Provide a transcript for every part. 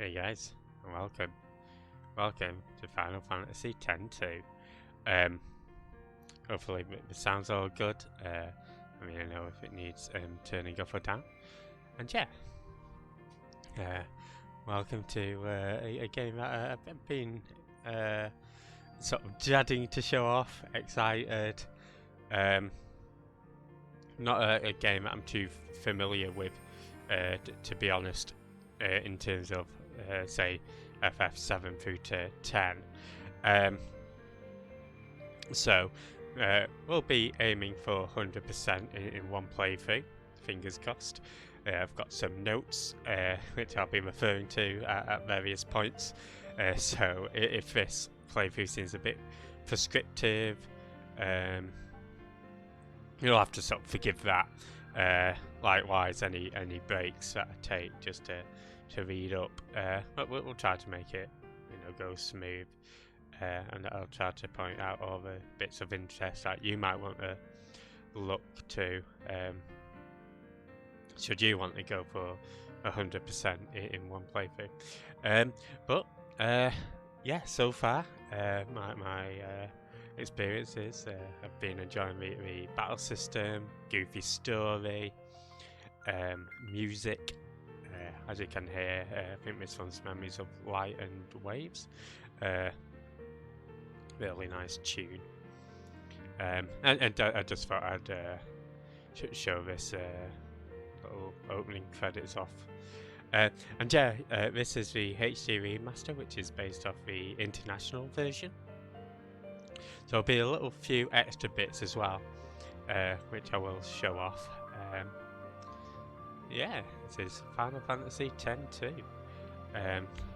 Hey guys, and welcome to Final Fantasy X-2. Hopefully the sound's all good. I mean, I know if it needs turning up or down. And yeah, welcome to a game that I've been sort of dreading to show off, excited. Not a game that I'm too familiar with, to be honest, in terms of say FF7 through to 10. So we'll be aiming for 100% in one playthrough, fingers crossed. I've got some notes which I'll be referring to at various points. So if this playthrough seems a bit prescriptive, you'll have to sort of forgive that. Likewise, any breaks that I take just to read up, but we'll try to make it, go smooth, and I'll try to point out all the bits of interest that you might want to look to, should you want to go for 100% in one playthrough. But yeah, so far my experiences, I've been enjoying the battle system, goofy story, music. As you can hear, I think this one's Memories of Light and Waves. Really nice tune. And I just thought I'd show this little opening credits off. And yeah, this is the HD remaster, which is based off the international version. So there'll be a little few extra bits as well, which I will show off. Yeah, this is Final Fantasy X-2.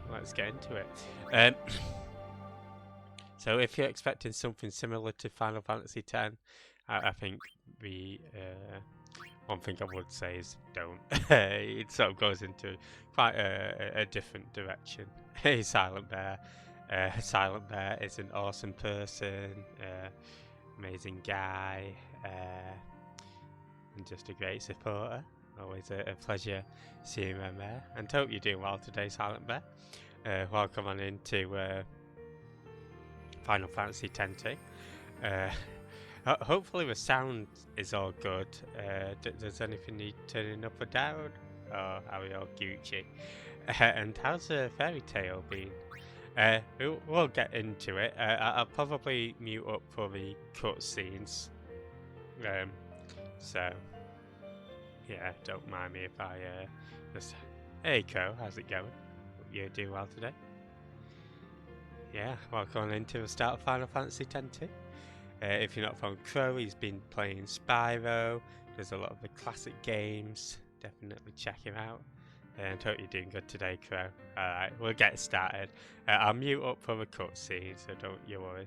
Let's get into it. So if you're expecting something similar to Final Fantasy X, I think the one thing I would say is don't. It sort of goes into quite a different direction. Hey, Silent Bear. Silent Bear is an awesome person, amazing guy, and just a great supporter. Always a pleasure seeing him there. And hope you're doing well today, Silent Bear. Welcome on into Final Fantasy X-2. Hopefully the sound is all good. Does anything need turning up or down? Or are we all Gucci? And how's the Fairy Tale been? We'll get into it. I'll probably mute up for the cutscenes. So yeah, don't mind me if I just. Hey, Co, how's it going? You doing well today? Yeah, welcome on into the start of Final Fantasy X-2. If you're not from Crow, he's been playing Spyro. There's a lot of the classic games. Definitely check him out. And hope you're doing good today, Crow. Alright, we'll get started. I'll mute up for the cutscene, so don't you worry.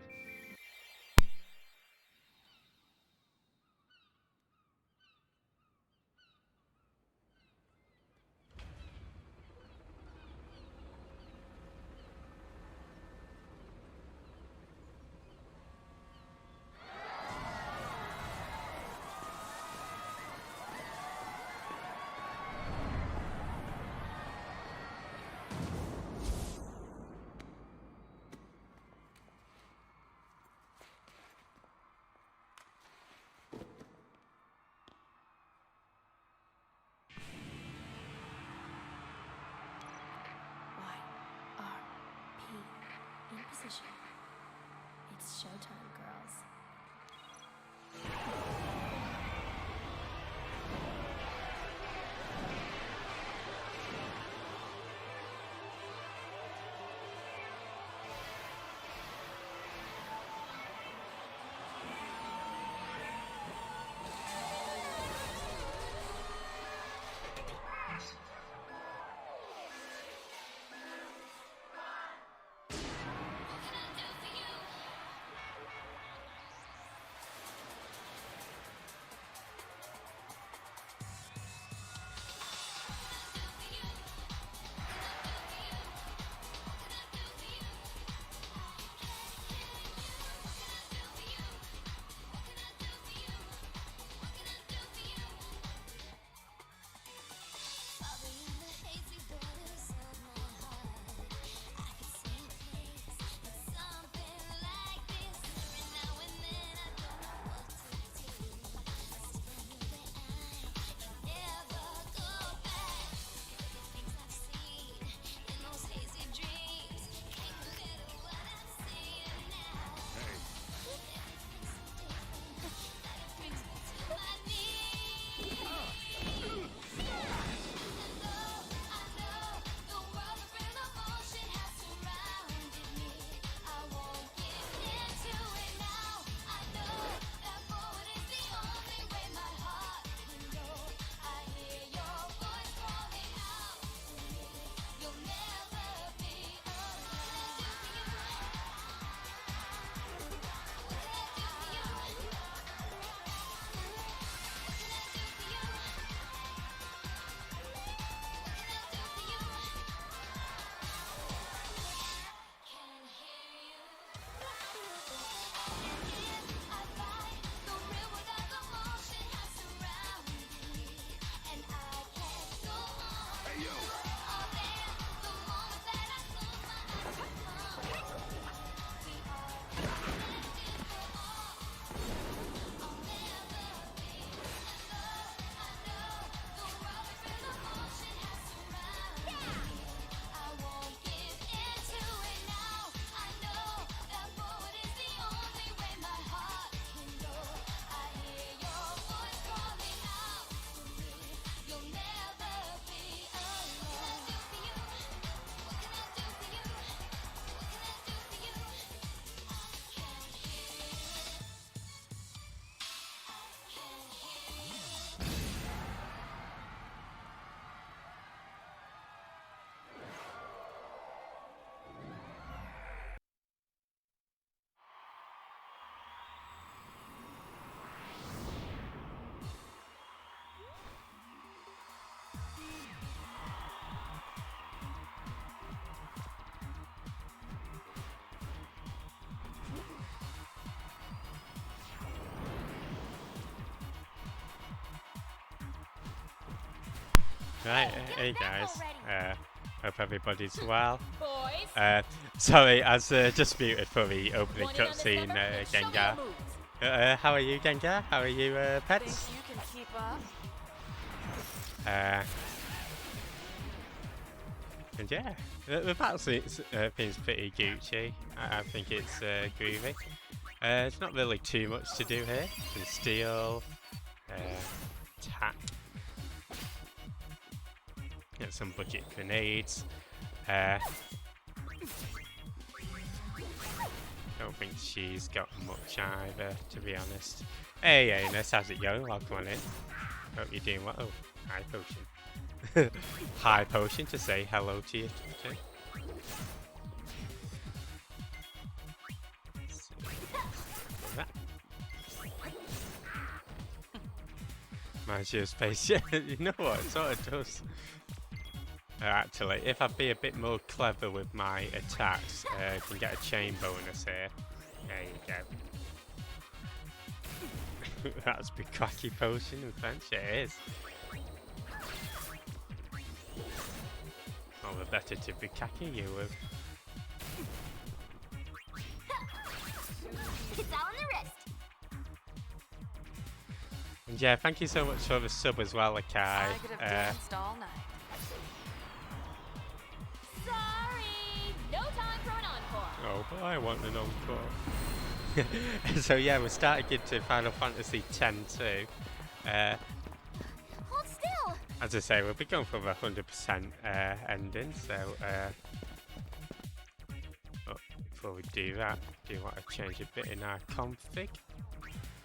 It's showtime, girls. Right, hey guys. Hope everybody's well. Boys, Sorry, I was just muted for the opening want in on this cutscene, number? Then show me Gengar. your moves. How are you, Gengar? How are you, pets? Think you can keep up? And yeah, the battle seems pretty Gucci. I think it's groovy. It's not really too much to do here. You can steal, attack, get some budget grenades. Don't think she's got much either, to be honest. Hey, Anus, how's it going? Welcome on in. Hope you're doing well. Oh, high potion. High potion to say hello to you. Man's your space. Yeah, you know what? It sort of does. Actually, if I'd be a bit more clever with my attacks, I can get a chain bonus here. There you go. That's big cracky potion and French. It is. All the better to be cacking you with. It's all on the wrist. And yeah, thank you so much for the sub as well, Akai. I could have danced all night. Sorry, no time for an encore. Oh, but I want an encore. So yeah, we're starting into Final Fantasy X too. Hold still. As I say, we'll be going for the 100% ending, so oh, before we do that, do you want to change a bit in our config?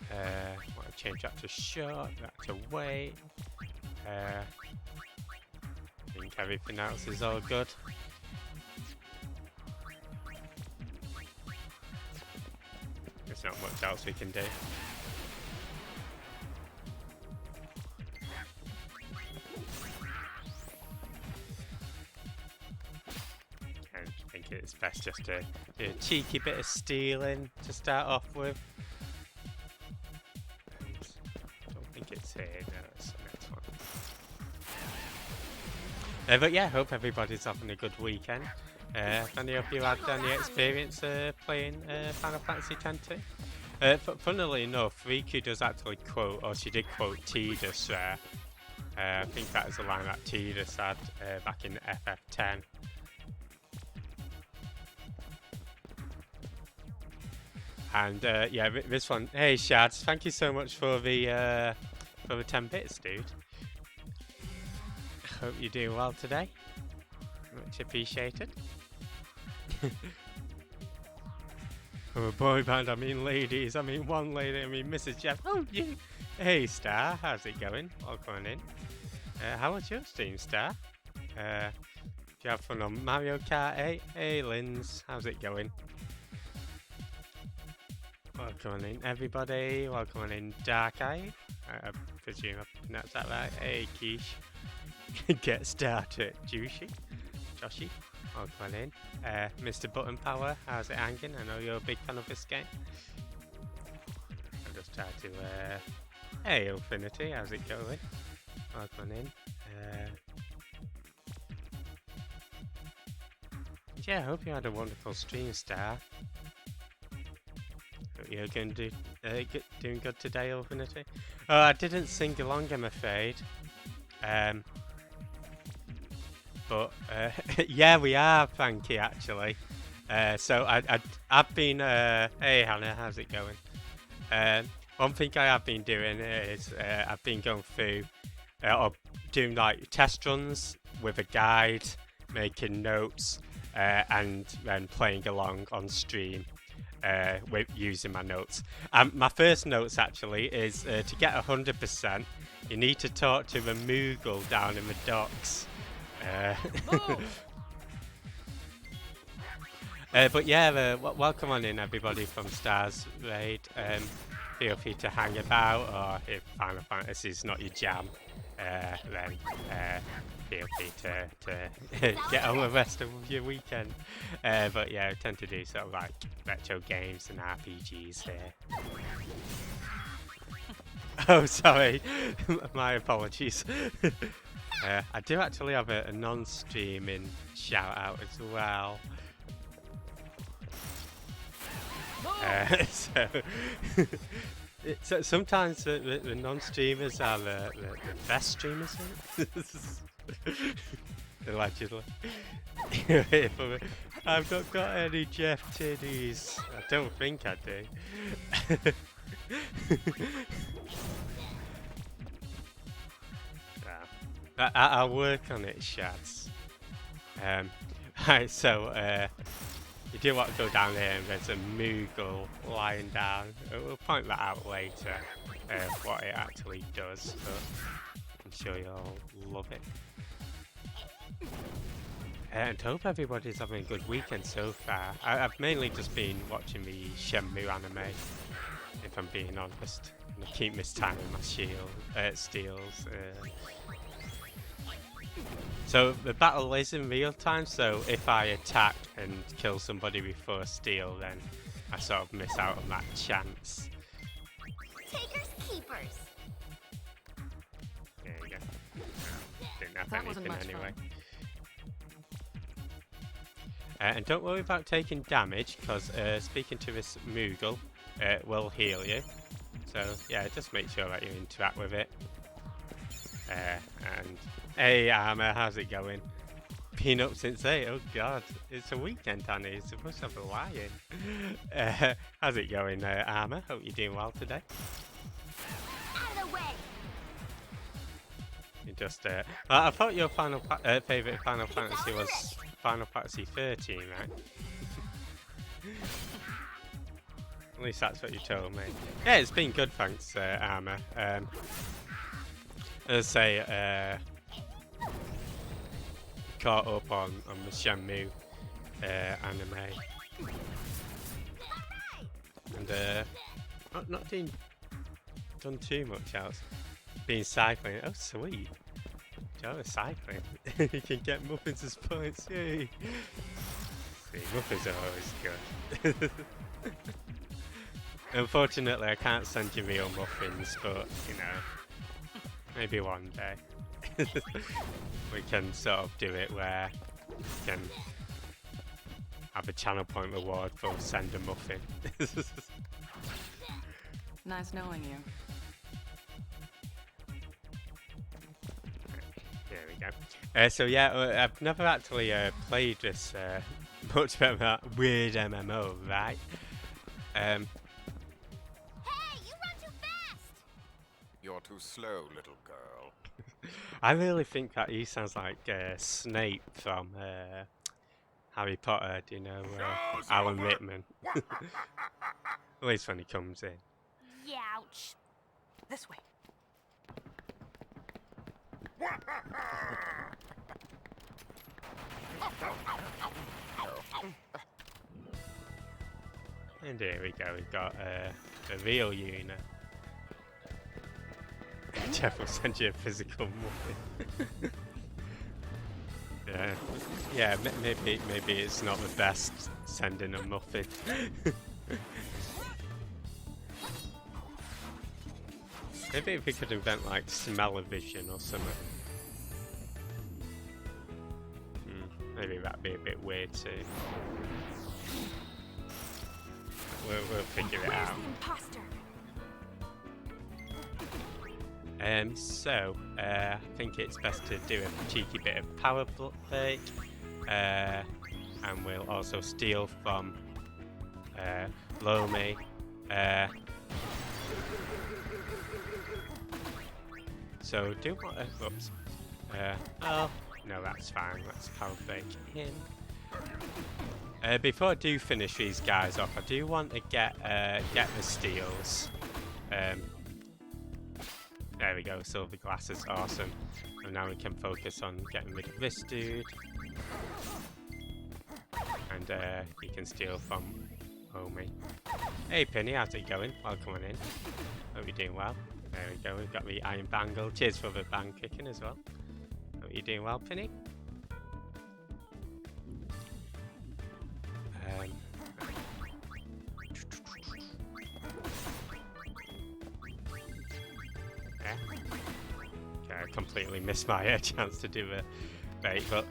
Want to change that to short, that to wait. I think everything else is all good. There's not much else we can do. I think it's best just to do a cheeky bit of stealing to start off with. I don't think it's here, no, it's the next one. But yeah, hope everybody's having a good weekend. Any of you had any experience playing Final Fantasy X? Funnily enough, Riku does actually quote, or she did quote Tidus there. I think that is a line that Tidus had back in FF10. And yeah, this one. Hey Shads, thank you so much for the 10 bits, dude. Hope you're doing well today. Much appreciated. I'm a boy band, I mean ladies, I mean one lady, I mean Mrs. Jeff. Oh, you. Hey Star, how's it going? Welcome in. How was your stream, Star? Did you have fun on Mario Kart 8? Hey Linz, how's it going? Welcome in everybody, welcome in Dark Eye. I presume I pronounced that right. Hey Quiche. Get started, Joshi. Welcome in. Mr. Button Power, how's it hanging? I know you're a big fan of this game. I'll just try to hey Infinity, how's it going? Welcome in. Yeah, I hope you had a wonderful stream, Star. Hope you're going to do doing good today, Infinity. Oh, I didn't sing along, I'm afraid. But yeah, we are, Frankie, actually. So I've been. Hey Hannah, how's it going? One thing I have been doing is I've been going through or doing like test runs with a guide, making notes, and then playing along on stream with using my notes. My first notes actually is to get 100%, you need to talk to the Moogle down in the docks. But yeah, welcome on in everybody from Stars Raid. Feel free to hang about, or if Final Fantasy is not your jam, then feel free to get on with the rest of your weekend. But yeah, I tend to do sort of like retro games and RPGs here. Oh, sorry, my apologies. I do actually have a non-streaming shout out as well. So sometimes the non-streamers are the best streamers. Allegedly. I've not got any Jeff titties. I don't think I do. I'll work on it, Shads. Right, so you do want to go down here and there's a Moogle lying down. We'll point that out later, what it actually does, but I'm sure you'll love it. And hope everybody's having a good weekend so far. I've mainly just been watching the Shenmue anime, if I'm being honest. And I keep mistiming my steals. So the battle is in real time, so if I attack and kill somebody before a steal, then I sort of miss out on that chance. Takers keepers. There you go. Didn't have That wasn't anything much anyway. fun. And don't worry about taking damage, because speaking to this Moogle will heal you. So yeah, just make sure that you interact with it. And hey Armour, how's it going? Been up since 8, oh god, it's a weekend, Annie, you're supposed to have a lie-in. How's it going, Armour? Hope you're doing well today. Out of the way. You just, I thought your favourite Final Fantasy was Final Fantasy 13, right? At least that's what you told me. Yeah, it's been good, thanks, Armour. As I say, caught up on the Shenmue anime, and not done too much else. Been cycling. Oh, sweet! Joe is cycling. You can get muffins as points. Yay! See, muffins are always good. Unfortunately, I can't send you real muffins, but you know. Maybe one day we can sort of do it where we can have a channel point reward for send a muffin. Nice knowing you. There we go. So yeah, I've never actually played this much better than that weird MMO, right? Hey, you run too fast! You're too slow, little girl. I really think that he sounds like Snape from Harry Potter, do you know, Alan Rickman. At least when he comes in. Youch. This way. And here we go, we've got a real unit. Jeff will send you a physical muffin. Yeah, maybe it's not the best sending a muffin. Maybe if we could invent like smell-o-vision or something. Maybe that'd be a bit weird too. We'll figure it out. So I think it's best to do a cheeky bit of power fake, and we'll also steal from Lomi. So do what? Oops. Oh no, that's fine. Let's power fake him. Before I do finish these guys off, I do want to get the steals. There we go, silver glass is awesome. And now we can focus on getting rid of this dude. And he can steal from Omi. Hey Penny, how's it going? Welcome on in. Hope you're doing well. There we go, we've got the iron bangle. Cheers for the bang kicking as well. Hope you're doing well, Penny. completely missed my chance to do a bait, but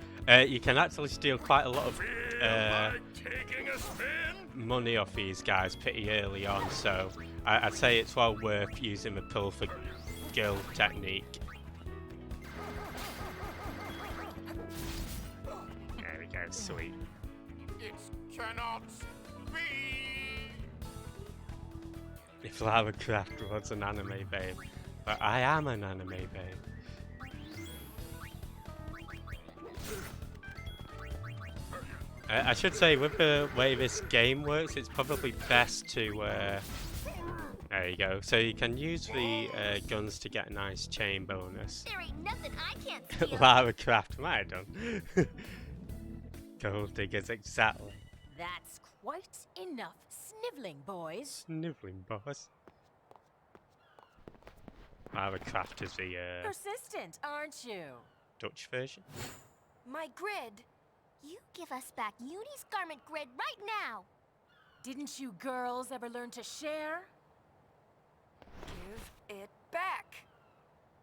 you can actually steal quite a lot of money off these guys pretty early on, so I'd say it's well worth using the pull for girl technique. There we go, sweet. It cannot be. If Lara Croft was an anime babe, but I am an anime babe. I should say, with the way this game works, it's probably best to... there you go. So you can use the guns to get a nice chain bonus. There ain't nothing I can't steal. Lara Croft, might have done. Gold diggers, exactly. That's quite enough sniveling, boys. Sniveling boss. Lara Croft is the Persistent, aren't you? Dutch version. My grid. You give us back Uni's garment grid right now. Didn't you girls ever learn to share? Give it back.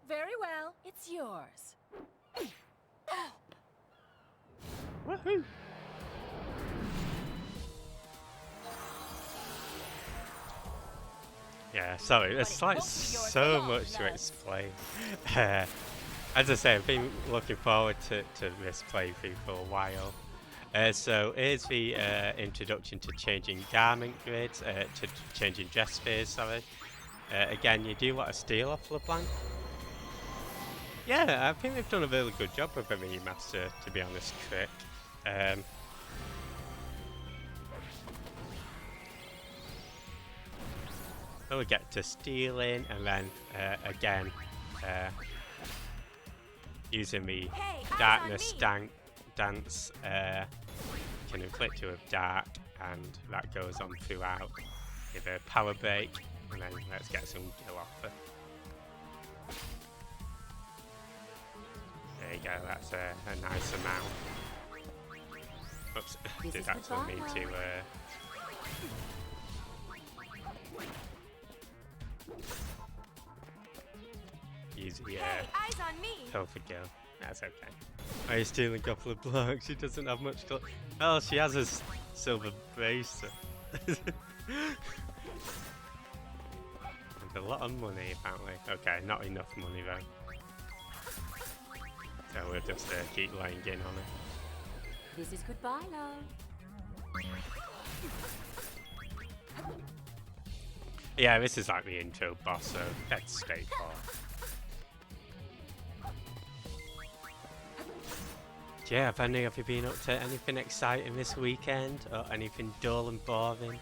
Very well, it's yours. Woohoo! Yeah, sorry, there's like so much to explain. As I say, I've been looking forward to this playthrough for a while. So here's the introduction to changing garment grids, to changing dress spheres, sorry. Again, you do want to steal off LeBlanc. Yeah, I think they've done a really good job with the remaster, to be honest, Crick. We'll get to stealing, and then again, using the Hey, eyes on darkness me. dance, can inflict you with dark, and that goes on throughout. Give a power break, and then let's get some kill offer. There you go, that's a nice amount. Oops, did actually need to use the Hey, eyes on me. pill for girl. That's okay. Are you stealing a couple of blocks? She doesn't have much clothes. Oh, she has a silver bracelet. And a lot of money, apparently. Okay, not enough money though. So we'll just keep laying in on it. This is goodbye, love. Yeah, this is like the intro boss, so that's straightforward. Yeah, have any of you been up to anything exciting this weekend, or anything dull and boring?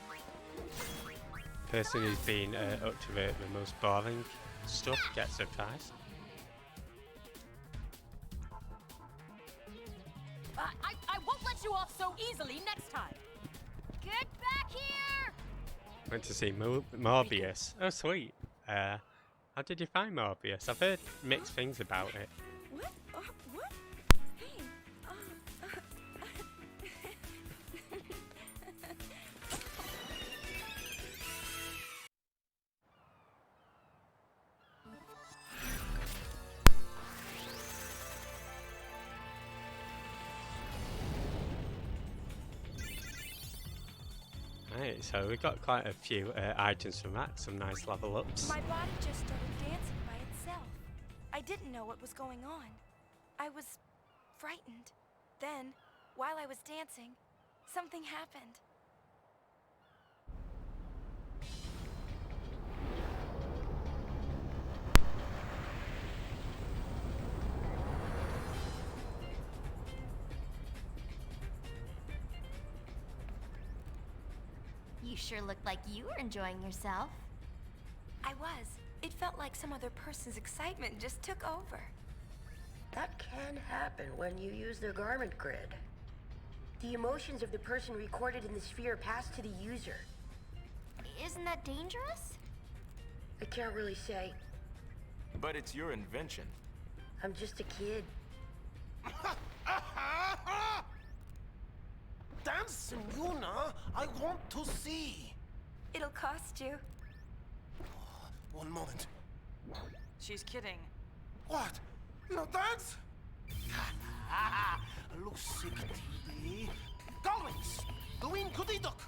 Person who's been up to the most boring stuff gets a prize. I won't let you off so easily next time. Get back here! Went to see Morbius. Oh, sweet. How did you find Morbius? I've heard mixed things about it. What? What? Hey. Right, so we got quite a few items from that, some nice level ups. My body just started dancing by itself. I didn't know what was going on. I was frightened. Then, while I was dancing, something happened. You sure looked like you were enjoying yourself. I was. It felt like some other person's excitement just took over. That can happen when you use the garment grid. The emotions of the person recorded in the sphere pass to the user. Isn't that dangerous? I can't really say. But it's your invention. I'm just a kid. Dance, Yuna! I want to see! It'll cost you. One moment. She's kidding. What? No thanks? Looks sick today. Gollings! Doing goody duck!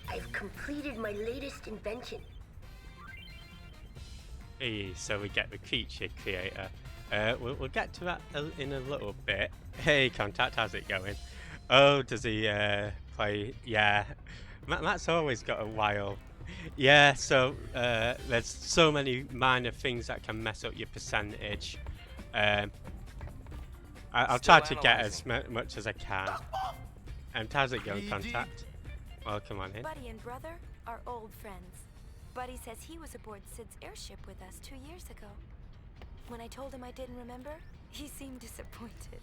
I've completed my latest invention. Hey, so we get the creature creator. We'll get to that in a little bit. Hey, Contact, how's it going? Oh, does he play? Yeah, Matt's always got a while. Yeah, so there's so many minor things that can mess up your percentage. I'll try to get as much as I can. How's it going, Contact? Welcome on in. Buddy and brother are old friends. Buddy says he was aboard Sid's airship with us 2 years ago. When I told him I didn't remember, he seemed disappointed.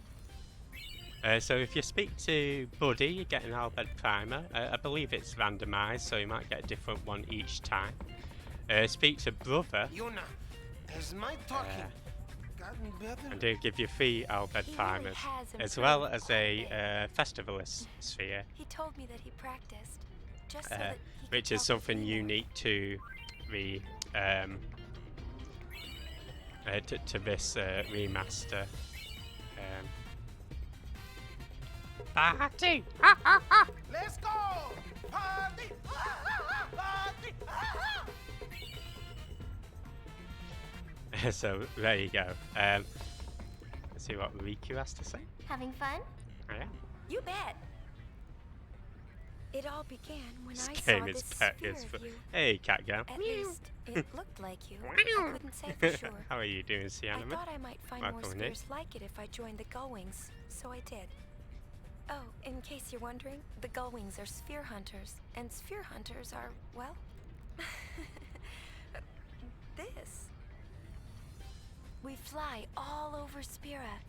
So if you speak to Buddy, you get an Albed Primer. I believe it's randomised, so you might get a different one each time. Speak to Brother, Yuna, as my talking gotten better? and they'll give you 3 Albed He really Primers, has as improved well as quite a a Festivalist Sphere, He told me that he practiced, just so that he could which is talk with something you. unique to the to this remaster. Party! Let's go! Party! Party! So there you go. Let's see what Riku has to say. Having fun? Oh, yeah. You bet. It all began when This I game saw is this pet sphere is of you. Hey, cat girl. At least it looked like you. I couldn't say for sure. How are you doing, I Cianama? thought I might find more Welcome, Nick. spheres like it if I joined the Gullwings, so I did. Oh, in case you're wondering, the Gullwings are sphere hunters, and sphere hunters are, well, this. We fly all over Spira.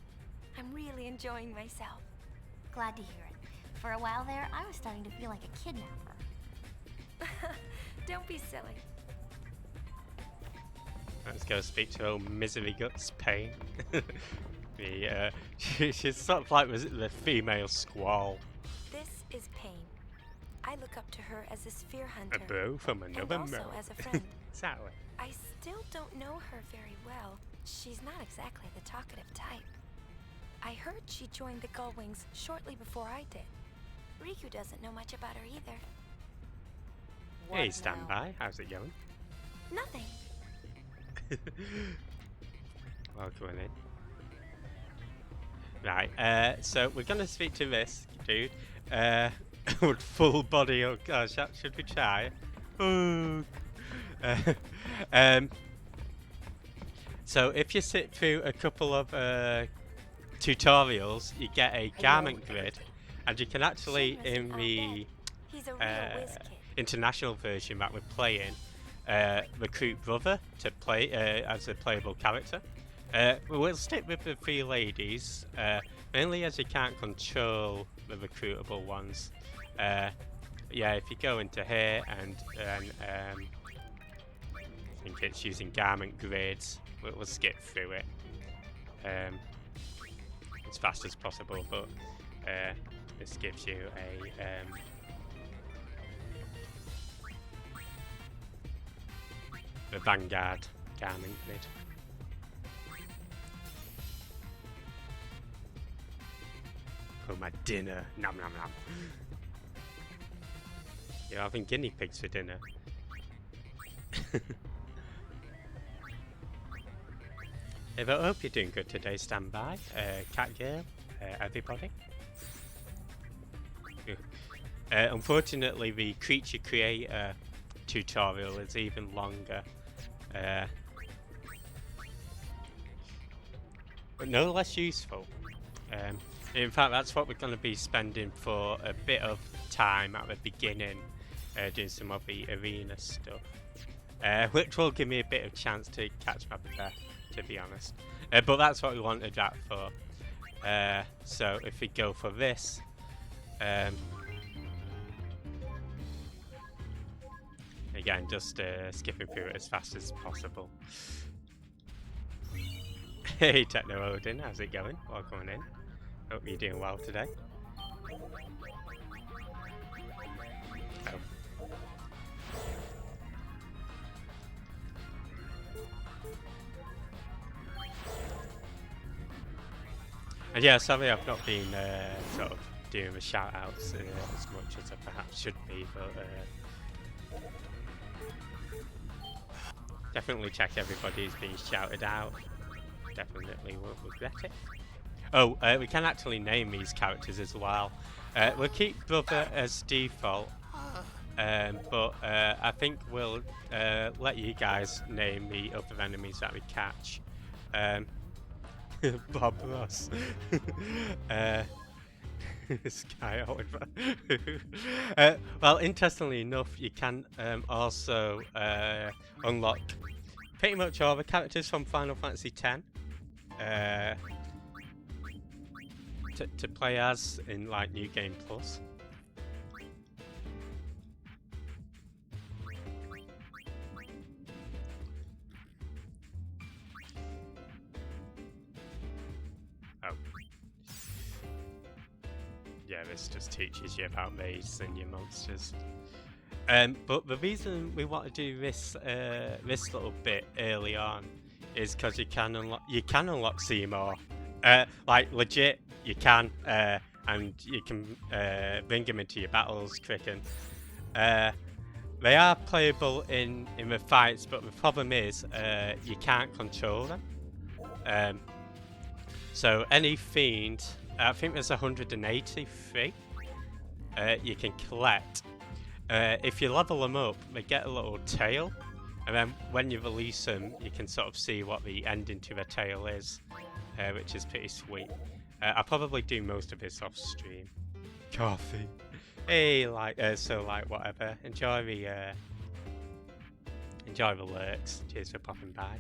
I'm really enjoying myself. Glad to hear it. For a while there, I was starting to feel like a kidnapper. Don't be silly. Let's go speak to old Misery Guts Pain. She's sort of like the female Squall. This is Pain. I look up to her as a sphere A hunter. bro from and another also mouth. as a friend. Exactly. I still don't know her very well. She's not exactly the talkative type. I heard she joined the Gullwings shortly before I did. Riku doesn't know much about her either. Hey, standby. How's it going? Nothing. Welcome in. Right, so we're gonna speak to this dude. With full body. Oh gosh, should we try? Ooh. So if you sit through a couple of tutorials, you get a garment grid, and you can actually, Seamus in is the He's a real whiz kid. international version that we're playing, recruit Brother to play as a playable character. We'll stick with the 3 ladies, mainly as you can't control the recruitable ones. Yeah, if you go into here and I think it's using garment grids, we'll skip through it as fast as possible, but this gives you a Vanguard garment grid. For my dinner, nom nom nom. You're having guinea pigs for dinner. I hope you're doing good today, standby. Cat girl, everybody. Unfortunately, the creature creator tutorial is even longer. But no less useful. In fact, that's what we're going to be spending for a bit of time at the beginning, doing some of the arena stuff, which will give me a bit of chance to catch my breath, to be honest. But that's what we wanted that for. So if we go for this, again, just skipping through it as fast as possible. Hey Techno Odin, how's it going? Welcome in. Hope you're doing well today. Oh. Yeah, sorry I've not been sort of doing the shout outs as much as I perhaps should be, but definitely check everybody who's being shouted out. Definitely won't regret it. Oh, we can actually name these characters as well. We'll keep Brother as default, but I think we'll let you guys name the other enemies that we catch. Bob Ross. Sky Oliver. Well, interestingly enough, you can also unlock pretty much all the characters from Final Fantasy X to play as in like New Game Plus. Oh. Yeah, this just teaches you about these and your monsters. But the reason we want to do this this little bit early on is because you can unlock Seymour. Like legit, you can, and you can bring him into your battles, Cricken. They are playable in the fights, but the problem is you can't control them. So any fiend, I think there's 183 you can collect. If you level them up, they get a little tail, and then when you release them, you can sort of see what the ending to the tail is, which is pretty sweet. I'll probably do most of this off stream. Coffee. Hey, so whatever. Enjoy the lurks. Cheers for popping by.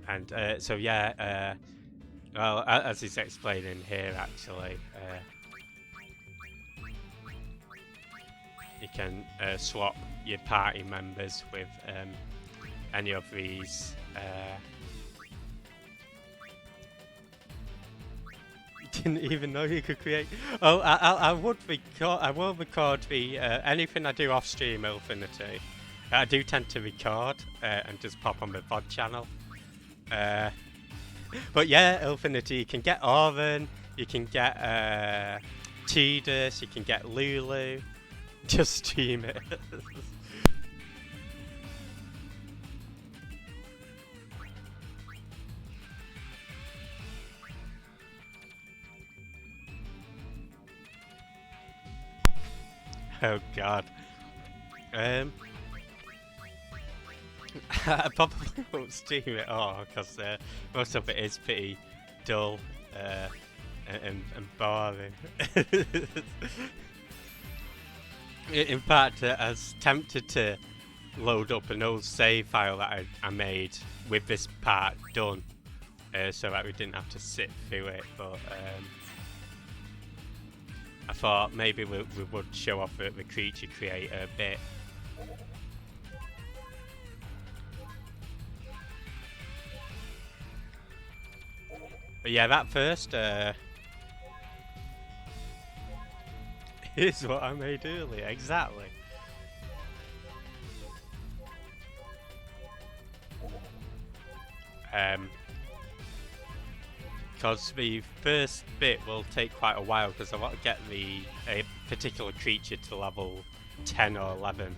And so yeah, well, as he's explaining here, actually, you can swap your party members with any of these. Didn't even know you could create. Oh, I would record. I will record the anything I do off stream, Infinity. I do tend to record and just pop on the VOD channel. But yeah, Infinity, you can get Oren, you can get Tidus, you can get Lulu. Just stream it. Oh god. I probably won't stream it all because most of it is pretty dull and boring. In fact, I was tempted to load up an old save file that I made with this part done, so that we didn't have to sit through it, but I thought maybe we would show off the creature creator a bit. But yeah, that first is what I made earlier, exactly. Because the first bit will take quite a while because I want to get a particular creature to level 10 or 11.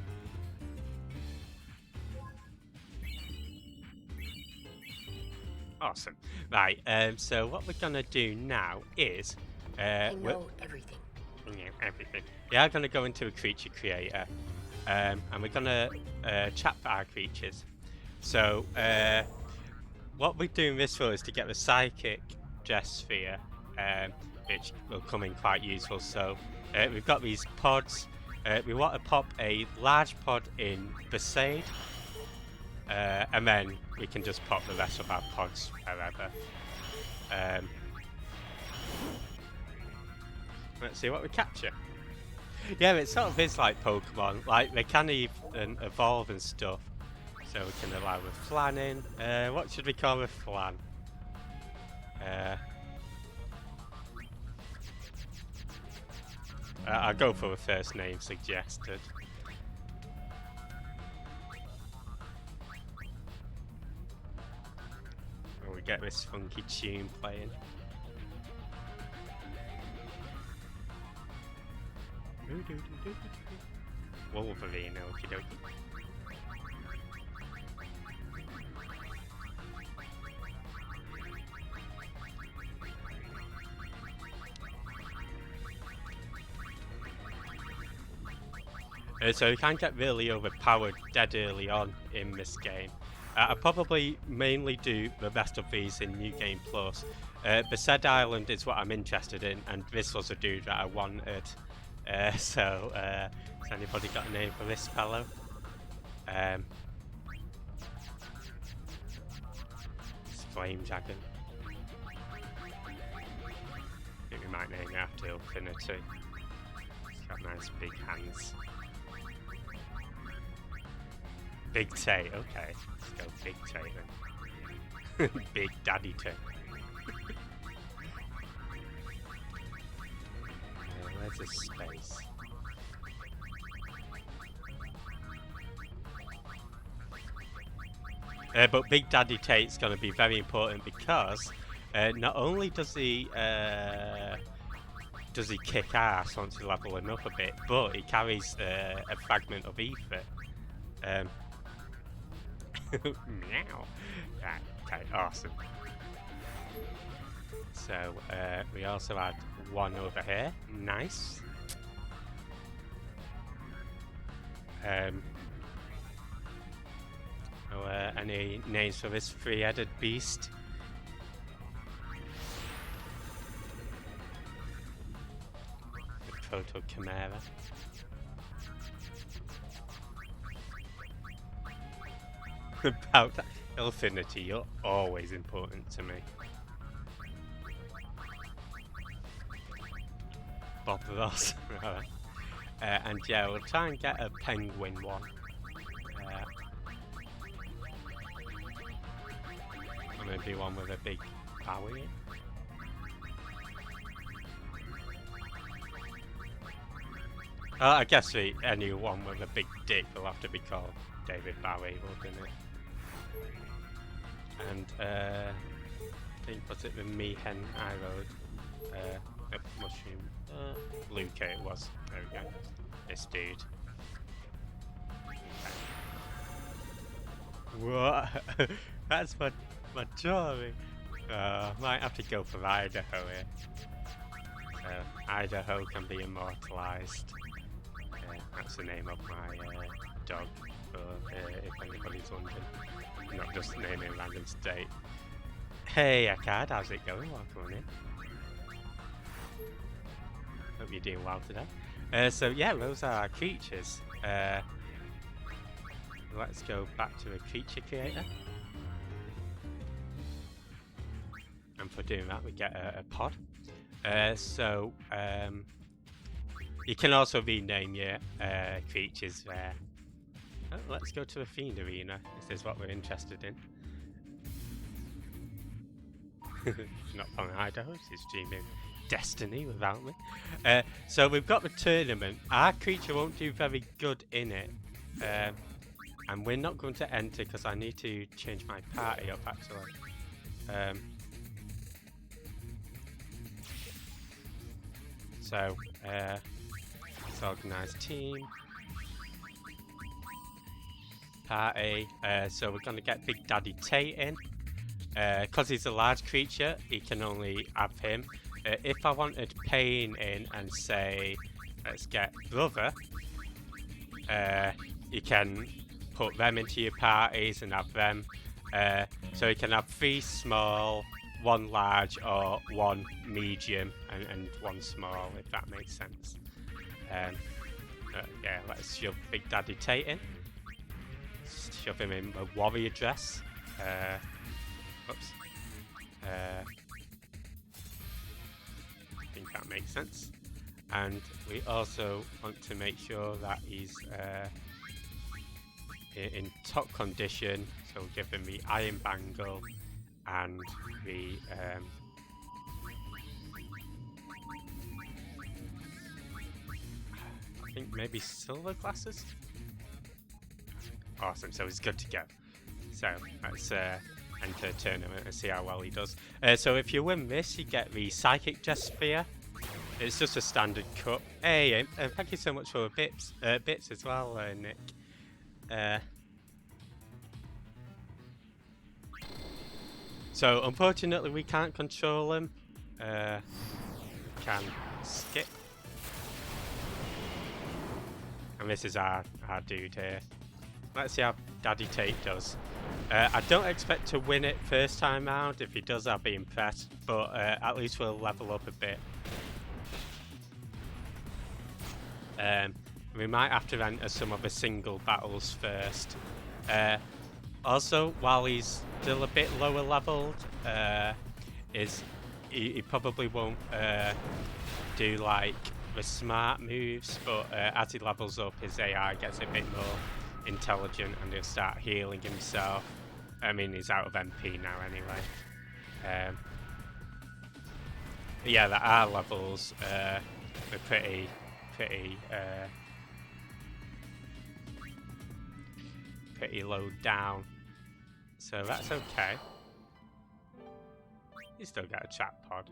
Awesome. Right, so what we're going to do now is... I know everything. Yeah, everything. We are going to go into a creature creator, and we're going to chat for our creatures. So, what we're doing this for is to get the psychic dress sphere, which will come in quite useful. So, we've got these pods. We want to pop a large pod in Besaid, and then we can just pop the rest of our pods wherever. Let's see what we capture. Yeah, it sort of is like Pokemon. Like, they can even evolve and stuff. So we can allow the flan in. What should we call the flan? I'll go for the first name suggested. get this funky tune playing. Wolverine, okie dokie. So you can get really overpowered dead early on in this game. I probably mainly do the rest of these in New Game Plus. Besaid Island is what I'm interested in, and this was a dude that I wanted. So, has anybody got a name for this fellow? It's Flame Dragon. I think we might name it after Infinity. He's got nice big hands. Big Tay, okay. Let's go Big Tay then. Big Daddy Tay. Where's the space? But Big Daddy Tate's going to be very important because not only does he kick ass once you level him up a bit, but he carries a fragment of ether. Meow. Right, okay, awesome. So we also had one over here. Nice. Any names for this three-headed beast? The Proto Chimera. About that. Infinity, you're always important to me. Bob Ross. And yeah, we'll try and get a penguin one. Or maybe one with a big bowie. I guess anyone with a big dick will have to be called David Bowie, wouldn't it? And I think, was it the Meehan I rode? Mushroom. Luca it was. There we go. This dude. What? That's my drawing. Might have to go for Idaho here. Idaho can be immortalized. That's the name of my dog. If anybody's wondering. Not just naming a random state. Hey, Akkad, how's it going? Welcome in. Hope you're doing well today. So yeah, those are our creatures. Let's go back to a creature creator. And for doing that, we get a pod. You can also rename your creatures there. Oh, let's go to a Fiend Arena, if this is what we're interested in. Not from Idaho, she's streaming Destiny without me. So we've got the tournament. Our creature won't do very good in it. And we're not going to enter because I need to change my party up actually. Let's organise team. Party. So we're going to get Big Daddy Tate in. Because he's a large creature, he can only have him. If I wanted Pain in and say, let's get Brother, you can put them into your parties and have them. So you can have 3 small, 1 large, or 1 medium, and 1 small, if that makes sense. Yeah, let's shove Big Daddy Tate in. Shove him in a warrior dress. Oops. I think that makes sense. And we also want to make sure that he's in top condition, so we'll give him the Iron Bangle and the I think maybe silver glasses? Awesome, so he's good to go. So let's enter a tournament and see how well he does. So if you win this, you get the Psychic Jet Sphere. It's just a standard cup. Hey, thank you so much for the bits as well, Nick. So unfortunately we can't control him. Can skip. And this is our dude here. Let's see how Daddy Tate does. I don't expect to win it first time round. If he does, I'll be impressed. But at least we'll level up a bit. We might have to enter some of the single battles first. Also, while he's still a bit lower leveled, he probably won't do like the smart moves, but as he levels up, his AI gets a bit more intelligent and he'll start healing himself. I mean, he's out of MP now anyway. Yeah, the R levels are pretty low down, so that's okay. You still got a chat pod.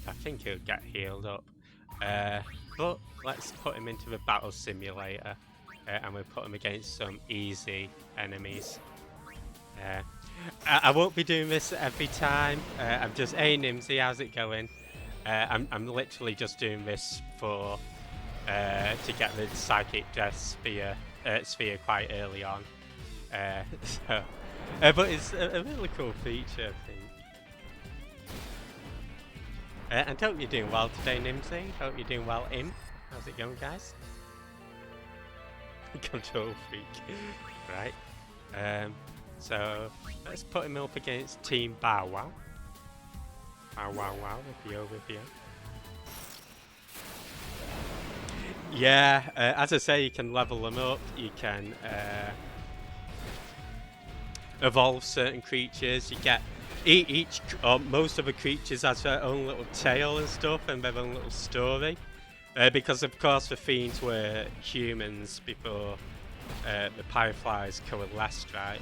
I think he'll get healed up, but let's put him into the battle simulator, and we'll put him against some easy enemies. I won't be doing this every time. I'm just, hey Nimsy, how's it going? I'm literally just doing this for to get the Psychic Jet Sphere quite early on. But it's a really cool feature, I think. And hope you're doing well today, Nimsy. Hope you're doing well, Imp. How's it going, guys? Control freak. Right. So let's put him up against Team Bow Wow. Bow Wow Wow with you. Yeah, as I say, you can level them up. You can evolve certain creatures. You get each or most of the creatures has their own little tale and stuff and their own little story. Because of course the Fiends were humans before the Fireflies coalesced, right?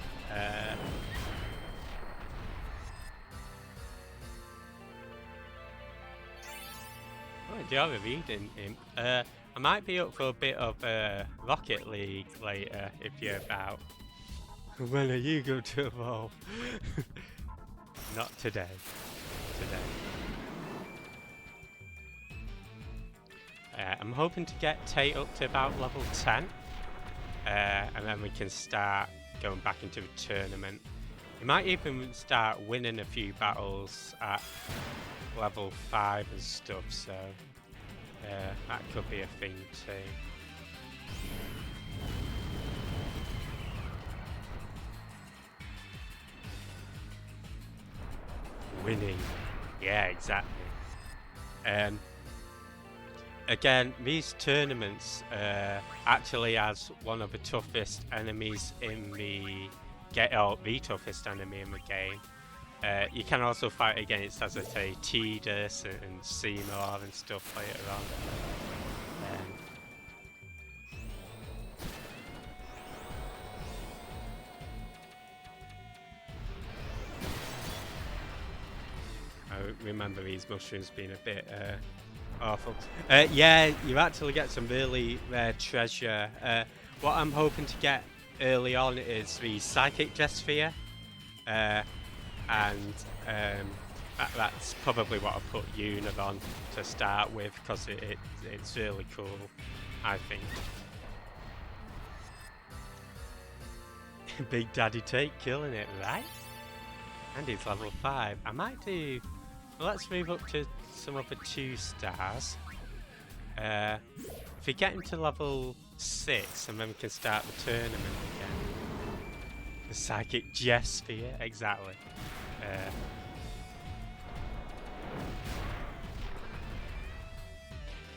Oh, do you have a reading? I might be up for a bit of Rocket League later if you're about. When are you going to evolve? Not today. I'm hoping to get Tate up to about level 10. And then we can start going back into the tournament. We might even start winning a few battles at level 5 and stuff, so that could be a thing too. Winning. Yeah, exactly. Again, these tournaments actually has one of the toughest enemies in the the toughest enemy in the game. You can also fight against, as I say, Tidus and Seymour and stuff later on. I remember these mushrooms being a bit awful. Yeah, you actually get some really rare treasure. What I'm hoping to get early on is the Psychic Jet Sphere. And that's probably what I'll put Una on to start with, because it's really cool, I think. Big Daddy Tate killing it, right? And he's level 5. I might do... Well, let's move up to some of the 2 stars. If we get into level 6, and then we can start the tournament again. The Psychic Jet Sphere, exactly.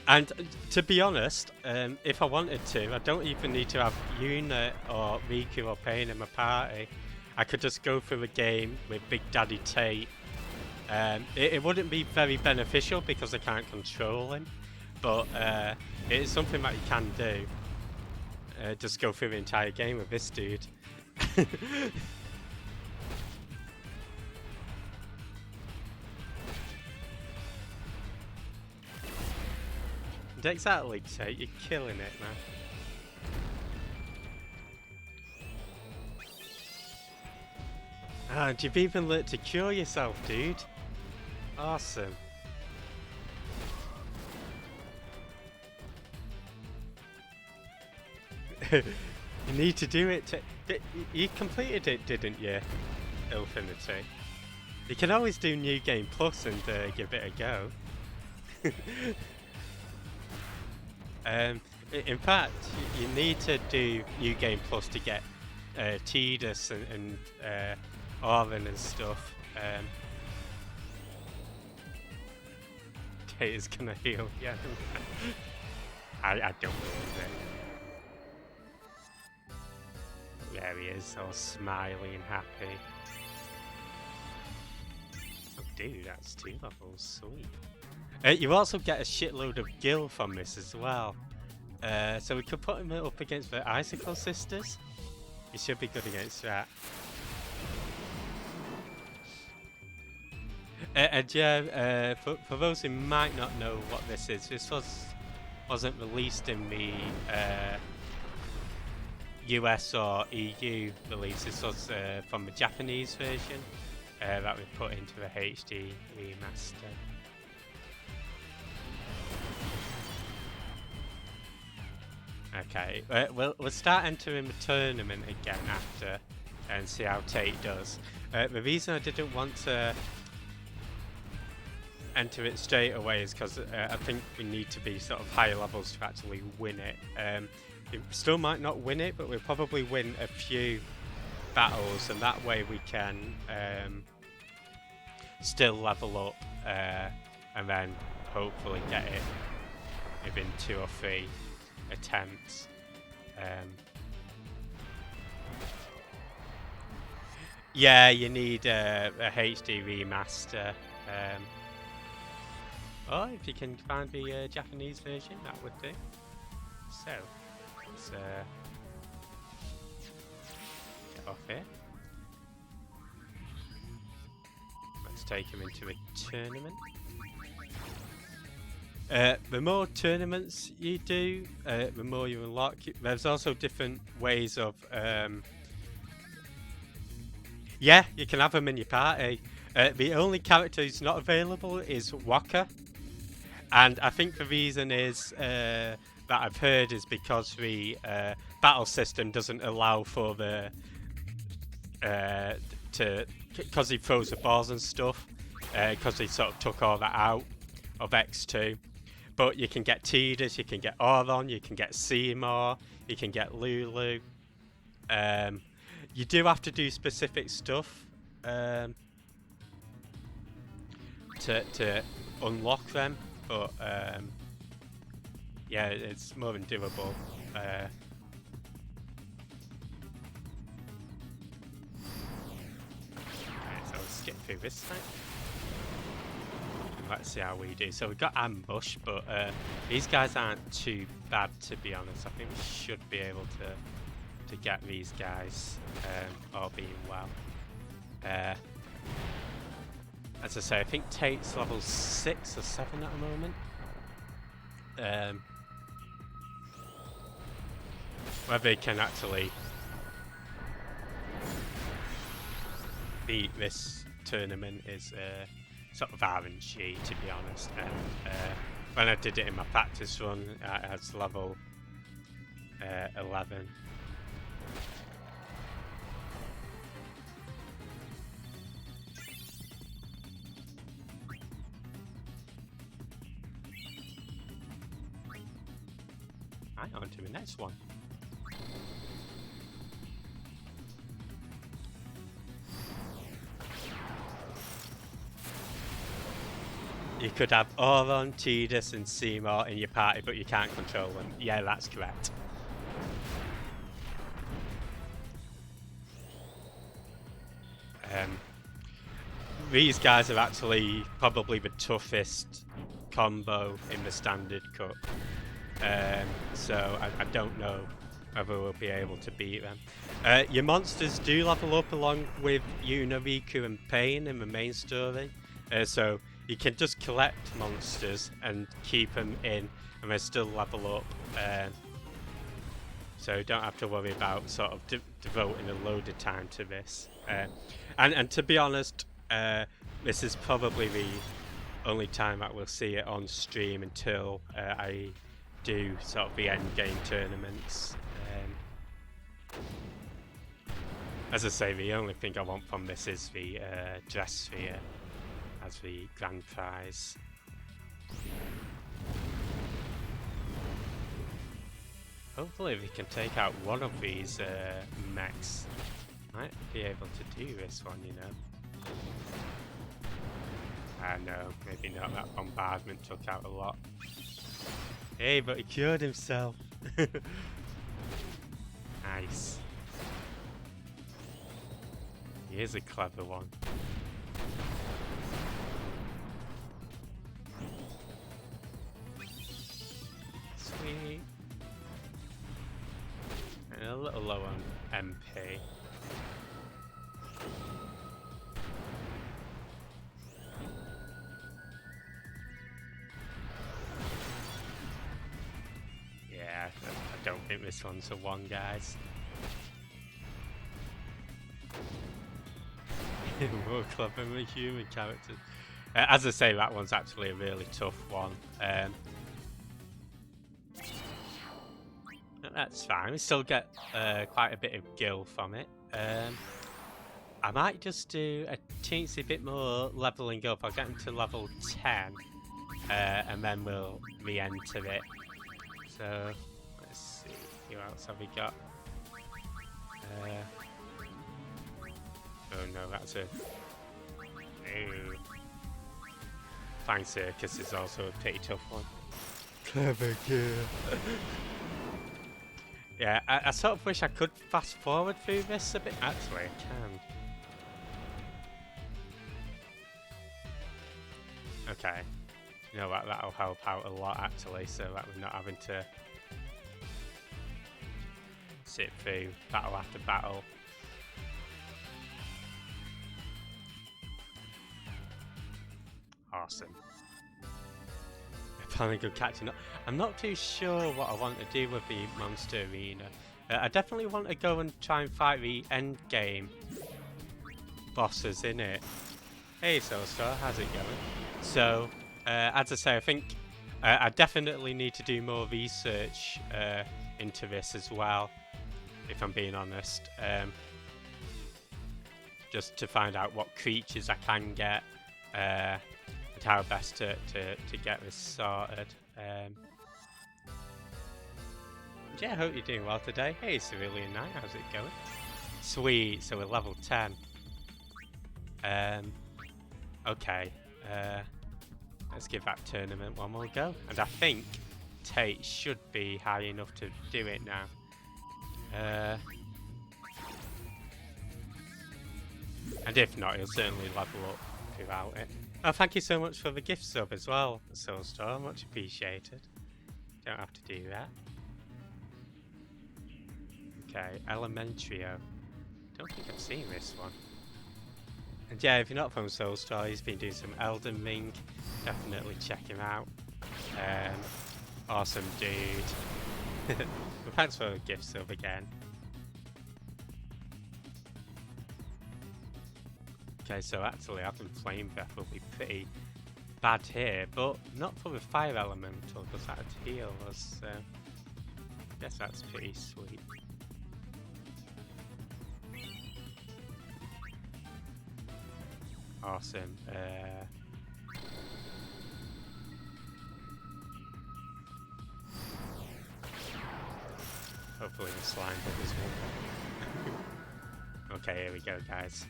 And to be honest, if I wanted to, I don't even need to have Una or Riku or Pain in my party. I could just go through the game with Big Daddy Tate. It wouldn't be very beneficial because I can't control him, but it is something that you can do. just go through the entire game with this dude. Exactly, Tate. You're killing it, man. And you've even learnt to cure yourself, dude. Awesome. You need to do it. You completed it, didn't you, Infinity? You can always do New Game Plus and give it a go. In fact, you need to do New Game Plus to get Tidus and Orin and stuff. Tate is gonna heal, yeah. I don't believe it. There he is, all smiley and happy. Oh dude, that's 2 levels, sweet. You also get a shitload of gil from this as well. So we could put him up against the Icicle Sisters. He should be good against that. And yeah, for those who might not know what this is, this wasn't released in the US or EU release. This was from the Japanese version that we put into the HD remaster. Okay, we'll start entering the tournament again after and see how Tate does. The reason I didn't want to enter it straight away is because I think we need to be sort of higher levels to actually win it. We still might not win it, but we'll probably win a few battles, and that way we can still level up and then hopefully get it within 2 or 3 attempts. Yeah, you need a HD remaster. Or if you can find the Japanese version, that would do. So, let's get off here. Let's take him into a tournament. The more tournaments you do, the more you unlock. There's also different ways of... yeah, you can have them in your party. The only character who's not available is Waka. And I think the reason is that I've heard is because the battle system doesn't allow for the... because he throws the balls and stuff. Because he sort of took all that out of X-2. But you can get Tidus, you can get Oron, you can get Seymour, you can get Lulu. You do have to do specific stuff to unlock them, but yeah, it's more than doable. Okay, so we'll skip through this thing. Let's see how we do. So we've got Ambush, but these guys aren't too bad, to be honest. I think we should be able to get these guys all being well. As I say, I think Tate's level 6 or 7 at the moment. Whether he can actually beat this tournament is sort of RNG, to be honest. And when I did it in my practice run, I was level 11. Right, on to the next one. You could have Oron, Tidus and Seymour in your party, but you can't control them. Yeah, that's correct. These guys are actually probably the toughest combo in the standard cup. So I don't know whether we'll be able to beat them. Your monsters do level up along with Yuna, Riku and Pain in the main story. So you can just collect monsters and keep them in and they still level up. So don't have to worry about sort of devoting a load of time to this. And to be honest, this is probably the only time that we'll see it on stream until I do sort of the end game tournaments. As I say, the only thing I want from this is the dress sphere as the grand prize. Hopefully we can take out one of these mechs. Might be able to do this one, you know. No, maybe not. That bombardment took out a lot. Hey, but he cured himself. Nice. He is a clever one. Sweet. And a little low on MP. Yeah, I don't think this one's a one, guys. More clever than human characters. As I say, that one's actually a really tough one. That's fine. We still get quite a bit of gil from it. I might just do a teensy bit more leveling up. I'll get into level 10, and then we'll re-enter it. So let's see, who else have we got? Oh no, that's a... Ooh. Flying Circus is also a pretty tough one. Clever girl. Yeah, I sort of wish I could fast forward through this a bit. Actually, I can. Okay. You know what, that'll help out a lot actually, so that we're not having to sit through battle after battle. Awesome. Finally good catching up. I'm not too sure what I want to do with the monster arena. I definitely want to go and try and fight the end game bosses in it. Hey Soulstar, how's it going? So, as I say, I think I definitely need to do more research into this as well, if I'm being honest. Just to find out what creatures I can get. And how best to get this sorted. Yeah, I hope you're doing well today. Hey Cerulean Knight, how's it going? Sweet, so we're level 10. Okay, let's give that tournament one more go. And I think Tate should be high enough to do it now. And if not, he'll certainly level up throughout it. Oh, thank you so much for the gift sub as well, Soulstar. Much appreciated. Don't have to do that. Okay, Elementario. Don't think I've seen this one. And yeah, if you're not from Soulstar, he's been doing some Elden Ring. Definitely check him out. Awesome dude. Well, thanks for the gift sub again. Okay, so actually I think Flame Breath will be pretty bad here, but not for the Fire Elemental, because that would heal us, so I guess that's pretty sweet. Awesome. Hopefully the slime bubbles won't. Okay, here we go, guys.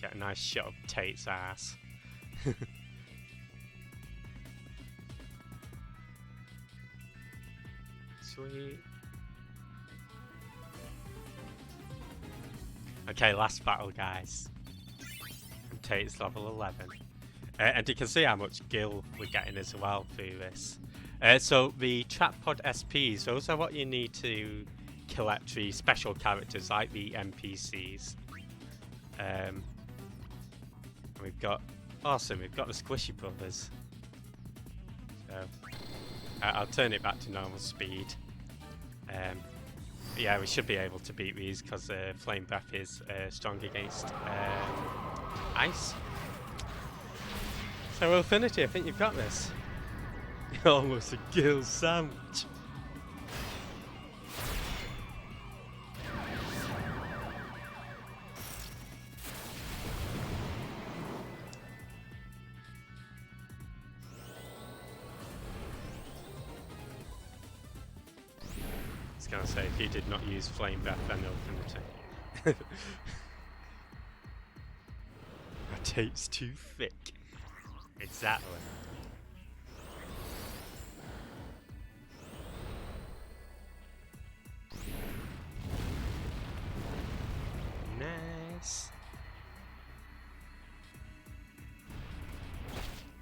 Get a nice shot of Tate's ass. Sweet. Okay, last battle, guys. And Tate's level 11. And you can see how much gil we're getting as well through this. So the Trapod SPs, those are what you need to collect the special characters like the NPCs. We've got awesome. We've got the Squishy Brothers. So I'll turn it back to normal speed. Yeah, we should be able to beat these because Flame Breath is strong against ice. So Infinity, I think you've got this. Almost a gill sandwich. I was gonna say, if you did not use Flame Breath, then Infinity. My tape's too thick. Exactly. Nice.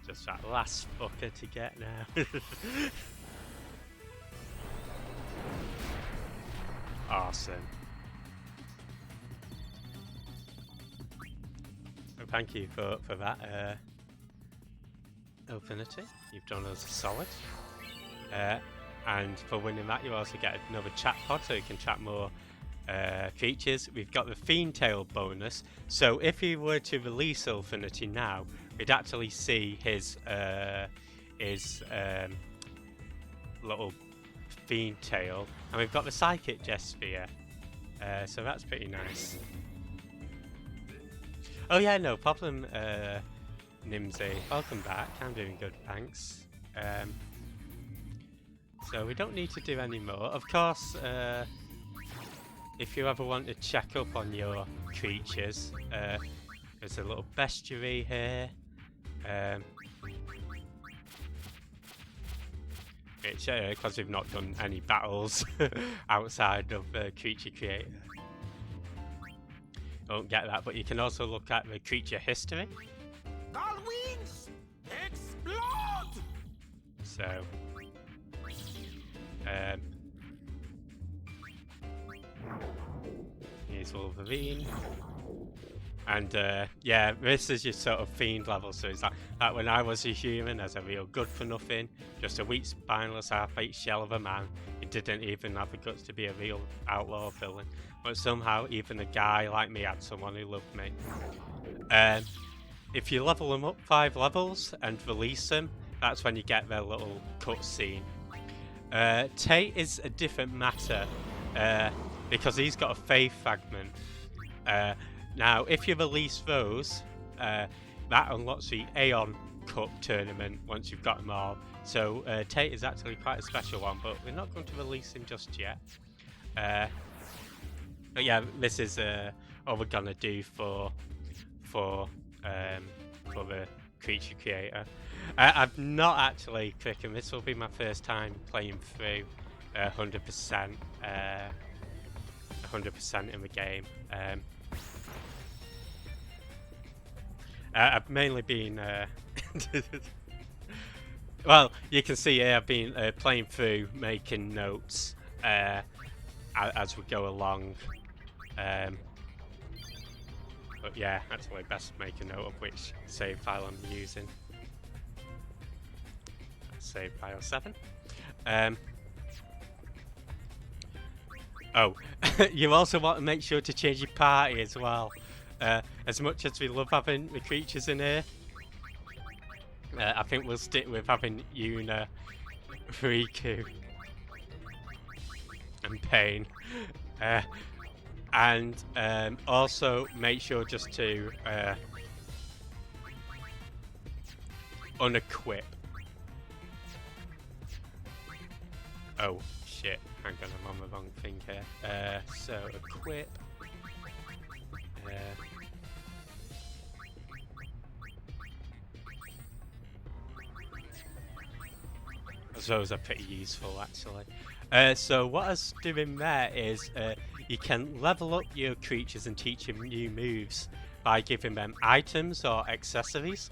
Just that last fucker to get now. Awesome. Well, thank you for that, Infinity. You've done us a solid. And for winning that, you also get another chat pod, so you can chat more features. We've got the Fiend Tail bonus. So if you were to release Infinity now, we'd actually see his little Fiend Tail, and we've got the Psychic Sphere. So that's pretty nice. Oh yeah, no problem, Nimsy. Welcome back. I'm doing good, thanks. So we don't need to do any more. Of course, if you ever want to check up on your creatures, there's a little bestiary here. Which, because we've not done any battles outside of Creature Creator, don't get that. But you can also look at the creature history. Darwin's explode! So, here's Wolverine. And yeah, this is your sort of fiend level, so it's like when I was a human, as a real good for nothing, just a weak, spineless, half-baked shell of a man. He didn't even have the guts to be a real outlaw villain, but somehow even a guy like me had someone who loved me. If you level them up 5 levels and release them, that's when you get their little cutscene. Tate is a different matter, because he's got a faith fragment. Now, if you release those, that unlocks the Aeon Cup tournament once you've got them all. So Tate is actually quite a special one, but we're not going to release him just yet. But yeah, this is all we're gonna do for the Creature Creator. I've not actually clicking. This will be my first time playing through 100% in the game. I've mainly been well, you can see here I've been playing through, making notes as we go along. But yeah, actually best make a note of which save file I'm using. Save file 7. Oh, you also want to make sure to change your party as well. As much as we love having the creatures in here, I think we'll stick with having Yuna, Riku, and Pain. And also make sure just to unequip. Oh shit, hang on, I'm on the wrong thing here. So equip. Those are pretty useful actually. So what I was doing there is you can level up your creatures and teach them new moves by giving them items or accessories.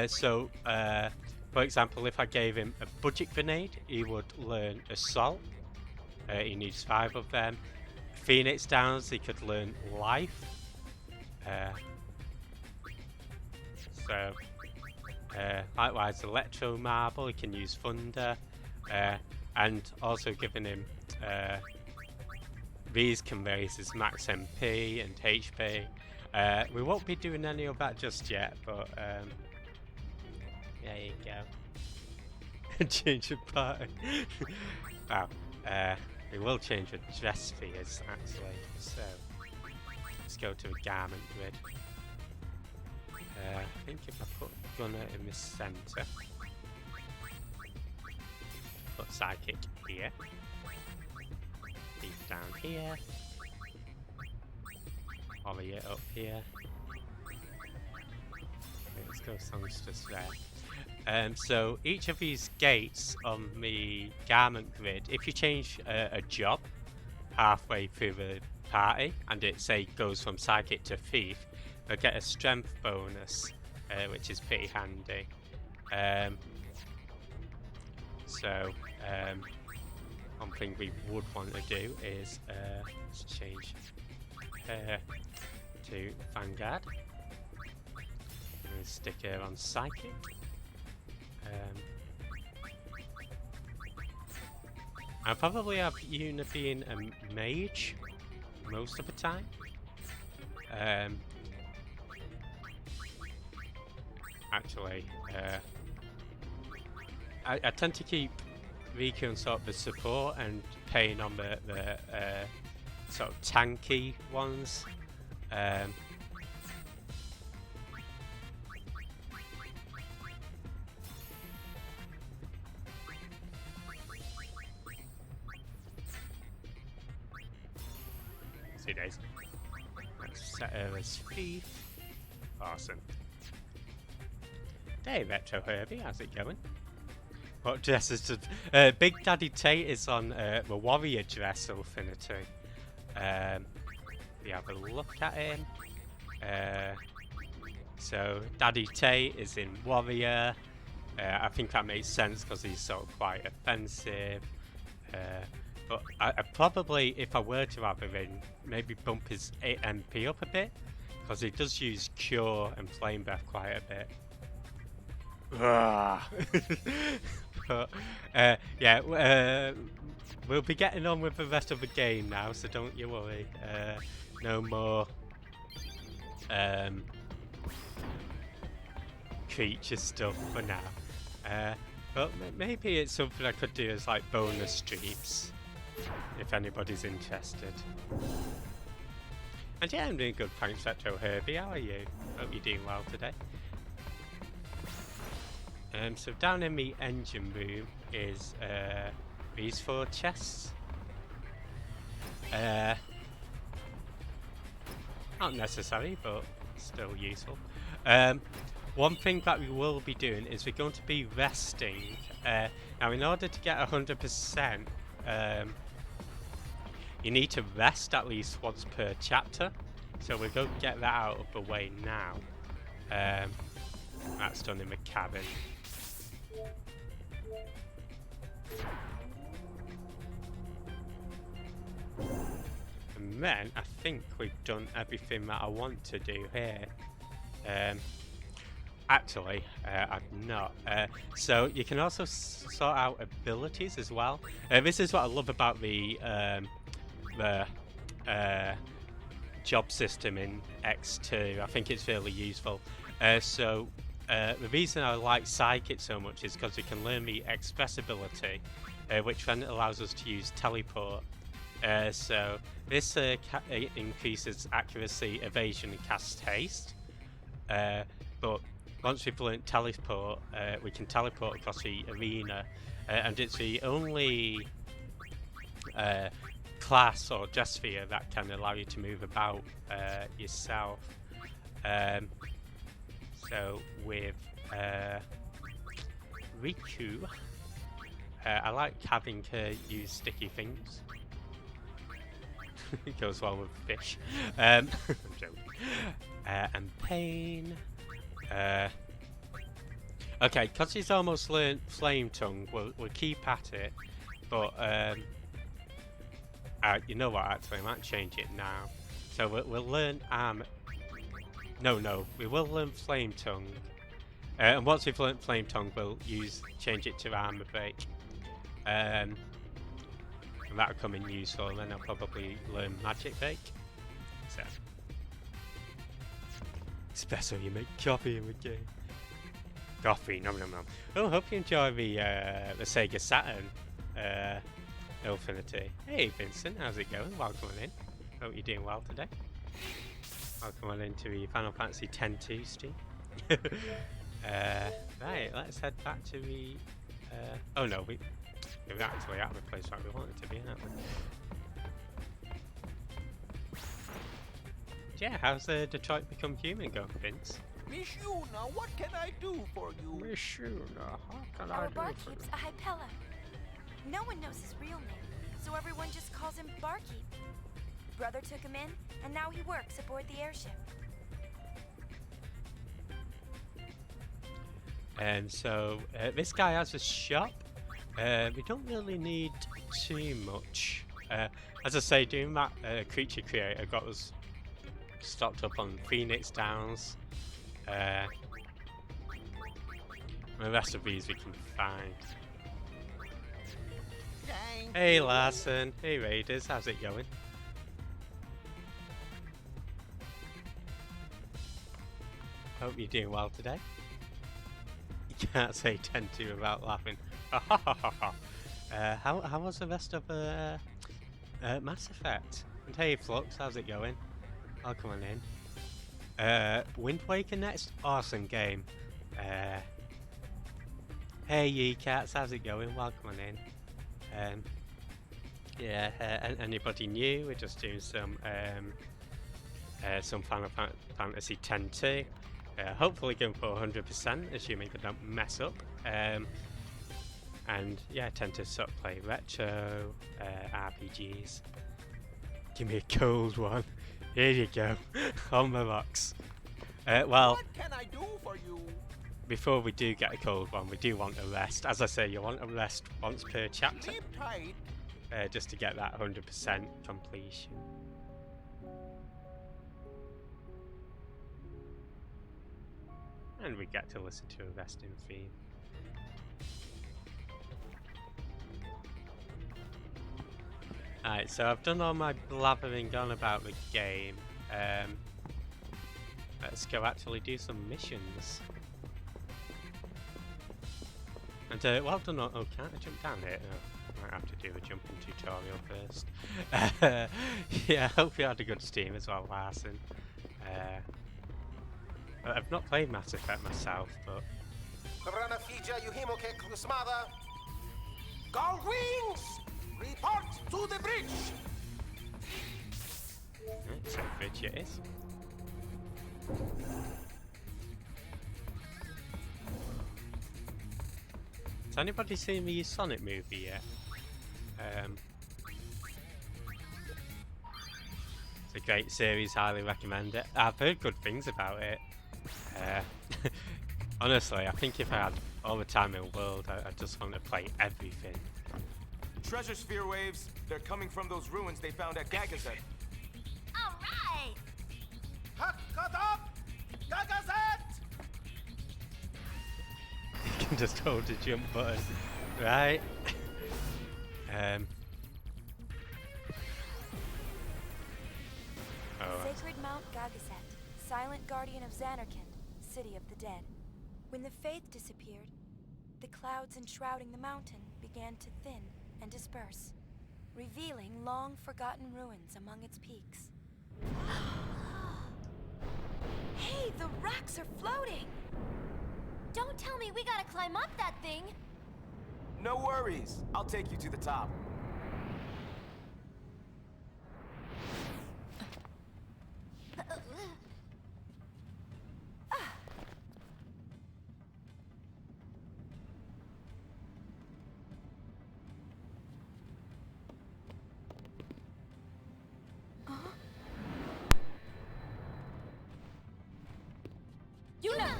So For example, if I gave him a budget grenade, he would learn assault. He needs 5 of them. Phoenix Downs, he could learn life. Likewise, Electro Marble, he can use Thunder. And also giving him these can raise his max MP and HP. We won't be doing any of that just yet, but there you go. Change of party. Wow. We will change the dress spheres actually. So let's go to the garment grid. I think if I put Gunner in the centre, put Psychic here, Thief down here, Warrior up here. Okay, let's go Songstress there. So each of these gates on the garment grid, if you change a job halfway through the party and it say goes from Psychic to Thief, they'll get a strength bonus, which is pretty handy. One thing we would want to do is let's change her to Vanguard and stick her on Psychic. I'll probably have Una being a mage most of the time. Actually, I tend to keep Riku on sort of the support and Pain on the sort of tanky ones. See days. Let's set her as Thief. Awesome. Hey Retro Herbie, how's it going? What dress is Big Daddy Tate is on the Warrior dress Affinity. We have a look at him. So Daddy Tate is in Warrior. I think that makes sense because he's sort of quite offensive. But I probably, if I were to have him in, maybe bump his MP up a bit, because he does use Cure and Flame Breath quite a bit. But yeah, we'll be getting on with the rest of the game now, so don't you worry. No more creature stuff for now. But maybe it's something I could do as like bonus streams, if anybody's interested. And yeah, I'm doing good, thanks Retro Herbie. How are you? Hope you're doing well today. So down in the engine room is these 4 chests. Not necessary, but still useful. One thing that we will be doing is we're going to be resting. Now, in order to get 100%, you need to rest at least once per chapter. So we'll go get that out of the way now. That's done in the cabin. And then I think we've done everything that I want to do here. Actually, I've not. So you can also sort out abilities as well. This is what I love about the job system in X-2. I think it's really useful. The reason I like Psychic so much is because we can learn the expressibility, which then allows us to use teleport. So this increases accuracy, evasion, and cast haste. But once we've learnt teleport, we can teleport across the arena, and it's the only class or dress sphere that can allow you to move about yourself. So with Riku, I like having her use sticky things. It goes well with fish. I'm joking. And Pain. Okay, because he's almost learned Flame Tongue, we'll keep at it. But, you know what, actually, I might change it now. So we'll learn Armor... No, we will learn Flame Tongue. And once we've learnt Flame Tongue, we'll change it to Armor Break. And that'll come in useful, and then I'll probably learn Magic Break. So... Espresso, you make coffee in the game. Coffee, nom nom nom. Oh, hope you enjoy the Sega Saturn Infinity. Hey Vincent, how's it going? Welcome on in. Hope you're doing well today. Welcome on into the Final Fantasy X-2 Steam. Right, let's head back to the... oh no, we're actually out of the place like we wanted to be, aren't we? Yeah, how's Detroit Become Human going, Vince? Miss Yuna, what can I do for you? Miss Yuna, how can Our I do for barkeep's you? a Hypella. No one knows his real name, so everyone just calls him Barkeep. Brother took him in, and now he works aboard the airship. And so this guy has a shop. We don't really need too much. As I say, doing that creature creator got us stocked up on Phoenix Downs. And the rest of these we can find. Thank Hey you. Larson, hey Raiders, how's it going? Hope you're doing well today. You can't say 10-2 without laughing. How was the rest of Mass Effect? And hey Flux, how's it going? Welcome on in. Wind Waker next? Awesome game. Hey ye cats, how's it going? Welcome on in. Yeah, anybody new? We're just doing some Final Fantasy X-2. Hopefully going for 100%, assuming I don't mess up. And yeah, I tend to sort of play retro RPGs. Give me a cold one. Here you go, on the box. Well, What can I do for you? before we do get a cold one, we do want a rest. As I say, you want a rest once per chapter, Sleep tight. just to get that 100% completion. And we get to listen to a resting theme. Alright, so I've done all my blabbering on about the game. Let's go actually do some missions. And well done. Oh, can't I jump down here? Oh, might have to do a jumping tutorial first. Yeah, I hope you had a good Steam as well, Larson. I've not played Mass Effect myself, but Gull Wings! Report to the bridge! it's a bridge it is. Has anybody seen the Sonic movie yet? It's a great series, highly recommend it. I've heard good things about it. Honestly, I think if I had all the time in the world, I'd just want to play everything. Treasure sphere waves, they're coming from those ruins they found at Gagazet. All right. Hakadab! Gagazet! You can just hold the jump button, right? Oh, Sacred Mount Gagazet, silent guardian of Xanarkand, city of the dead. When the faith disappeared, the clouds enshrouding the mountain began to thin and disperse, revealing long-forgotten ruins among its peaks. Hey, the rocks are floating! Don't tell me we gotta climb up that thing. No worries, I'll take you to the top. Yuna!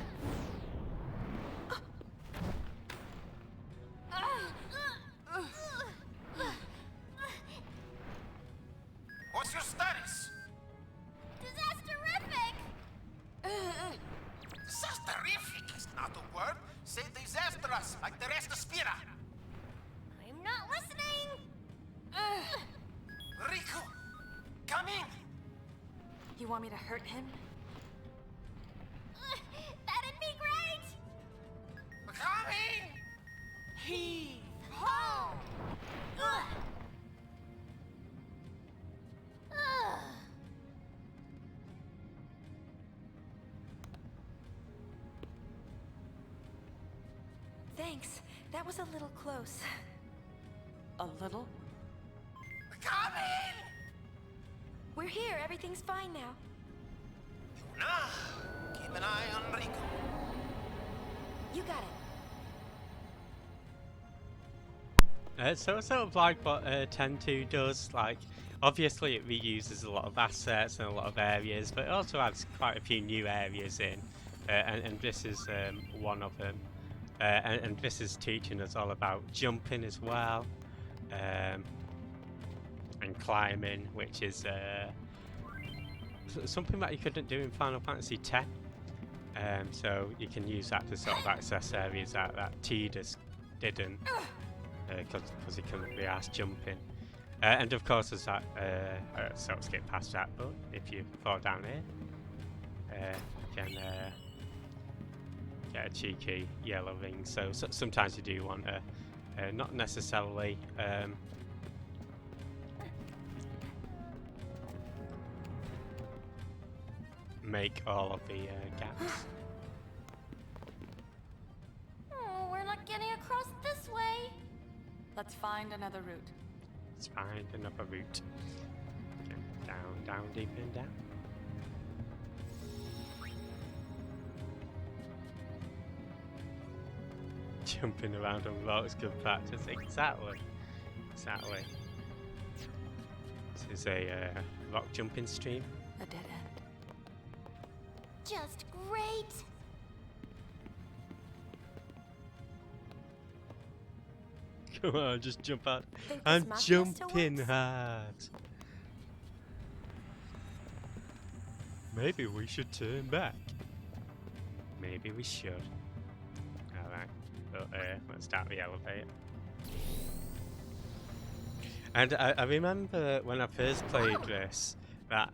Say disastrous like the rest of Spira. I'm not listening! Riku, come in. You want me to hurt him? That'd be great! Come in. Heave ho! Ugh. Ugh. Thanks. That was a little close. A little? Come in. We're here. Everything's fine now. Now, keep an eye on Riku. You got it. So it's sort of like what 10.2 does. Like, obviously it reuses a lot of assets and a lot of areas, but it also adds quite a few new areas in, and this is one of them. And this is teaching us all about jumping as well, and climbing, which is something that you couldn't do in Final Fantasy X. So you can use that to sort of access areas that Tidus didn't, because he couldn't be asked jumping. And of course, there's that. I sort of skip past that, but if you fall down here, you can get a cheeky yellow ring. So sometimes you do want to, not necessarily. Make all of the gaps. Oh, we're not getting across this way. Let's find another route. Let's find another route. Okay, down, down, deep and down. Jumping around on rocks, good practice. Exactly. Exactly. This is a rock jumping stream. A dead end. Just great. Come on, just jump out. Think I'm this map still jumping works? hard. Maybe we should turn back. Maybe we should. Alright. So, let's start the elevator. And I remember when I first played this, that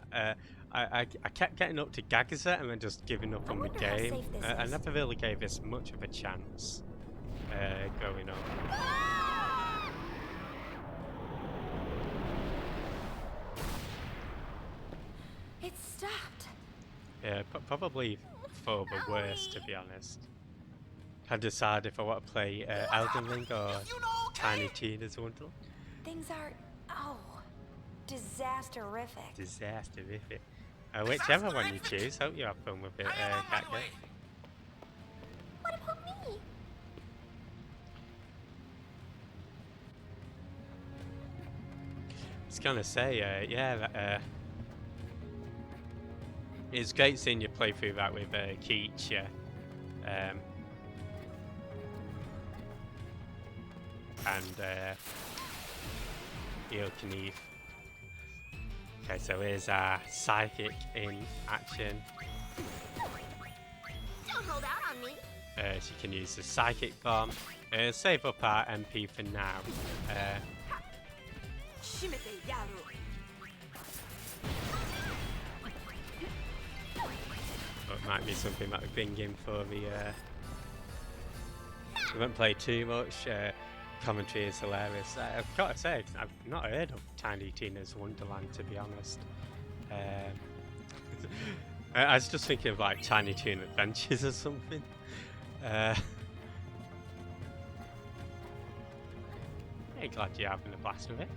I kept getting up to Gagaza and then just giving up on the wonder how game. safe this I is. never really gave this much of a chance going on. It stopped. Yeah, probably for the worst, to be honest. I decide if I want to play Elden Ring or Tiny Tina's Wonderland. Things are, disasterific. Disasterific. Whichever one you choose, hope you have fun with it, Katya. What about me? I was gonna say, yeah, it's great seeing you play through that with Keach, yeah. And Ilkneve. Okay, so here's our psychic in action. Don't hold out on me. She can use the psychic bomb. Save up our MP for now. But might be something that we bring in for the. We won't play too much. Commentary is hilarious. I've got to say, I've not heard of Tiny Tina's Wonderland, to be honest. I was just thinking of like Tiny Tina Adventures or something. Hey, glad you're having a blast with it.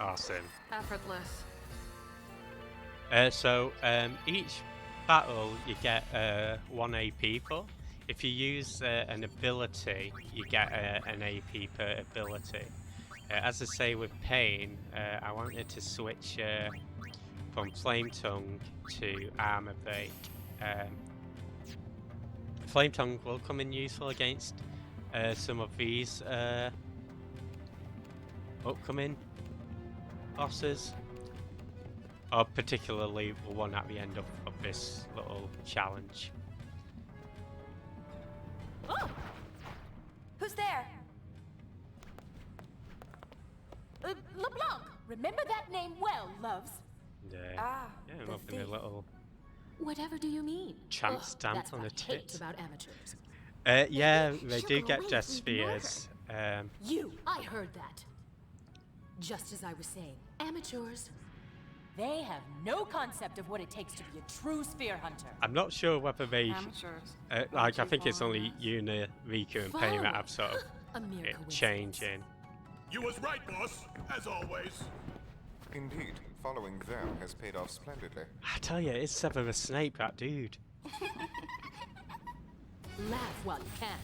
Awesome. Effortless. So each battle you get 1 AP for. If you use an ability, you get an AP per ability. As I say with Pain, I wanted to switch from Flame Tongue to Armor Break Flame Tongue will come in useful against some of these upcoming bosses, or particularly the one at the end of this little challenge. Who's there? LeBlanc! Remember that name well, loves. Ah, Yeah, the loving a thief. little Whatever do you mean? chance stamp That's on what the I hate tit. about amateurs. Yeah, they She'll do go get away death if we ignore her. spheres. I heard that. Just as I was saying, amateurs, they have no concept of what it takes to be a true sphere hunter. I'm not sure whether they, like, I think it's only Yuna, Riku, and Pain that have sort of A mere it coincidence. changing. You was right, boss, as always. Indeed, following them has paid off splendidly. I tell you, it's Severus Snape, that dude. Laugh while you can.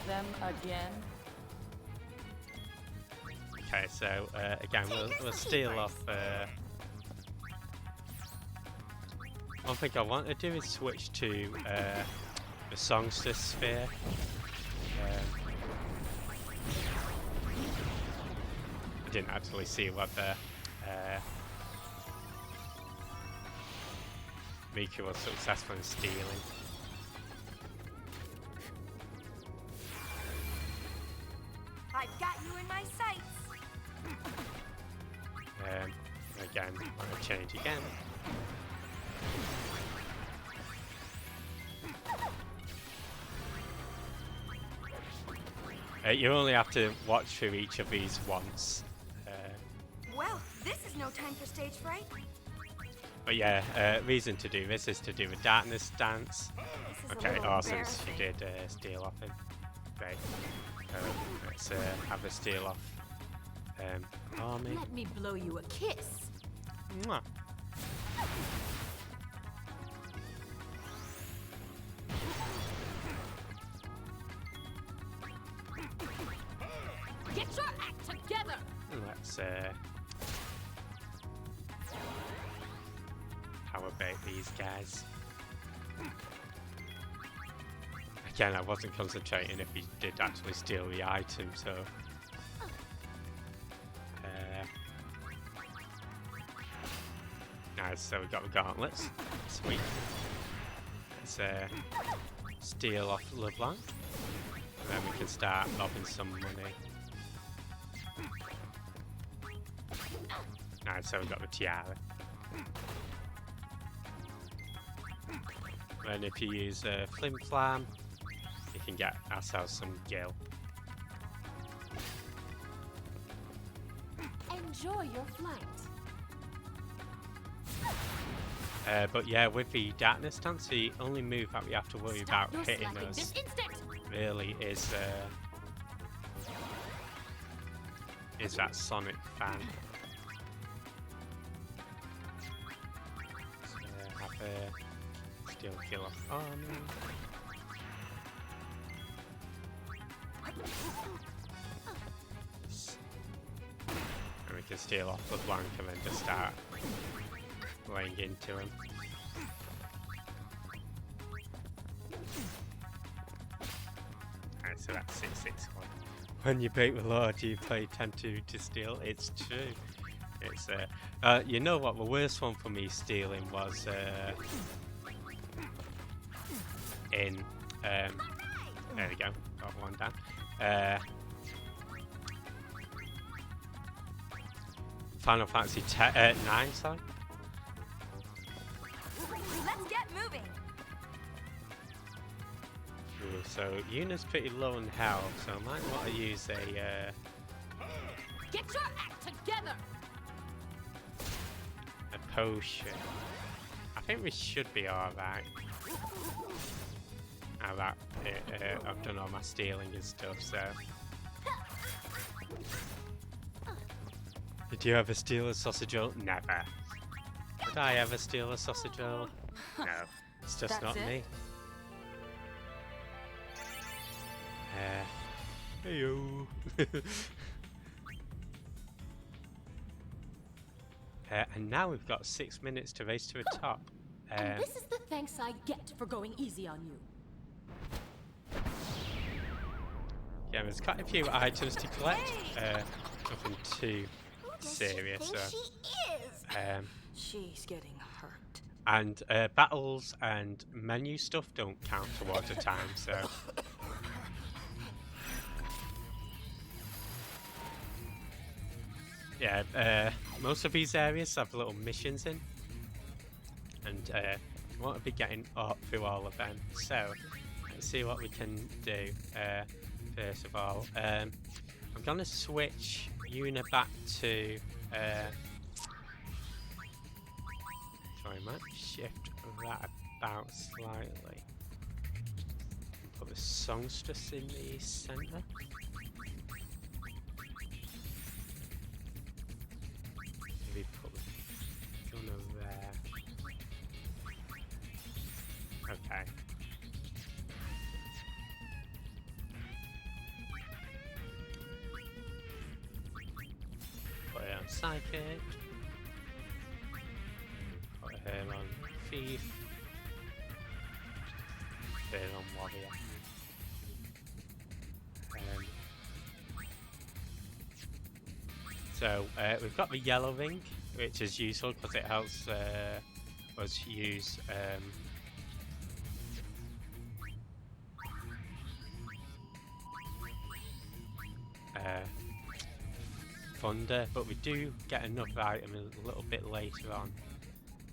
Them again? Okay, so again, we'll steal off. One thing I want to do is switch to the Songster Sphere. I didn't actually see what the Miku was successful in stealing. I've got you in my sights. Again, I'm going to change again. You only have to watch through each of these once. Well, this is no time for stage fright. But yeah, reason to do this is to do a darkness dance. This is a Okay, little awesome. She embarrassing. did steal off him. Great. Let's have her steal off army. Let me blow you a kiss. Mwah. Get your act together! Let's power bait these guys. Again, I wasn't concentrating if he did actually steal the item, so nice. So we got the gauntlets. Sweet. Let's steal off LeBlanc, and then we can start lobbing some money. Nice. So we got the tiara. And if you use Flim Flam, you can get ourselves some gil. Enjoy your flight. But yeah, with the darkness stance, the only move that we have to worry Stop about your hitting slacking us this instant! really is that sonic fan. So have a steal kill off army. And we can steal off the blank and then just start laying into him. Alright, so that's 661. When you break the law, do you play 10-2 to steal? It's true. It's you know what the worst one for me stealing was in there we go, got one down. Final Fantasy 9, sorry. Let's get moving. Ooh, so Yuna's pretty low in health, so I might want to use a Get your act together! potion. I think we should be alright. Now that I've done all my stealing and stuff, so. Did you ever steal a sausage roll? Never. Did I ever steal a sausage roll? No, it's just That's not it? me. Heyo. And now we've got 6 minutes to race to the top. And this is the thanks I get for going easy on you. Yeah, there's quite a few items to collect. Nothing too serious. Who does she think she is? She's getting hurt. And battles and menu stuff don't count towards the time, so. Yeah, most of these areas have little missions in, and we won't be getting through all of them. So let's see what we can do. First of all, I'm gonna switch Una back to. Sorry, I might shift that about slightly. Put the songstress in the center. Maybe put the gunner there. Okay. Put it on psychic. Put him on thief. Put it on warrior. So we've got the yellow ring, which is useful because it helps us use thunder, but we do get another item a little bit later on.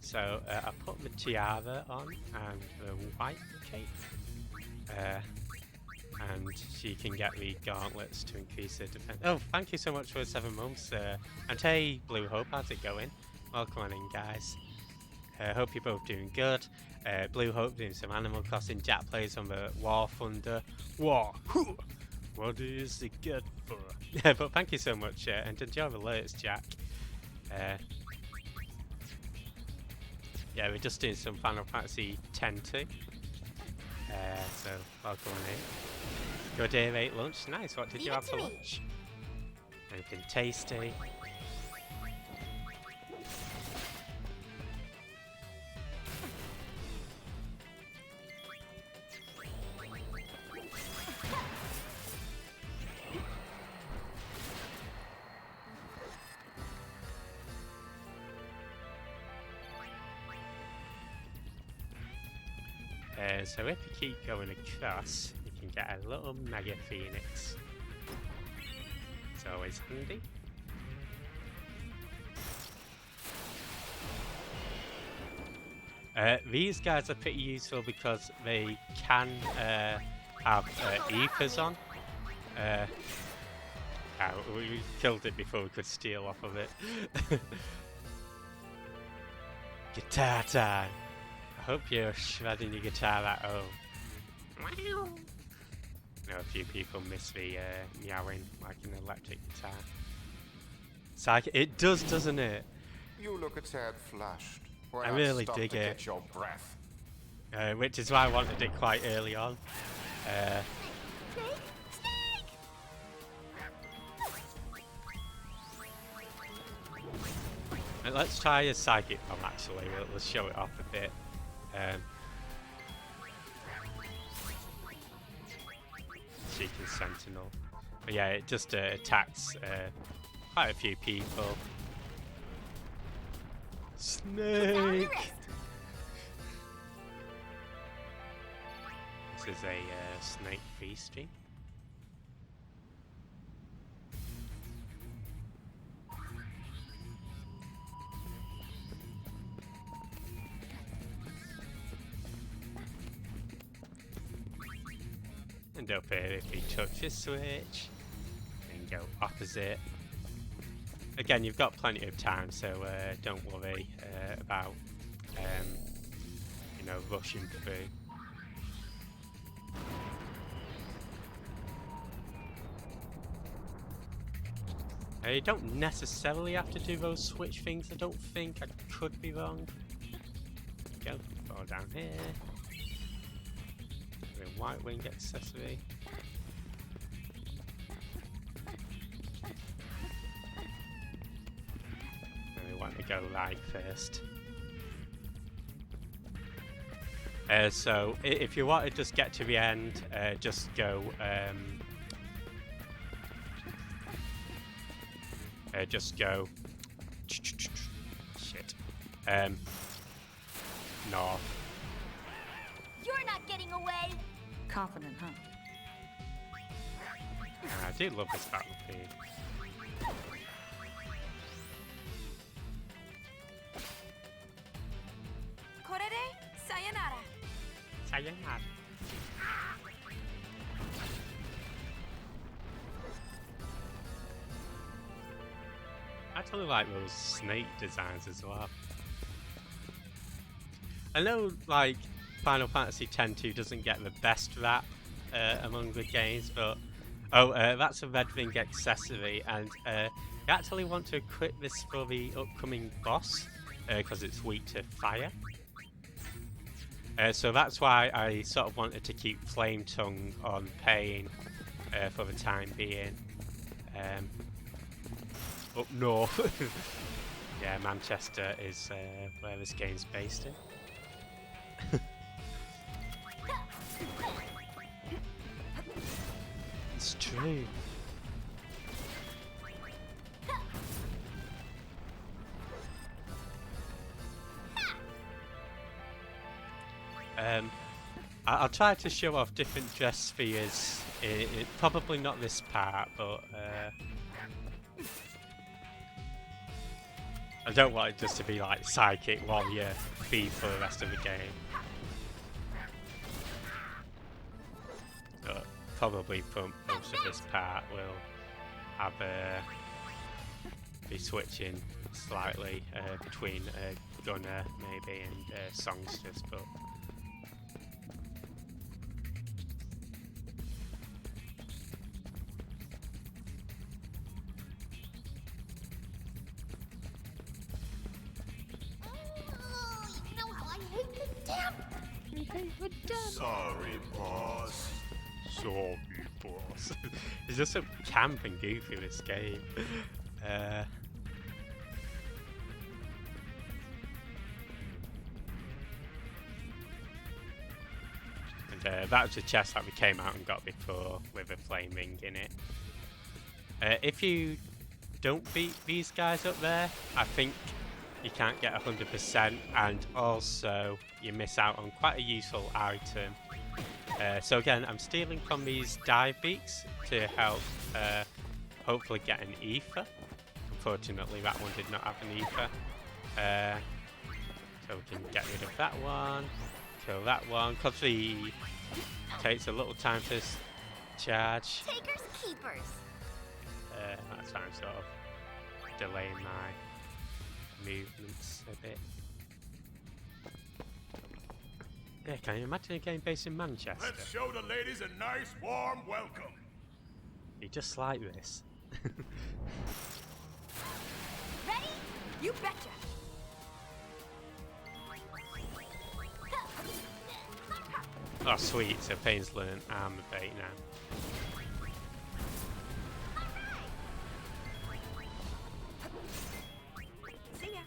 So I put the tiara on and the white cape, and she can get the gauntlets to increase her defense. Oh, thank you so much for 7 months. And hey, Blue Hope, how's it going? Welcome on in, guys. Hope you're both doing good. Blue Hope doing some Animal Crossing. Jack plays on the War Thunder. War. What is it good for? But thank you so much, and enjoy the latest, Jack. Yeah, we're just doing some Final Fantasy X too. So welcome on in. Good day, ate lunch. Nice. What did you have for lunch? Anything tasty? So if you keep going across, you can get a little Mega Phoenix. It's always handy. These guys are pretty useful because they can have ethers on. We killed it before we could steal off of it. Guitar time! I hope you're shredding your guitar at home. I know a few people miss the meowing like an electric guitar. It's like, it does, doesn't it? You look a tad flushed. I really dig it. Get your breath. Which is why I wanted it quite early on. Let's try a psychic bomb actually, let's show it off a bit. Cheeky Sentinel. But yeah, it just attacks quite a few people. Snake! This is a snake free stream. And up here, if you touch this switch, and go opposite. Again, you've got plenty of time, so don't worry about you know, rushing through. You don't necessarily have to do those switch things, I don't think. I could be wrong. Go, fall down here. White wing accessory. And we want to go right first. So if you want to just get to the end, just go shit north. You're not getting away. Confident, huh? I do love this battlefield. Korere, sayonara. Sayonara. I totally like those snake designs as well. I know, like, Final Fantasy X-2 doesn't get the best rap among the games, but that's a Red Ring accessory, and you actually want to equip this for the upcoming boss because it's weak to fire. So that's why I sort of wanted to keep Flame Tongue on Pain for the time being. Up north. Yeah, Manchester is where this game's based in. It's true. I'll try to show off different dress spheres. Probably not this part, but I don't want it just to be like Psychic Warrior Thief for the rest of the game. But probably for most of this part we'll have be switching slightly between Gunner maybe and Songsters, but You know how I hate the damp. Sorry, boss. sorry, boss. It's just so camp and goofy, this game. And that was the chest that we came out and got before with a flame ring in it. If you don't beat these guys up there, I think you can't get 100%, and also you miss out on quite a useful item. So again, I'm stealing from these dive beaks to help hopefully get an ether. Unfortunately, that one did not have an ether. So we can get rid of that one, kill that one, because the takes a little time to charge. Takers, keepers. That's why I'm sort of delaying my movements a bit. Yeah, can you imagine a game based in Manchester? Let's show the ladies a nice warm welcome. You just like this. Ready? You betcha. Oh sweet, so Payne's learned armor bait now. See ya.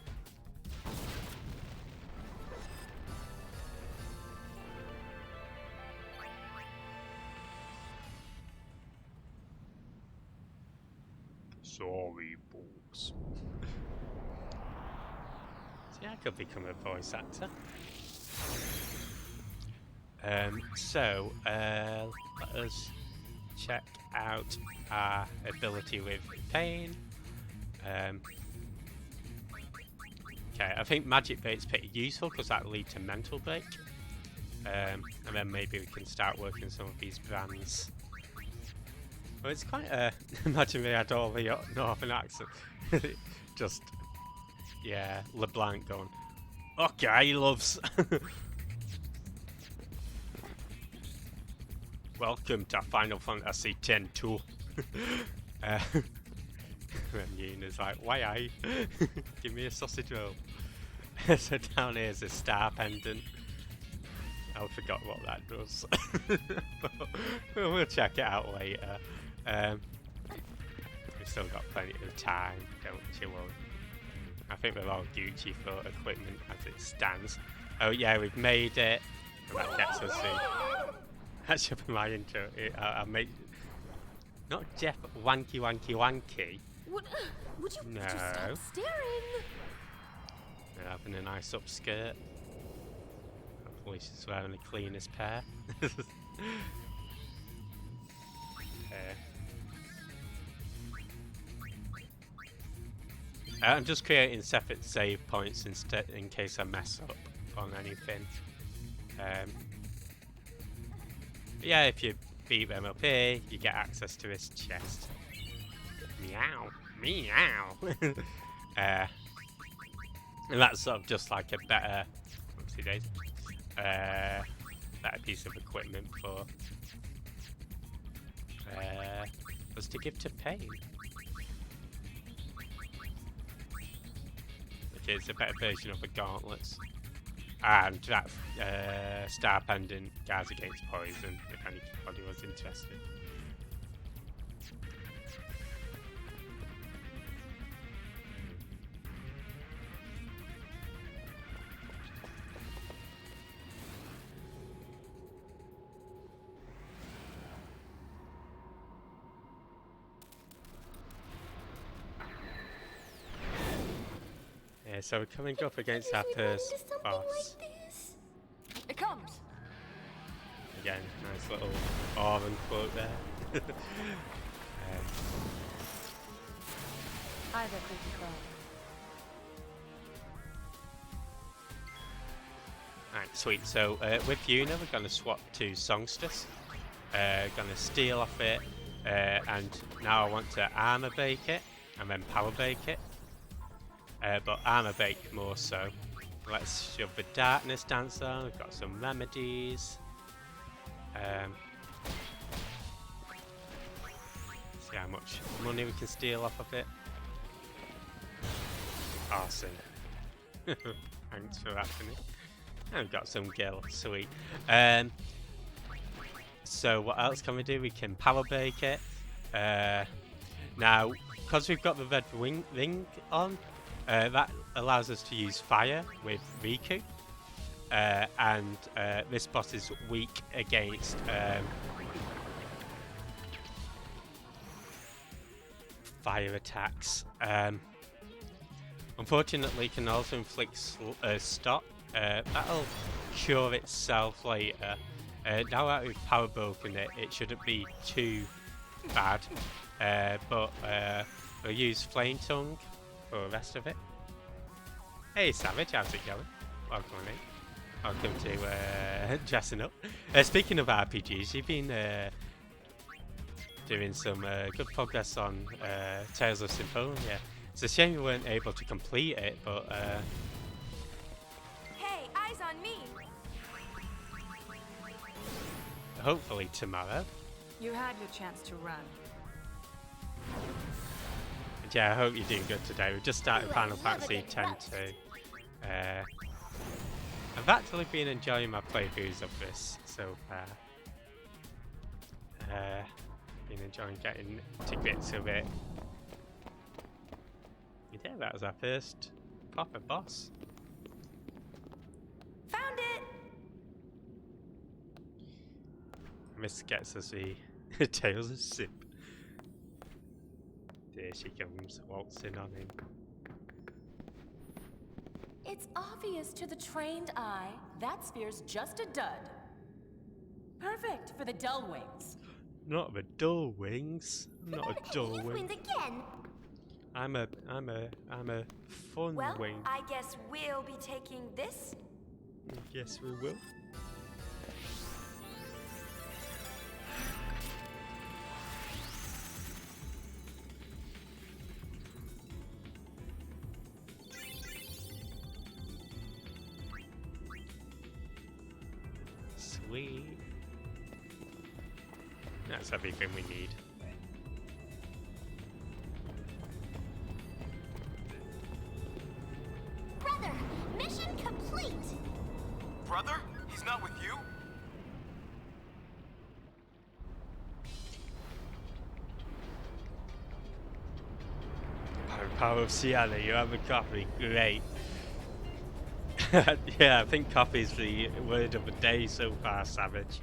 Sorry, boss. See, I could become a voice actor. Let us check out our ability with Pain. Okay, I think Magic Bait's pretty useful because that leads to Mental Break. And then maybe we can start working some of these brands. Well, it's quite imagine we had all the northern accent. Just, yeah, LeBlanc going, okay, loves. Welcome to Final Fantasy X-2. And Yuna's like, why I? Give me a sausage roll. So down here's a star pendant. I forgot what that does. But we'll check it out later. We've still got plenty of time, don't you worry. I think we're all Gucci for equipment as it stands. Oh yeah, we've made it. And that gets us in. That should be my intro. I'll make... Not Jeff wanky wanky wanky. Would you No. just stop staring? They're having a nice upskirt. Hopefully she's wearing the cleanest pair. I'm just creating separate save points instead in case I mess up on anything. Yeah, if you beat them up here, you get access to this chest. Meow, meow. And that's sort of just like a better, oopsie days, better piece of equipment for us to give to Pain. Which is a better version of the gauntlets. And that star pendant guards against poison, if anybody was interested. Yeah, so we're coming up against our first boss. It comes. Again, nice little Auburn quote there. Hi there, creepy crawler. Right, sweet. So with Yuna, we're going to swap to Songstress. Going to steal off it, and now I want to armor bake it and then power bake it. But armor bake more so. Let's shove the darkness dancer. We've got some remedies. See how much money we can steal off of it. Awesome. Thanks for that, Finny. And we've got some gil, sweet. So what else can we do? We can power bake it. Now, because we've got the red ring on, that allows us to use fire with Riku. And this boss is weak against fire attacks. Unfortunately, can also inflict stop. That'll cure itself later. Now that we've power broken it, it shouldn't be too bad. But we'll use Flame Tongue for the rest of it. Hey Savage, how's it going? Welcome in. Welcome to dressing up. Speaking of RPGs, you've been doing some good progress on Tales of Symphonia. It's a shame you weren't able to complete it, but Hey, eyes on me! hopefully tomorrow. You had your chance to run. Yeah, I hope you're doing good today. We've just started Final Fantasy X-2. I've actually been enjoying my playthroughs of this so far. Been enjoying getting to grips with it. Yeah, that was our first proper boss. Found it! This gets us the Tales of Sip. There she comes, waltzing on him. It's obvious to the trained eye that spear's just a dud. Perfect for the dull wings. Not the dull wings. I'm not a dull He wing. wins again. I'm a fun Well, wing. I guess we'll be taking this. Yes, we will. Sweet. That's everything we need. Brother, mission complete. Brother? He's not with you? Power of Sienna, you have a coffee, great. Yeah, I think coffee's the word of the day so far, Savage.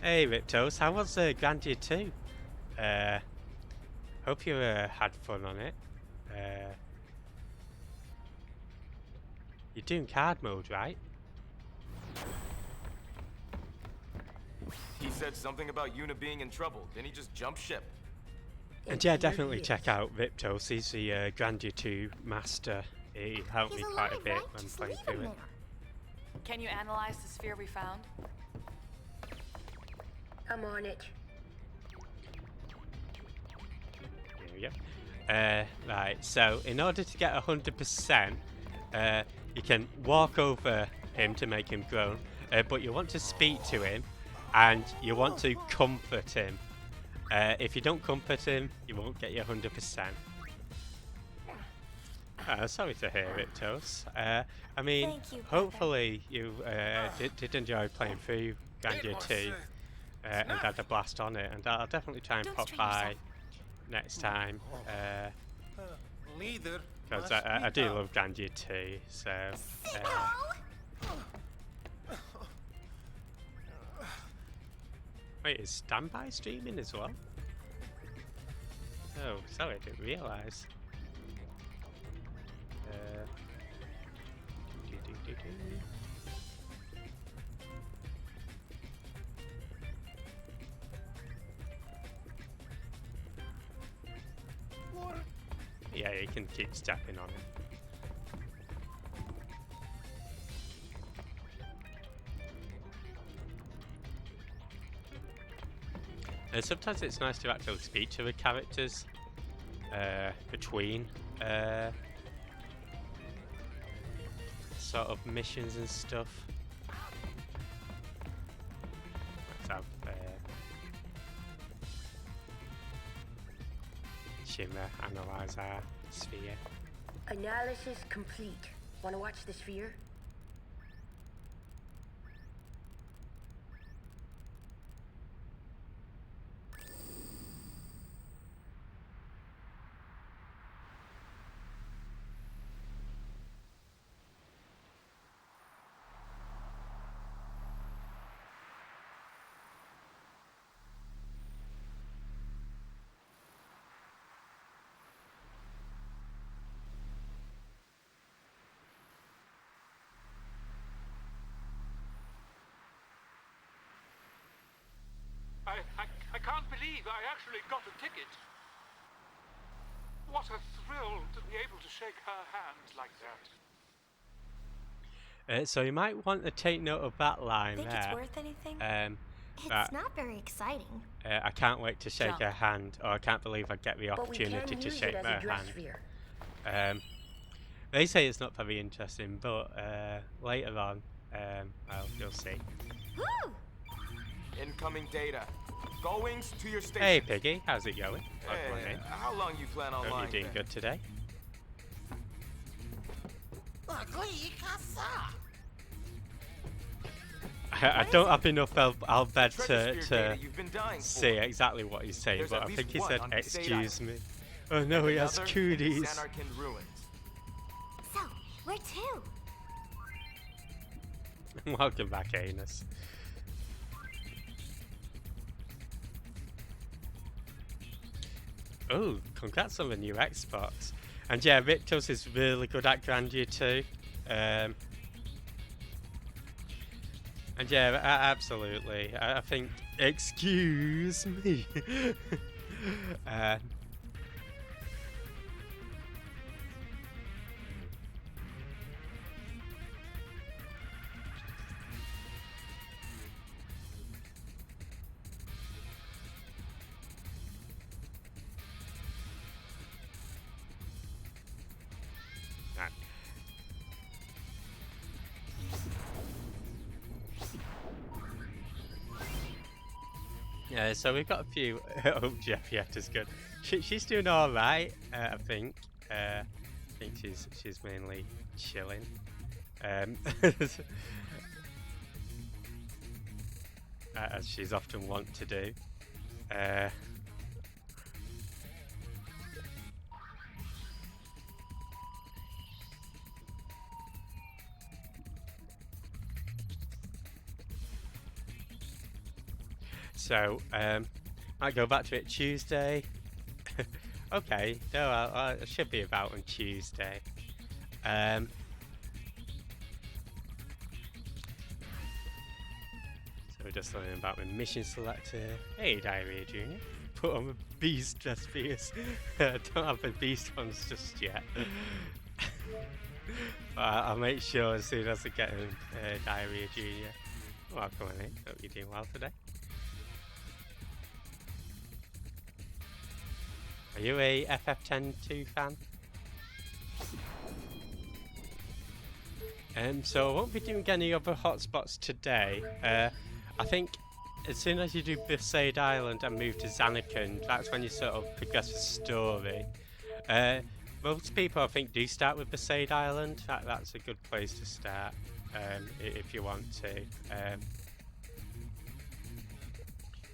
Hey, Riptos, how was Grandia 2? Hope you had fun on it. You're doing card mode, right? He said something about Yuna being in trouble. Didn't he just jump ship? And yeah, definitely check out Riptos. He's the Grandia 2 master. He helped He's me quite a alive, bit right? when Just playing leave through him it. there. Can you analyze the sphere we found? I'm on it. Here we go. Right, so in order to get 100%, you can walk over him to make him groan, but you want to speak to him and you want to comfort him. If you don't comfort him, you won't get your 100%. Sorry to hear it, Toast. I mean, Thank you, hopefully you did enjoy playing through Grandia 2 and had a blast on it, and I'll definitely try and Don't pop strain by yourself. next time. Leader. Because must I be do down. love Grandia 2, so... Wait, is Standby streaming as well? Oh, sorry, I didn't realise. Do-do-do-do. Yeah, you can keep stepping on it. Sometimes it's nice to actually speak to the characters between sort of missions and stuff. Let's have Shimmer analyze our sphere. Analysis complete. Want to watch the sphere? I can't believe I actually got a ticket. What a thrill to be able to shake her hand like that. So you might want to take note of that line Think there. it's worth anything? It's not very exciting. I can't wait to shake Jump. her hand, or I can't believe I get the But we can opportunity to use shake it as her a dress hand. sphere. They say it's not very interesting, but later on, well, you'll see. Woo! Incoming data. Goings to your station. Hey, Piggy, how's it going? Welcome on Hey, in. how long you plan on Hope lying you're doing there? good today. I don't have enough Albed Treasure sphere to data you've been dying say for. exactly what he's saying, There's but at I least think he one said, on Besaid excuse Island. me. Oh no, he has Another in cooties. Zanarkand ruins. So, where to? Welcome back, Anus. Oh, congrats on the new Xbox. And yeah, Riptos is really good at Grandia too. And yeah, absolutely. I think, excuse me. Right. Yeah, so we've got a few. Oh, Jeffietta's good. She's doing all right, I think. I think she's mainly chilling. As she's often wont to do. So, might go back to it Tuesday. Okay, no, I should be about on Tuesday. So we're just learning about my mission selector. Hey, Diarrhea Junior. Put on the beast dress fierce. I don't have the beast ones just yet. But I'll make sure as soon as I get in Diarrhea Junior. Welcome in. Hope you're doing well today. Are you a FF10-2 fan? So I won't be doing any other hotspots today. I think as soon as you do Besaid Island and move to Zanarkand, that's when you sort of progress the story. Most people, I think, do start with Besaid Island. That's a good place to start if you want to.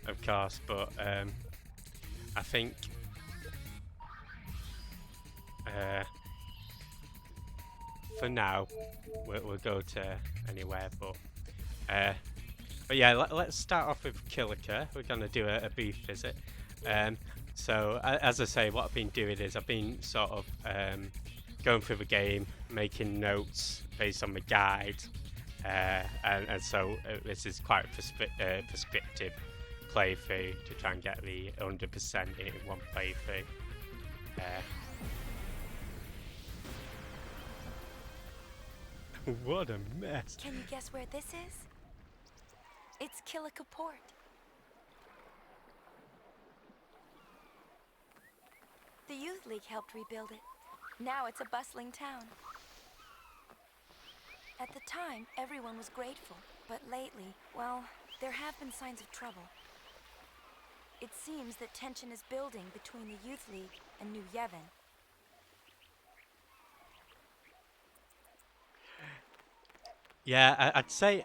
Of course, but I think for now we'll go to anywhere, but yeah, let's start off with Killiker. We're gonna do a booth visit. So as I say, what I've been doing is I've been sort of going through the game, making notes based on the guide, and so this is quite a prescriptive playthrough to try and get the 100% in one playthrough. What a mess! Can you guess where this is? It's Killiker Port. The Youth League helped rebuild it. Now it's a bustling town. At the time, everyone was grateful, but lately, well, there have been signs of trouble. It seems that tension is building between the Youth League and New Yevon. Yeah, I'd say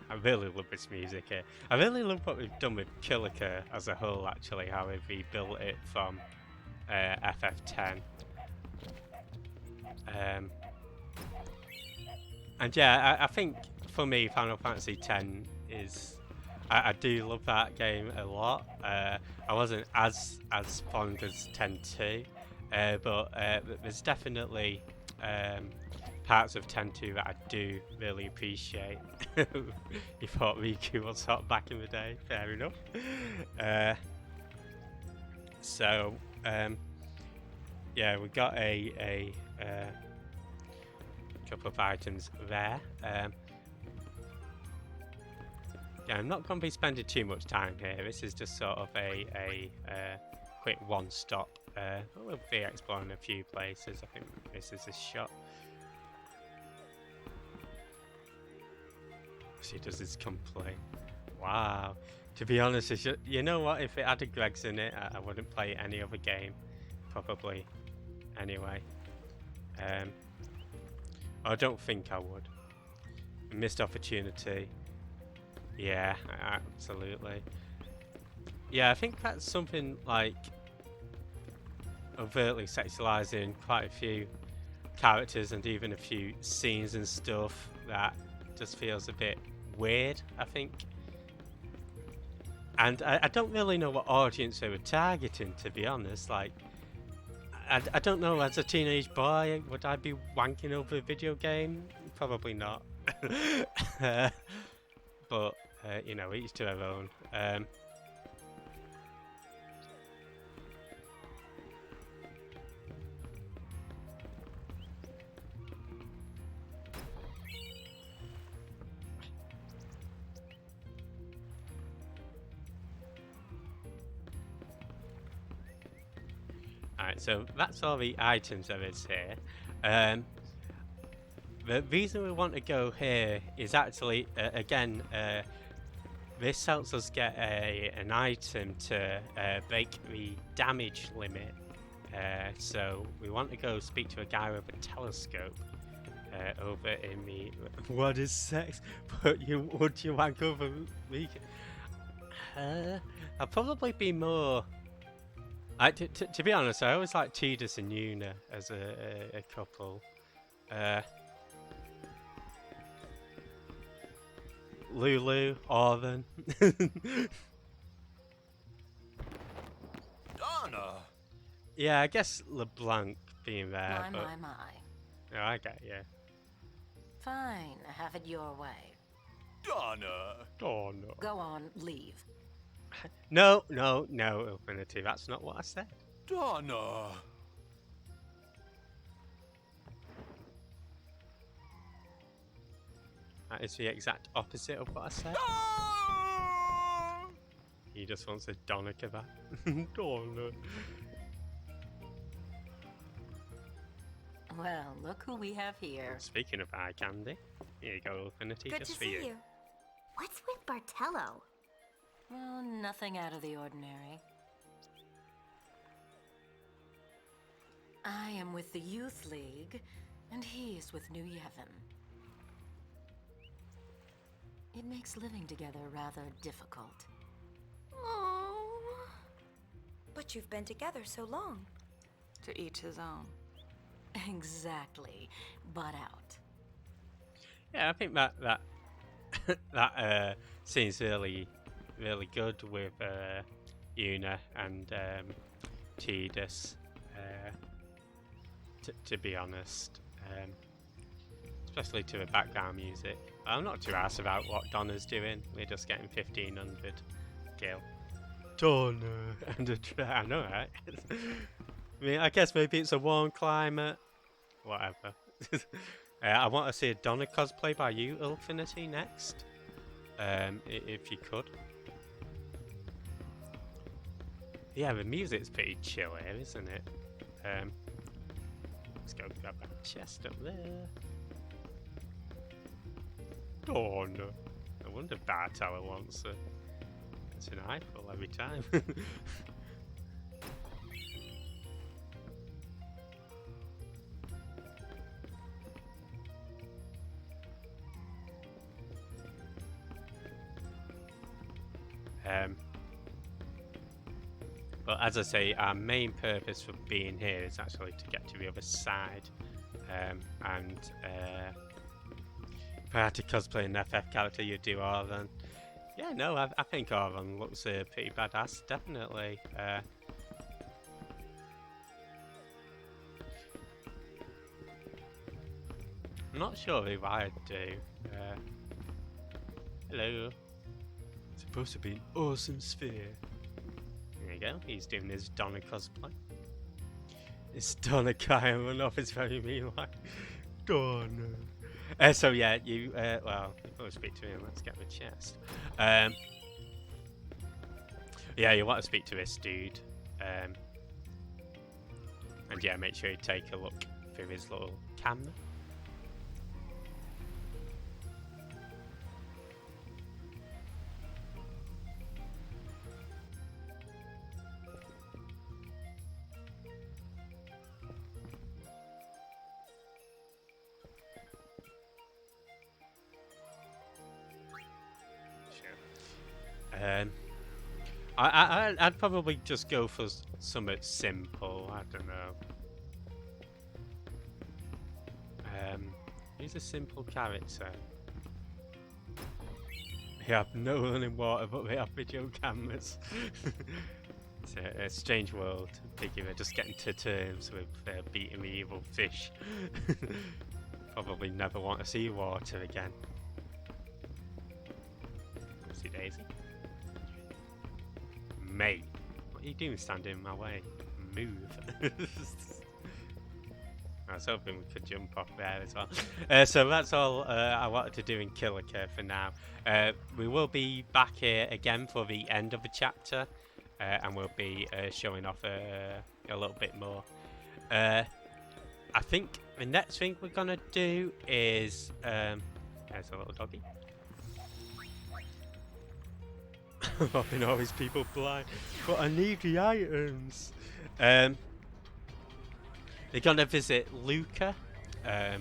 I really love this music here. I really love what we've done with Killiker as a whole, actually, how we've rebuilt it from FF10. And yeah, I think for me, Final Fantasy X is... I do love that game a lot. I wasn't as fond as 10-2, but there's definitely parts of 10-2 that I do really appreciate. You thought Riku was hot back in the day, fair enough. So yeah, we got a couple of items there. Yeah, I'm not going to be spending too much time here. This is just sort of a quick one-stop. We'll be exploring a few places. I think this is a shot. She does his complaint. Wow. To be honest, you know what? If it had a Greg's in it, I wouldn't play any other game. Probably. Anyway. I don't think I would. Missed opportunity. Yeah, absolutely. Yeah, I think that's something like overtly sexualizing quite a few characters and even a few scenes and stuff that just feels a bit weird, I think. And I don't really know what audience they were targeting, to be honest. Like, I don't know, as a teenage boy, would I be wanking over a video game? Probably not. But, you know, each to their own. Alright, so that's all the items there is here. The reason we want to go here is actually, again, this helps us get an item to break the damage limit. So we want to go speak to a guy with a telescope over in the... What is sex? Would you wank over me? I'll probably be more... to be honest, I always like Tidus and Yuna as a couple. Lulu, Orvan. Donna! Yeah, I guess LeBlanc being there, but My. no, I get you. Fine, have it your way. Donna! Oh no. Go on, leave. No, Infinity, that's not what I said. Donna! That is the exact opposite of what I said. Ah! He just wants a doner kebab. Oh no. Well, look who we have here. Speaking of eye candy, here you go, Infinity, Good just to for see you. you. What's with Bartello? Well, nothing out of the ordinary. I am with the Youth League, and he's with New Yevon. It makes living together rather difficult. Oh. But you've been together so long. To each his own. Exactly. Butt out. Yeah, I think that that scene's really good with Una and Tidus. To be honest, especially to the background music. I'm not too arsed about what Donna's doing. We're just getting 1500 gil. Donna and a I know, right? I mean, I guess maybe it's a warm climate. Whatever. I want to see a Donna cosplay by you, Infinity, next. If you could. Yeah, the music's pretty chill here, isn't it? Let's go grab that chest up there. Oh no. I wonder Bartello wants it's an eyeful every time. But as I say, our main purpose for being here is actually to get to the other side, and prior to cosplaying an FF character, you do Orvan. Yeah, no, I think Orvan looks pretty badass, definitely. I'm not sure who I'd do. Hello. It's supposed to be an awesome sphere. There you go, he's doing his Donna cosplay. This Donna guy run off is very mean, like, Donna. So yeah, you, well, before we speak to him, let's get the chest. Yeah, you want to speak to this dude. And yeah, make sure you take a look through his little camera. I'd probably just go for something simple. I don't know. Who's a simple character? They have no running water, but they have video cameras. It's a strange world. Thinking they're just getting to terms with beating the evil fish. Probably never want to see water again. Oopsie daisy. Mate, what are you doing standing in my way? Move. I was hoping we could jump off there as well. So that's all I wanted to do in Killiker for now. We will be back here again for the end of the chapter, and we'll be showing off a little bit more. I think the next thing we're gonna do is there's a little doggy. Robbing all these people blind, but I need the items. They're gonna visit Luca. Hello.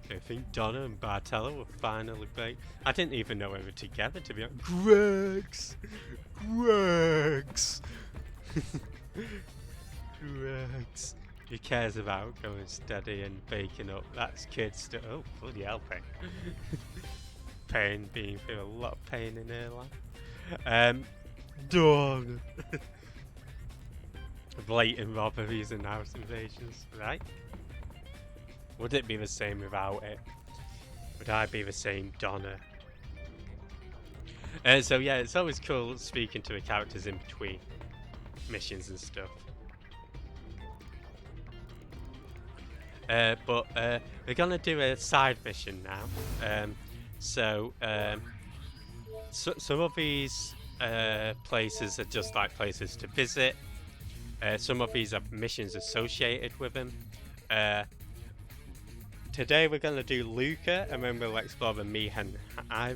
I think Donna and Bartello will finally be. I didn't even know they were together, to be honest. Gregs! Gregs! Who cares about going steady and baking up? That's kid stuff. Oh, bloody hell, pain. Pain, being through a lot of pain in her life. Dawn. Blatant robberies and house invasions, right? Would it be the same without it? Would I be the same Donna? So yeah, it's always cool speaking to the characters in between missions and stuff. But we're gonna do a side mission now. So some of these places are just like places to visit. Some of these have missions associated with them. Today we're gonna do Luca, and then we'll explore the Mihan High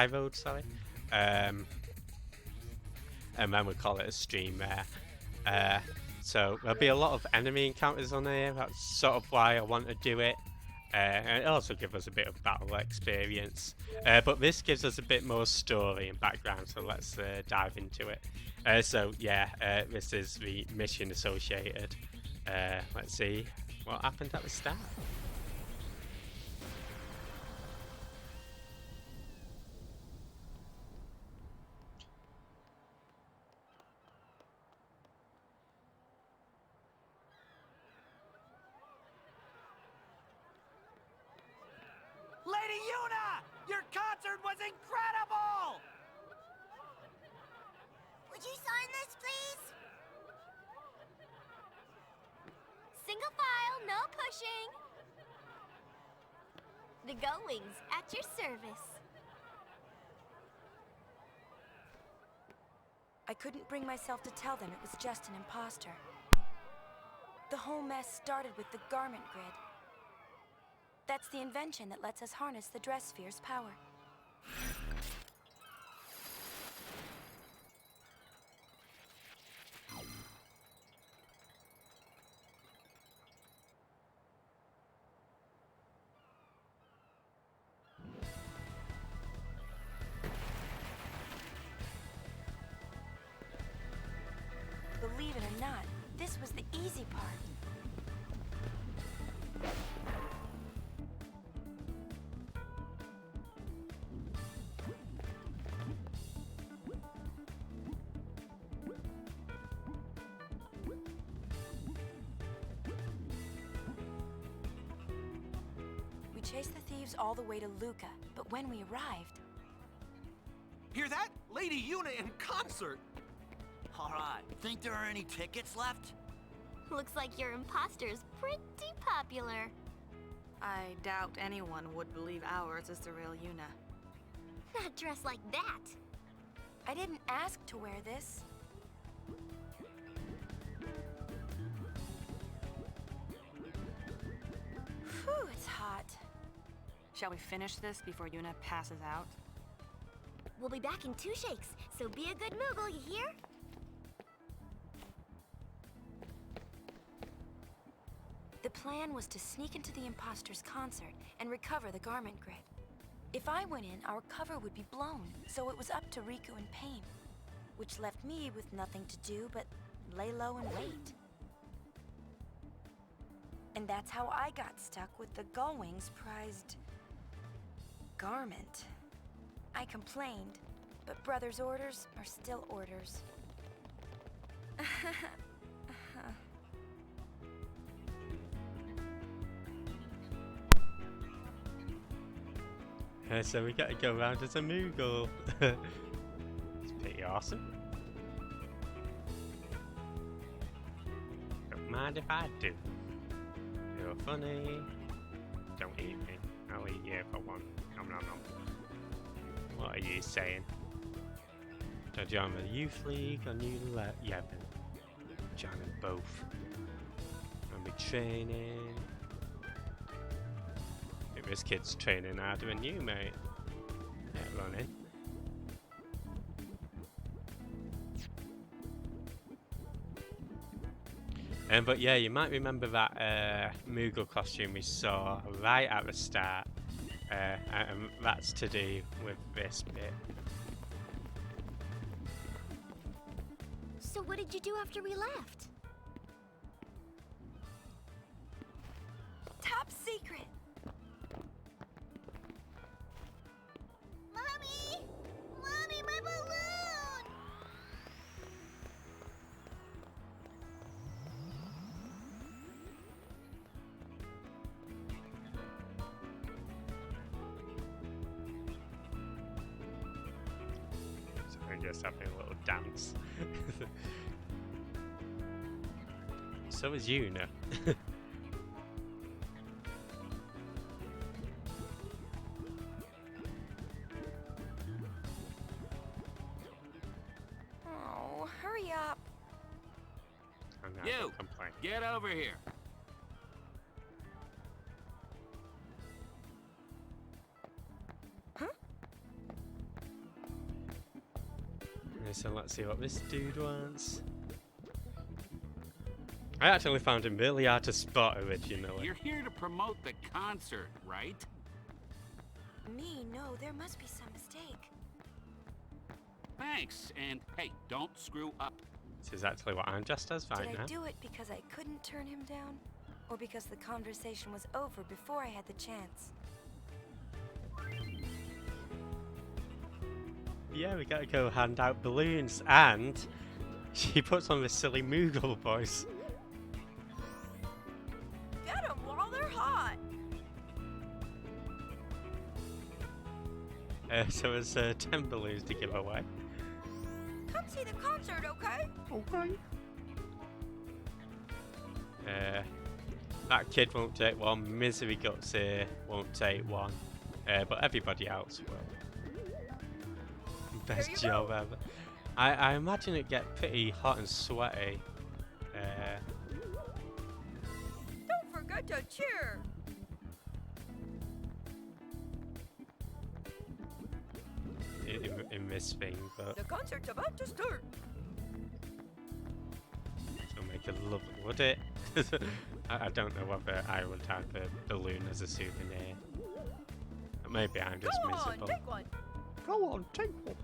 Road, sorry. And then we'll call it a stream there. So there'll be a lot of enemy encounters on here. That's sort of why I want to do it. And it also gives us a bit of battle experience. But this gives us a bit more story and background, so let's dive into it. So yeah, this is the mission associated. Let's see what happened at the start. Lady Yuna! Your concert was incredible! Would you sign this, please? Single file, no pushing. The Goings at your service. I couldn't bring myself to tell them it was just an imposter. The whole mess started with the garment grid. That's the invention that lets us harness the dress sphere's power. Believe it or not, this was the easy part. We chased the thieves all the way to Luca, but when we arrived... Hear that? Lady Yuna in concert! Alright, think there are any tickets left? Looks like your imposter's pretty popular. I doubt anyone would believe ours is the real Yuna. Not dressed like that. I didn't ask to wear this. Whew, it's hot. Shall we finish this before Yuna passes out? We'll be back in 2 shakes, so be a good Moogle, you hear? The plan was to sneak into the imposter's concert and recover the garment grid. If I went in, our cover would be blown, so it was up to Riku and Pain, which left me with nothing to do but lay low and wait. And that's how I got stuck with the Gullwing's prized garment. I complained, but Brother's orders are still orders. So we gotta go around as a Moogle. It's pretty awesome. Don't mind if I do. You're funny. Don't eat me. I'll eat you if I want. Nom nom nom. What are you saying? Do I join the Youth League or New Yeah, but join them both. I'll be training. This kid's training harder than you, mate. Yeah, running. But yeah, you might remember that Moogle costume we saw right at the start. And that's to do with this bit. So what did you do after we left? just having a little dance. So is Yuna. Oh, hurry up. I'm not You, gonna complain. get over here. Huh? So let's see what this dude wants. I actually found him really hard to spot originally. You're here to promote the concert, right? Me? No, there must be some mistake. Thanks, and hey, don't screw up. This is actually what I'm just as fine Did now. I do it because I couldn't turn him down? Or because the conversation was over before I had the chance? Yeah, we gotta go hand out balloons, and she puts on this silly Moogle voice. Get them while they're hot! So there's 10 balloons to give away. Come see the concert, okay? Okay. That kid won't take one. Misery Guts here won't take one. But everybody else will. Best job ever. I imagine it get pretty hot and sweaty. Don't forget to cheer! In this thing, but The concert's about to start! it'll make it lovely, would it? I don't know whether I would have a balloon as a souvenir. Maybe I'm just Go on, miserable. take one! Go on, take one.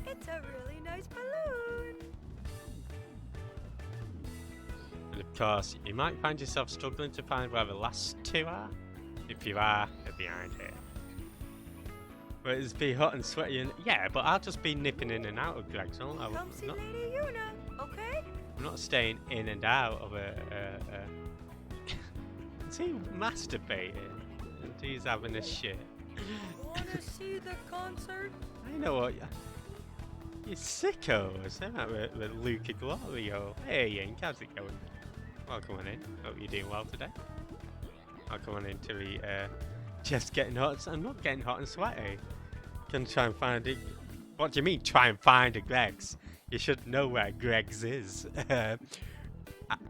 It's a really nice balloon! And of course, you might find yourself struggling to find where the last two are. If you are, they're behind here. But it's be hot and sweaty, and yeah, but I'll just be nipping in and out of Greg's. Come see Lady Yuna, okay? I'm not staying in and out of a. Is he masturbating? And he's having a shit. Wanna see the concert? I know what. You sickos, with Luca Glorio. Hey, Yank, how's it going? Welcome on in. Hope you're doing well today. Welcome on in to the just getting hot. I'm not getting hot and sweaty. Gonna try and find it. What do you mean, try and find a Greg's? You should know where Greg's is.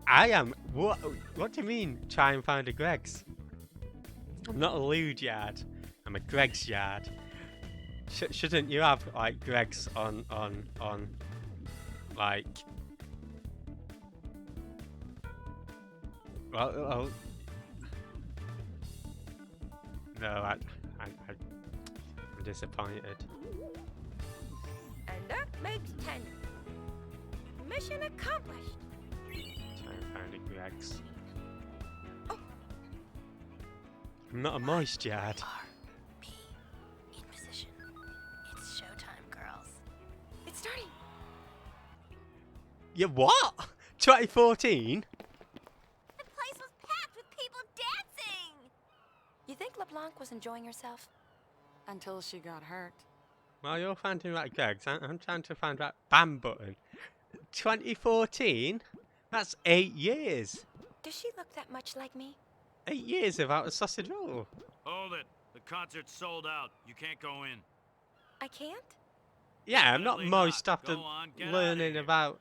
I am. What do you mean, try and find a Greg's? I'm not a lewd yard. I'm a Greg's yard. Shouldn't you have like Greg's on like? Well, no, I'm disappointed. And that makes 10. Mission accomplished. Try and find a Greg's. Oh. I'm not a moist yard. RP. In position. It's showtime, girls. It's starting. Yeah, what? 2014? The place was packed with people dancing! You think LeBlanc was enjoying herself? Until she got hurt. Well, you're finding that Greg's. I'm trying to find that BAM button. 2014? That's 8 years. Does she look that much like me? 8 years without a sausage roll. Hold it. The concert's sold out. You can't go in. I can't? Yeah, I'm not Definitely moist not. after Go on, get outta learning here. about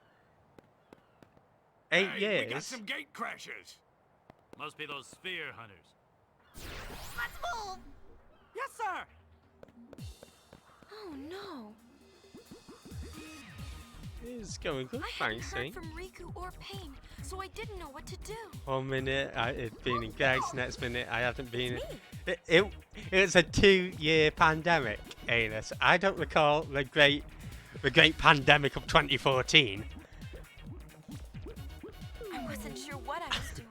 8 Hey, years. we got some gate crashers. Must be those sphere hunters. Let's move! Yes, sir. Oh no. It's going good, I hadn't thanks, heard eh? from Riku or Pain, so I didn't know what to do. 1 minute, it's been in Greg's, next minute, I haven't been in. It's It was a 2-year pandemic, Anus. I don't recall the great pandemic of 2014. I wasn't sure what I was doing.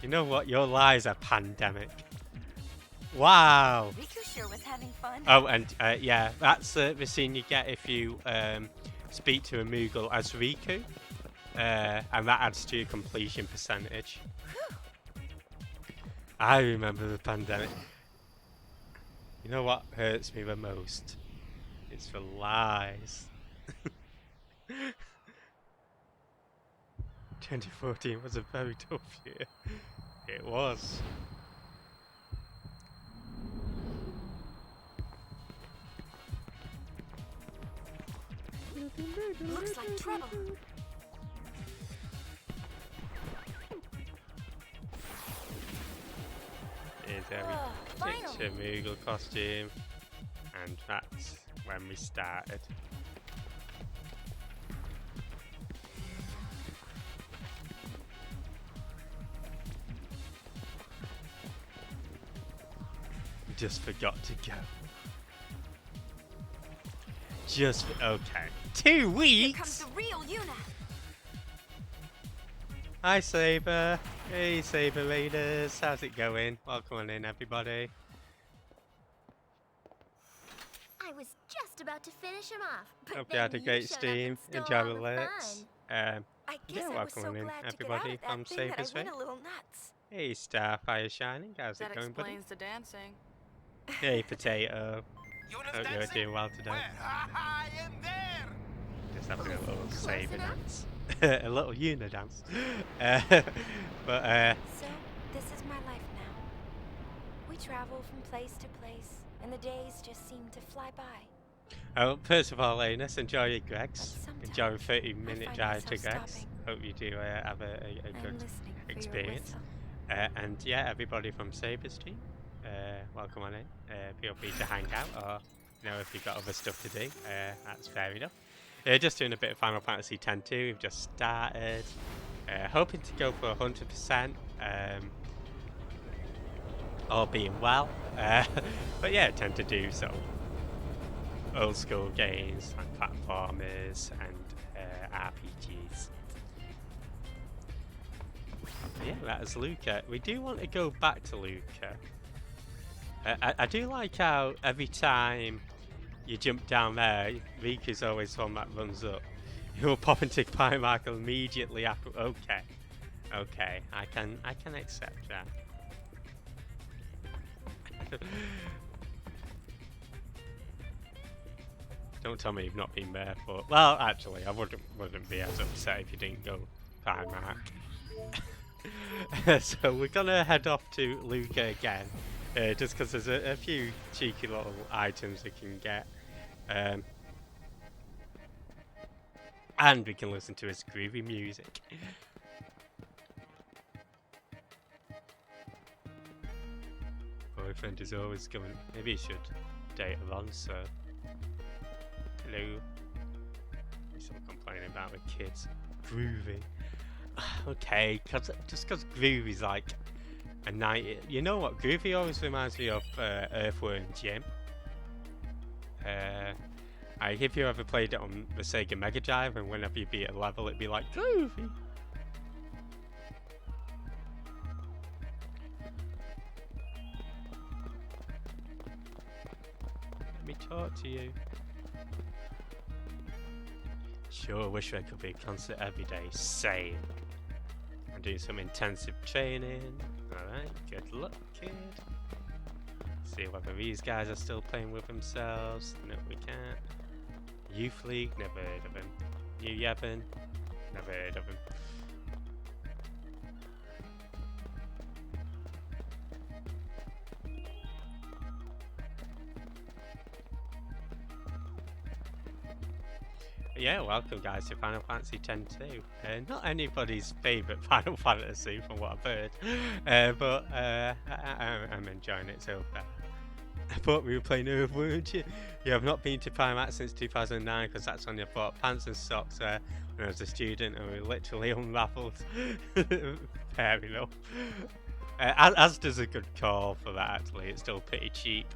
You know what? Your lies are pandemic. Wow. Riku sure was having fun. Oh, and yeah, that's the scene you get if you speak to a Moogle as Riku, and that adds to your completion percentage. I remember the pandemic. You know what hurts me the most? It's the lies. 2014 was a very tough year. It was. Looks like trouble. Here's every picture Moogle costume, and that's when we started. Just forgot to go. Okay. 2 weeks. Here comes the real Yuna. Hi Saber. Hey Saber Raiders. How's it going? Welcome on in, everybody. I was just about to finish him off, but Hope you had a then great showed up stream. and stole Enjoy all the the alerts. I guess Yeah, I was welcome so on in, glad to get out everybody of from that thing that I Saber's went Way. a little nuts. Hey Starfire Shining. How's That it going, buddy? explains the dancing. Hey Potato. Yuna's Hope you're dancing? doing well today. Where? I am there! Just having a little Close Saber enough? dance. A little Una dance. But So, this is my life now. We travel from place to place, and the days just seem to fly by. oh, first of all, Lanus, enjoy your Gregs. Sometimes Enjoy a 30-minute find drive to myself Gregs. stopping. Hope you do have a I'm good listening for experience. your whistle. And yeah, everybody from Saber's team, welcome on in. Feel free to hang out, or you know, if you've got other stuff to do, that's fair enough. Just doing a bit of Final Fantasy X-2. We've just started. Hoping to go for 100%. All being well. But yeah, I tend to do so. Old school games like platformers and RPGs. But yeah, that is Luca. We do want to go back to Luca. I do like how every time you jump down there, Rika's always one that runs up. You'll pop into Primark immediately after. Okay, okay, I can accept that. Don't tell me you've not been there for. Well, actually, I wouldn't be as upset if you didn't go Primark. So we're gonna head off to Luca again, just because there's a few cheeky little items we can get. And we can listen to his groovy music. Boyfriend is always going. Maybe he should date Alonso. Hello. He's still complaining about the kids. Groovy. Okay, just because Groovy's like a night. You know what? Groovy always reminds me of Earthworm Jim. If you ever played it on the Sega Mega Drive, and whenever you beat a level, it'd be like Groovy. Let me talk to you. Sure, wish I could be a concert every day. Same. I'm doing some intensive training. Alright, good luck, kid. See whether these guys are still playing with themselves. No, we can't. Youth League, never heard of him. New Yevon, never heard of him. Yeah, welcome guys to Final Fantasy X-2. Not anybody's favourite Final Fantasy from what I've heard, but I'm enjoying it so far. I thought we were playing Earthworm Jim. You have not been to Primark since 2009 because that's when you bought pants and socks there when I was a student and we were literally unraveled. Fair enough. Asda's a good call for that actually, it's still pretty cheap.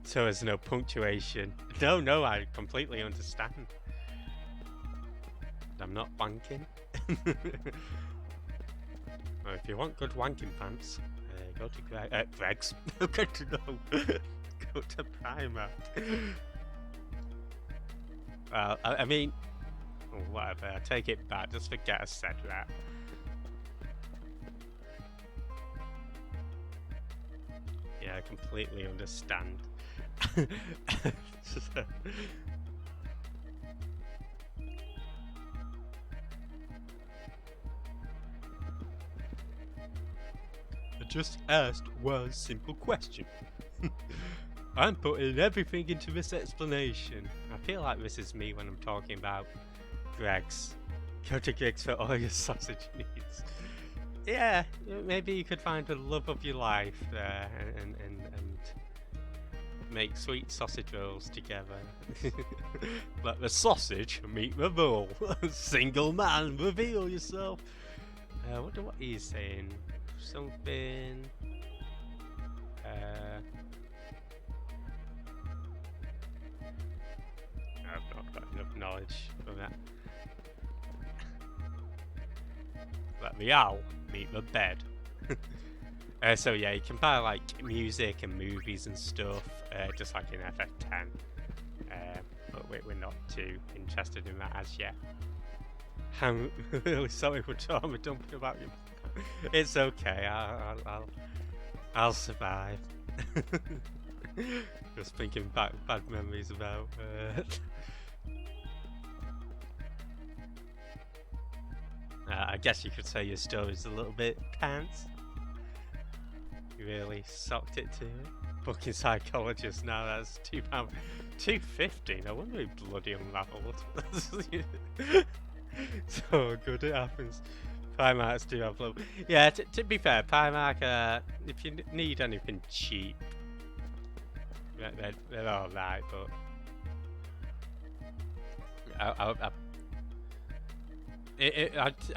So there's no punctuation. No, I completely understand. I'm not wanking. Well, if you want good wanking pants, go to Greg's. Go to Primark. Well, I mean, Or whatever. I take it back. Just forget I said that. Yeah, I completely understand. I just asked one simple question. I'm putting everything into this explanation. I feel like this is me when I'm talking about Greg's. Go to Greg's for all your sausage needs. Yeah, maybe you could find the love of your life there and make sweet sausage rolls together. Let the sausage meet the roll. Single man, reveal yourself. I wonder what he's saying. Something. I've not got enough knowledge for that. Let the owl meet the bed. So yeah, you can buy like music and movies and stuff, just like in FF10. But we're not too interested in that as yet. I'm really sorry for trauma dumping about you. It's okay. I'll survive. Just thinking back bad memories about. I guess you could say your story's a little bit pants. You really socked it to it. Booking psychologist now, that's £2, £2.50. I wonder who bloody unraveled. So good it happens. Primarks do have love. Yeah, to be fair, Primark, if you need anything cheap, they're alright, but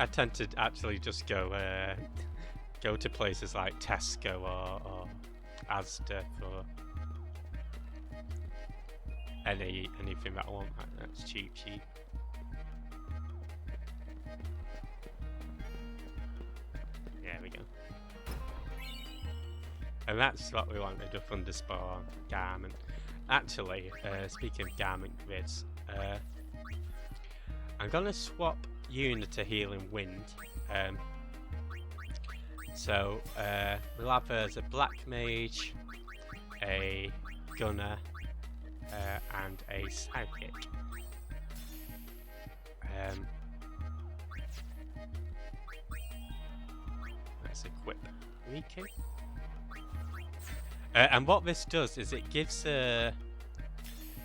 I tend to actually just go to places like Tesco or Asda for anything that I want that's cheap. There we go. And that's what we wanted, a Thunderspawn garment. Actually, speaking of garment grids, I'm gonna swap Yuna to Healing Wind. So we'll have her as a Black Mage, a Gunner, and a Psychic. Let's equip Riki. And what this does is it gives her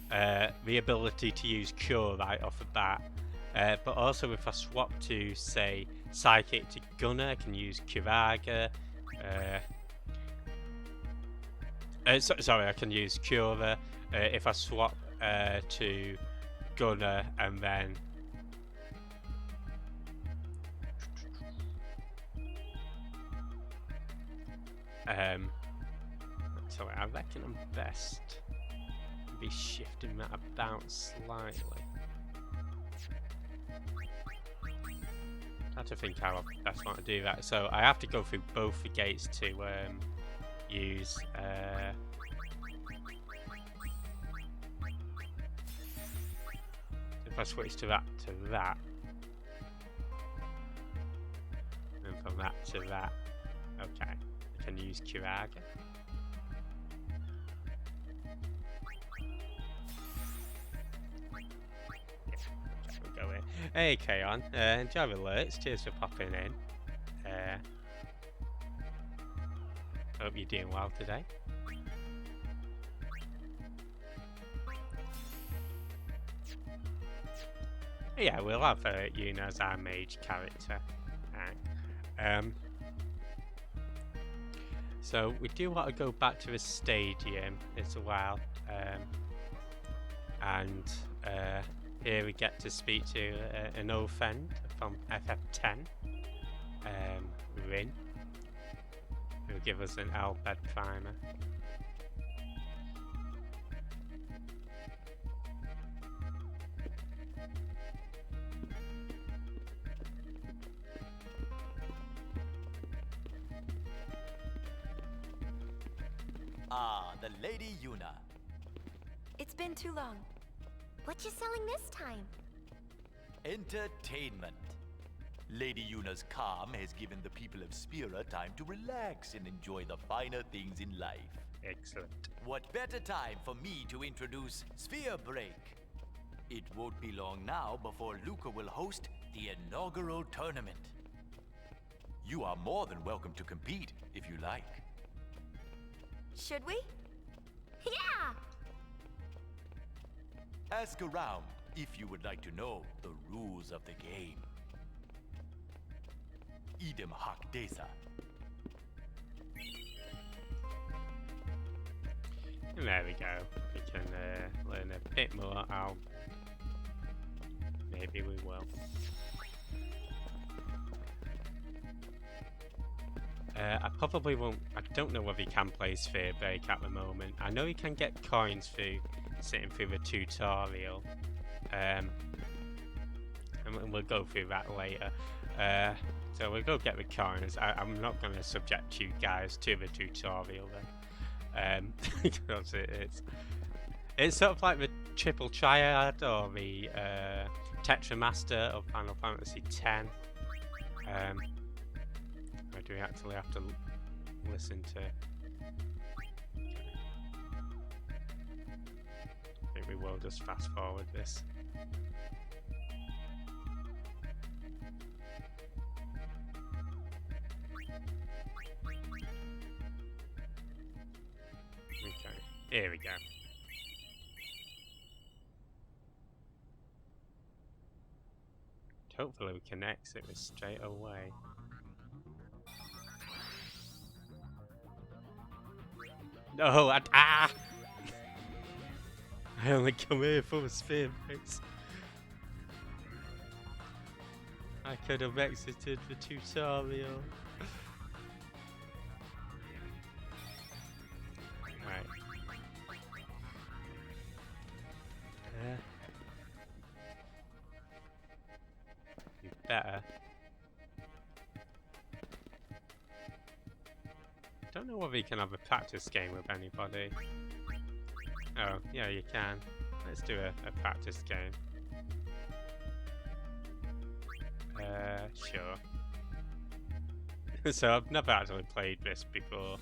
the ability to cure Cure right off the bat. But also if I swap to, say, Psychic to Gunner, I can use Curaga. Sorry, I can use Cura. If I swap to Gunner and then... so I reckon I'm best to be shifting that about slightly. I have to think how I best want to do that. So I have to go through both the gates to use if I switch to that, and from that to that, okay, I can use Curaga. We'll go in. Hey Kaon, enjoy the alerts, cheers for popping in. Hope you're doing well today. Yeah, we'll have Yuna as our mage character. So we do want to go back to the stadium as well, and here we get to speak to an old friend from FF10, Rin, who'll give us an Elbed primer. Ah, the Lady Yuna. It's been too long. What you selling this time? Entertainment. Lady Yuna's calm has given the people of Spira time to relax and enjoy the finer things in life. Excellent. What better time for me to introduce Sphere Break? It won't be long now before Luca will host the inaugural tournament. You are more than welcome to compete if you like. Should we? Yeah! Ask around if you would like to know the rules of the game. Idem hoc desa. And there we go. We can learn a bit more. Maybe we will. I probably won't. I don't know whether you can play Sphere Break at the moment. I know you can get coins through sitting through the tutorial. And we'll go through that later. So we'll go get the coins. I'm not going to subject you guys to the tutorial then. Because it's sort of like the Triple Triad or the Tetramaster of Final Fantasy X. Or do we actually have to listen to? I think we will just fast forward this. Okay, here we go. Hopefully we can exit this straight away. No, I only come here for the Sphere Breaks. I could have exited the tutorial. Right. You better. Don't know whether you can have a practice game with anybody. Oh, yeah, you can. Let's do a practice game. Sure. So I've never actually played this before.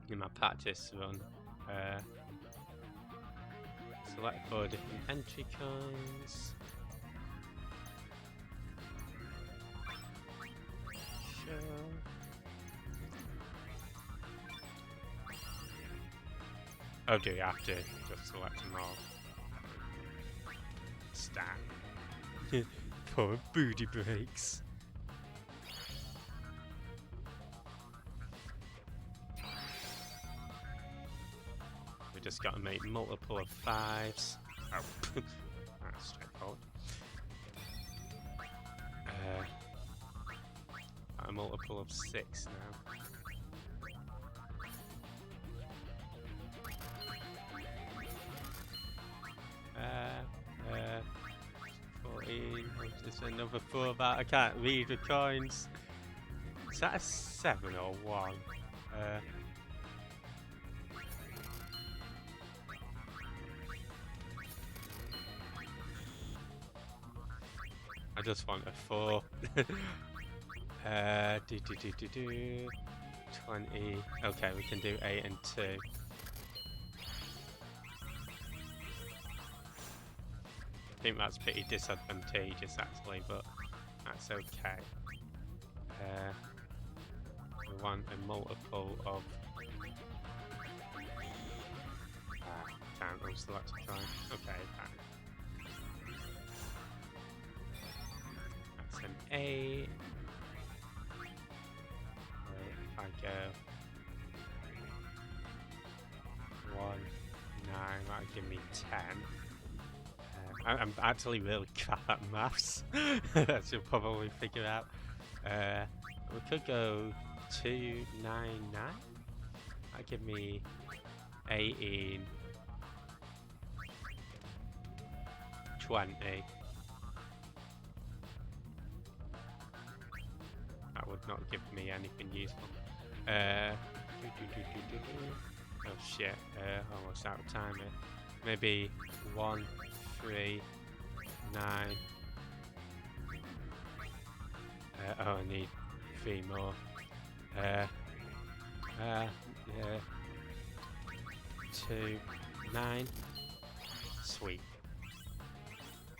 In my practice run. Select 4 different entry coins. Sure. Oh, do you have to just select them all? Stand. Poor booty breaks. We just got to make multiple of 5s. Oh, that's straightforward. A multiple of 6 now. 14. There's another 4 back. I can't read the coins. Is that a 7 or 1? I just want a 4. 20. Okay, we can do 8 and 2. I think that's pretty disadvantageous actually, but that's okay. We want a multiple of... can't select a coin. Okay, fine. That's an 8. If I go 1, 9, that'll give me 10. I'm actually really crap at maths, as you'll probably figure out. We could go 2, 9, 9. That'd give me 18, 20. That would not give me anything useful. Oh shit, almost out of time here. Maybe 1, 3, 9. Oh, I need 3 more. Yeah. 2, 9. Sweet.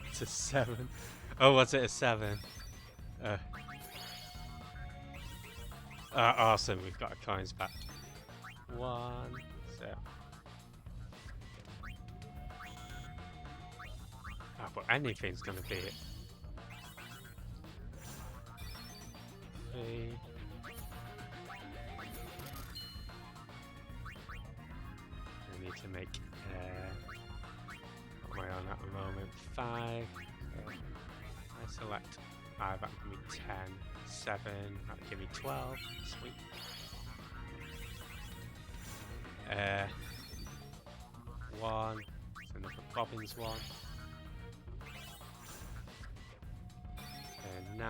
It's a 7. Oh, was it a 7? Awesome, we've got our coins back. 1, so. Oh, but anything's gonna be it. 3. I need to make, what am I on at the moment? 5. I select 5, that'll give me 10. 7, that'll give me 12. Sweet. 1. So another bobbins 1. 9. 1.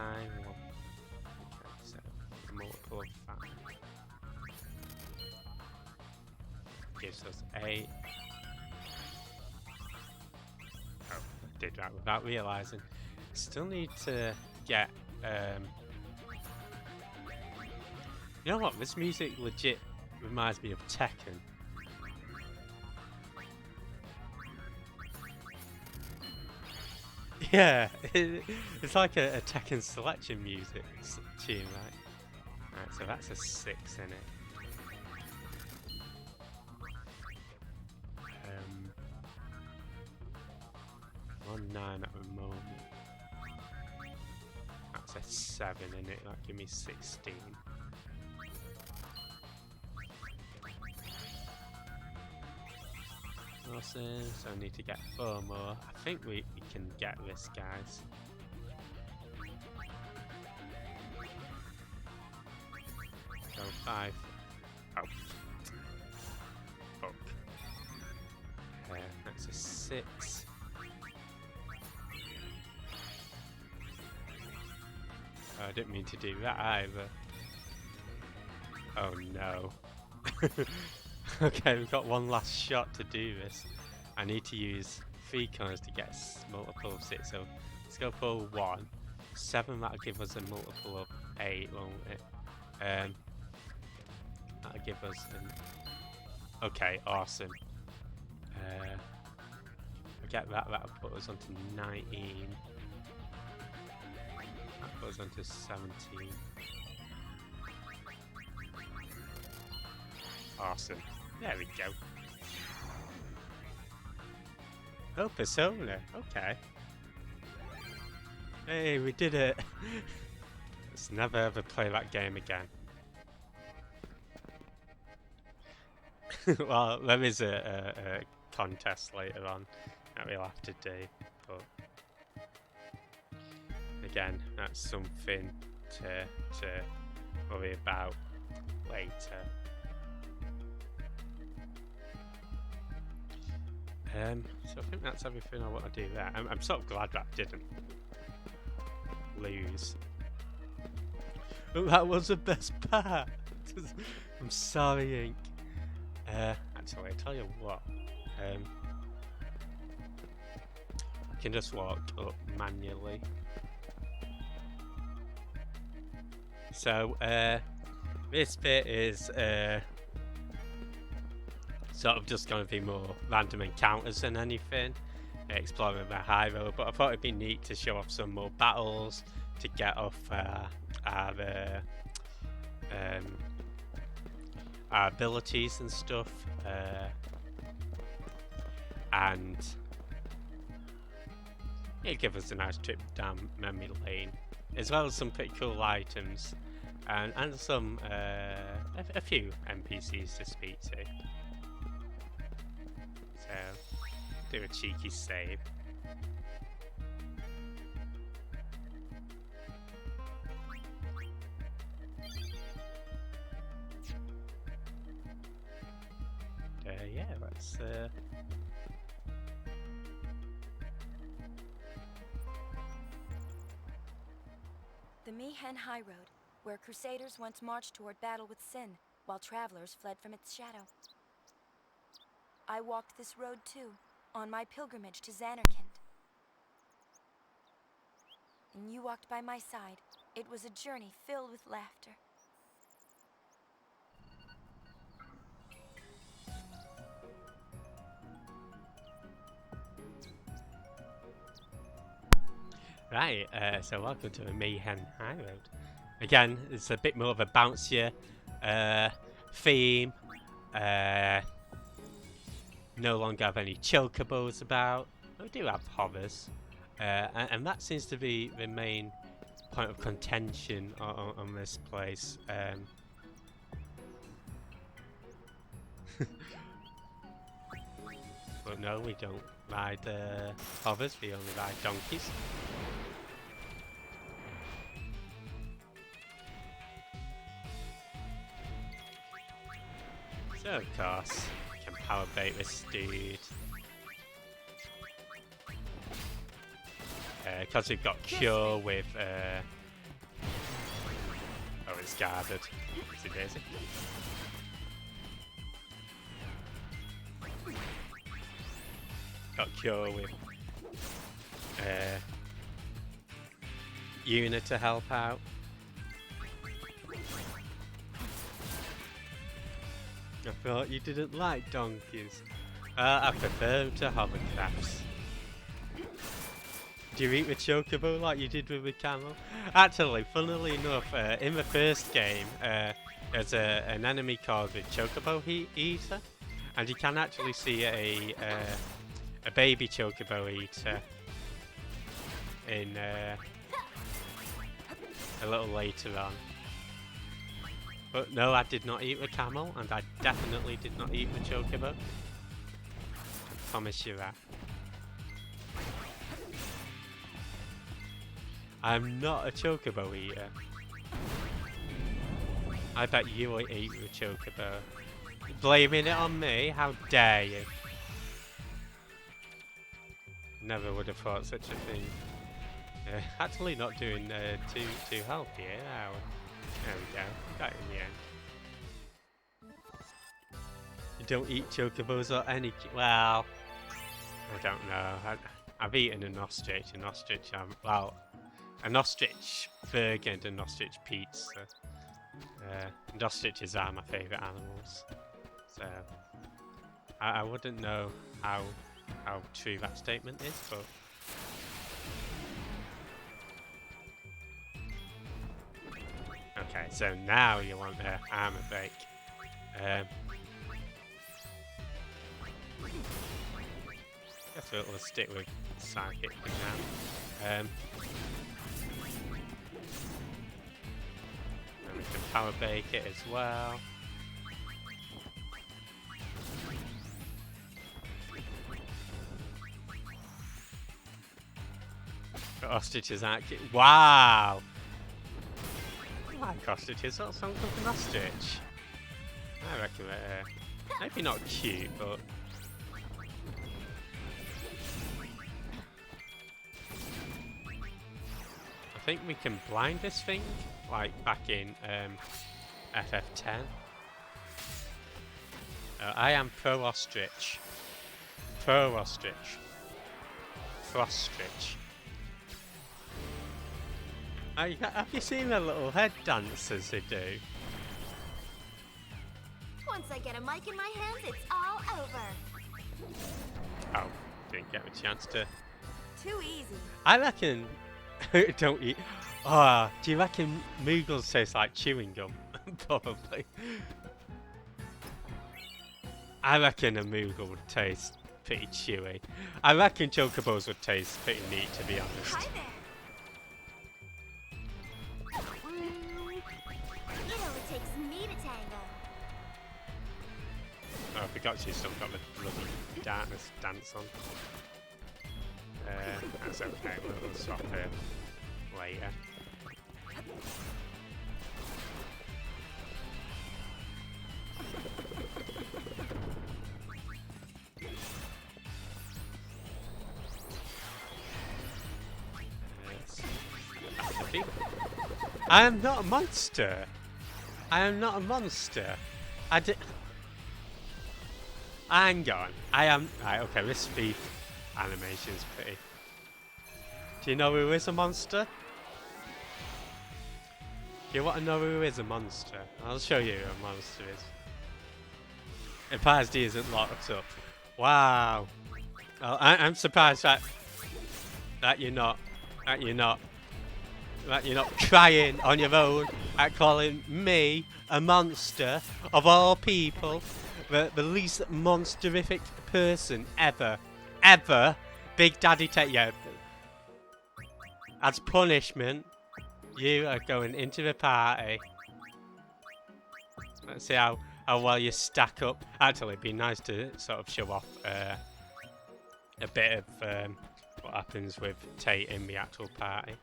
Okay, so a multiple of 5. Gives us 8. Oh, I did that without realising. Still need to get, you know what, this music legit reminds me of Tekken. Yeah, it's like a Tekken selection music tune, right? Right, so that's a 6 in it. 9 at the moment. That's a 7 in it, that give me 16. Awesome, so I need to get 4 more. I think we can get this, guys. Go 5. Oh. Fuck. That's a 6. Oh, I didn't mean to do that either. Oh no. Okay, we've got one last shot to do this. I need to use 3 coins to get multiple of 6. So let's go for 1. 7, that'll give us a multiple of 8, won't it? That'll give us an... Okay, awesome. We get that, that'll put us onto 19. That puts us onto 17. Awesome. There we go. Oh, Persona. Okay. Hey, we did it. Let's never ever play that game again. Well, there is a contest later on that we'll have to do, but again, that's something to worry about later. So I think that's everything I want to do there. I'm sort of glad that I didn't lose. But that was the best part. I'm sorry, Ink. Actually, I tell you what. I can just walk up manually. So this bit is sort of just going to be more random encounters than anything, exploring the high road, but I thought it'd be neat to show off some more battles to get off our abilities and stuff, and it'll give us a nice trip down memory lane, as well as some pretty cool items and some a few NPCs to speak to. So, do a cheeky save. Yeah, let's The Mihen High Road, where Crusaders once marched toward battle with Sin, while travelers fled from its shadow. I walked this road too, on my pilgrimage to Xanarkand. and you walked by my side. It was a journey filled with laughter. Right, so welcome to the Mayhem High Road. Again, it's a bit more of a bouncier theme. No longer have any chocobos about. We do have hovers. And that seems to be the main point of contention on this place. But no, we don't ride hovers, we only ride donkeys. So of course, we can power bait this dude. Because we've got cure with oh, it's guarded. Is it Daisy? Got cure with Una to help out. I thought you didn't like donkeys. I prefer them to hovercrafts. Do you eat with chocobo like you did with the camel? Actually, funnily enough, in the first game, there's an enemy called the chocobo eater, and you can actually see a baby chocobo eater in a little later on. But no, I did not eat the camel, and I definitely did not eat the chocobo. I promise you that. I'm not a chocobo eater. I bet you will eat the chocobo. Blaming it on me? How dare you? Never would have thought such a thing. Actually not doing too healthy here, are we? There we go, got it in the end. You don't eat chocobos or any... Well, I don't know. I've eaten an ostrich. An ostrich burger and an ostrich pizza. And ostriches are my favourite animals. So, I wouldn't know how true that statement is, but... Okay, so now you want the armor break. Guess we'll stick with psychic for now. And we can power bake it as well. The ostriches aren't cute. Wow! I like ostriches. What's wrong with an ostrich? I reckon they're maybe not cute, but I think we can blind this thing, like back in FF10. I am pro ostrich. Pro ostrich. Frostrich. Have you seen the little head dances they do? Once I get a mic in my hands, it's all over. Oh, didn't get a chance to. Too easy. I reckon. Don't eat. Ah, do you reckon Moogles taste like chewing gum? Probably. I reckon a Moogle would taste pretty chewy. I reckon chocobos would taste pretty neat, to be honest. Hi there. It only takes me to tango. Oh, I forgot she's still got the bloody darkness dance on. That's okay, we'll swap her later. I am not a monster. I am not a monster. Hang on. I am. Right, okay, this thief animation is pretty. Do you know who is a monster? Do you want to know who is a monster? I'll show you who a monster is. If PSD isn't locked up. Wow. Well, I'm surprised that you're not crying on your own at calling me a monster of all people, the least monsterific person ever. Big Daddy yeah. As punishment, you are going into the party. Let's see how well you stack up. Actually, it'd be nice to sort of show off a bit of what happens with Tate in the actual party.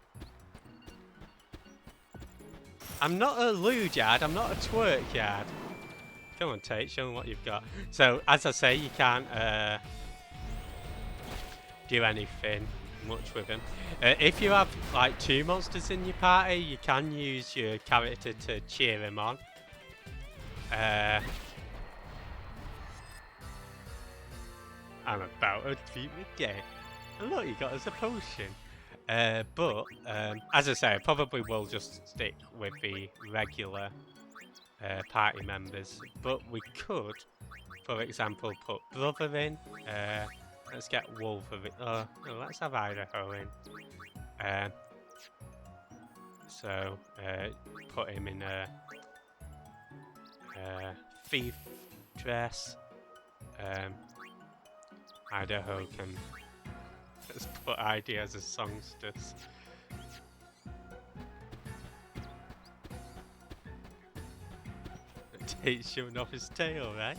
I'm not a lewd yard, I'm not a twerk yard. Come on, Tate, show me what you've got. So, as I say, you can't do anything much with him. If you have like 2 monsters in your party, you can use your character to cheer him on. I'm about to beat the game. And look, you got us a potion. But as I say, I probably will just stick with the regular party members. But we could, for example, put Brother in. Let's get Wolverine. Oh, no, let's have Idaho in. So put him in a thief dress. Idaho can. Let's put ID as a songstress. Tate's showing off his tail, right?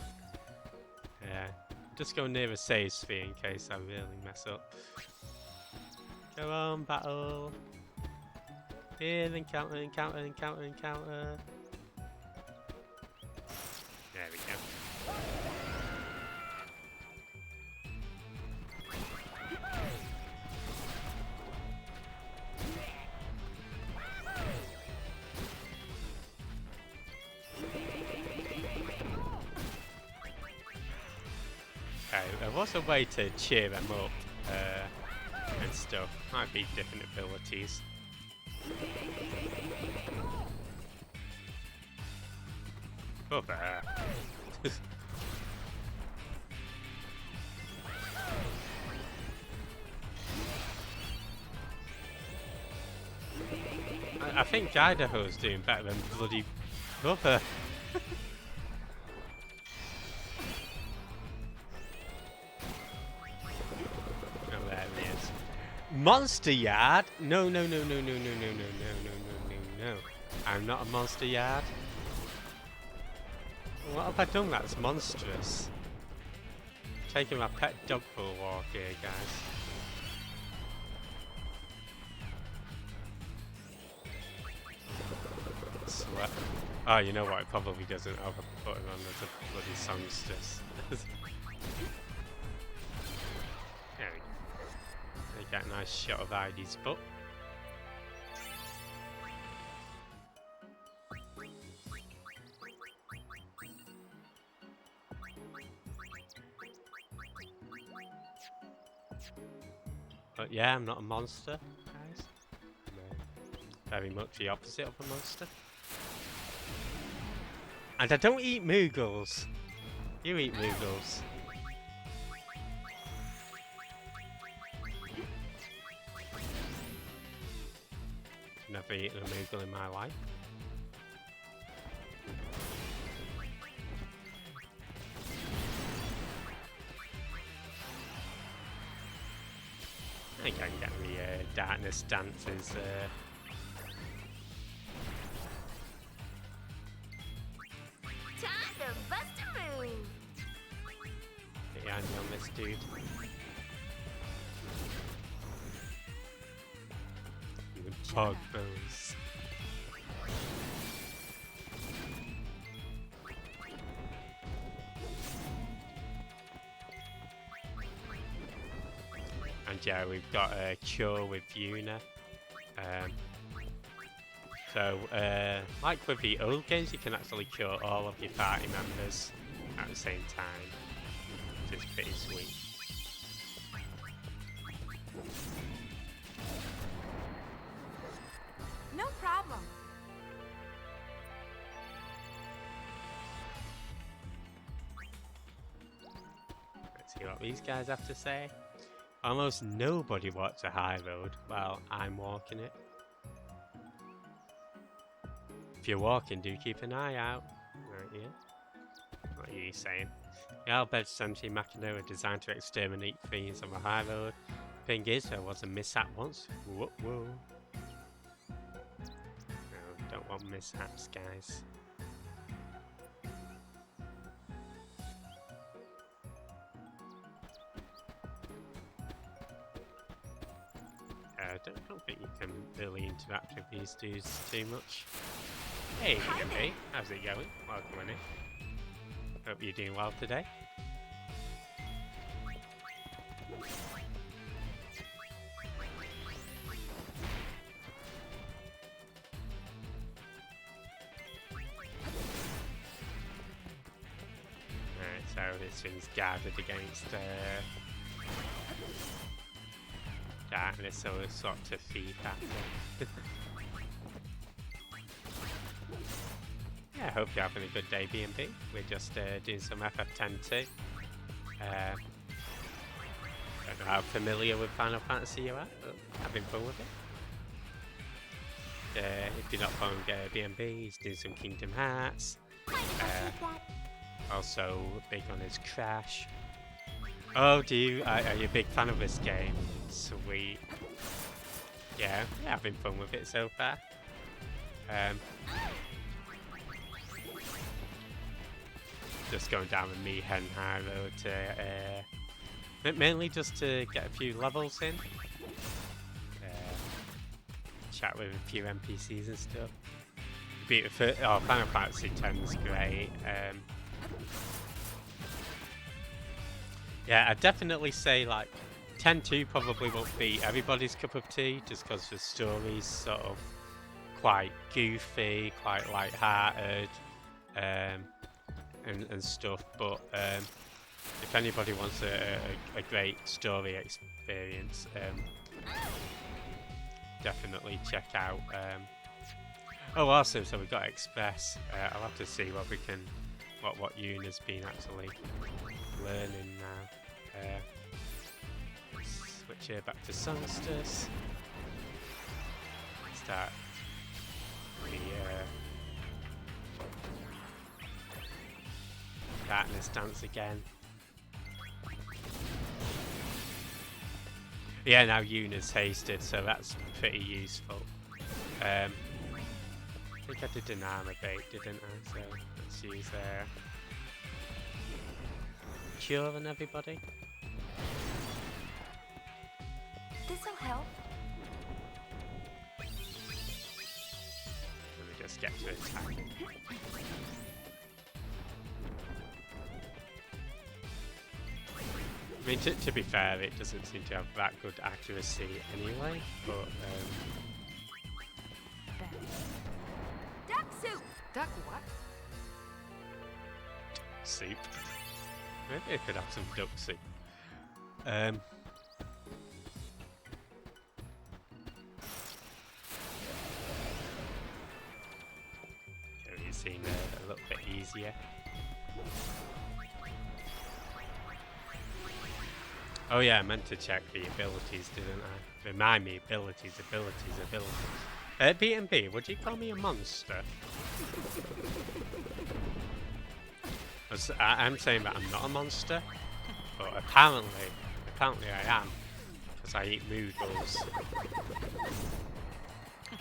Yeah. Just go near a save sphere in case I really mess up. Go on, battle. Here, encounter. There we go. There was a way to cheer them up and stuff. Might be different abilities. Over. I think Idaho's doing better than bloody Brother. Monster Yard? No. I'm not a monster yard. What have I done that's monstrous? Taking my pet dog for a walk here, guys. Sweat. Oh, you know what? It probably doesn't. I'll put him on as a bloody songstress. There we go. They get a nice shot of ID's butt. But yeah, I'm not a monster, guys. I'm very much the opposite of a monster. And I don't eat Moogles. You eat Moogles. Never eaten a Moogle in my life. I can get the darkness dances. Time to bust a move. Behind me on this dude. You pog bones. And yeah, we've got a cure with Yuna. So, like with the old games, you can actually cure all of your party members at the same time, which is pretty sweet. No problem. see what these guys have to say. Almost nobody walks a high road. Well, I'm walking it. If you're walking, do keep an eye out. Right, yeah. What are you saying? The Albed 17 Machina were designed to exterminate fiends on the high road. Thing is, there was a mishap once. Whoa, whoa. No, don't want mishaps, guys. I don't think you can really interact with these dudes too much. Hey, B&B, how's it going? Welcome in. Hope you're doing well today. Alright, so this thing's guarded against darkness, so it's sort of feed after. Yeah, I hope you're having a good day, B&B. We're just doing some FF10 too. I don't know how familiar with Final Fantasy you are, but having fun with it. If you're not following B&B, he's doing some Kingdom Hearts. Also big on his Crash. Oh, are you a big fan of this game? Sweet. Yeah, we're having fun with it so far. Just going down the Mihen High Road to mainly just to get a few levels in. Chat with a few NPCs and stuff. Final Fantasy X is great. Yeah, I'd definitely say like 10-2 probably won't be everybody's cup of tea, just because the story's sort of quite goofy, quite light-hearted, and stuff. But if anybody wants a great story experience, definitely check out. Oh, awesome! So we've got Express. I'll have to see what we can, what Yuna's been actually learning now. Switch here back to Songsters. Start the darkness dance again. Yeah, now Yuna's hasted, so that's pretty useful. I think I did an armor bait, didn't I? So let's use Cure on everybody. This'll help. Let me just get to attack. I mean, to be fair, it doesn't seem to have that good accuracy anyway, but Duck soup! Duck what? soup. Maybe I could have some duck soup. Okay, it seemed a little bit easier. Oh yeah, I meant to check the abilities, didn't I? Remind me, abilities. B&B, would you call me a monster? I'm saying that I'm not a monster, but apparently I am, because I eat Moogles.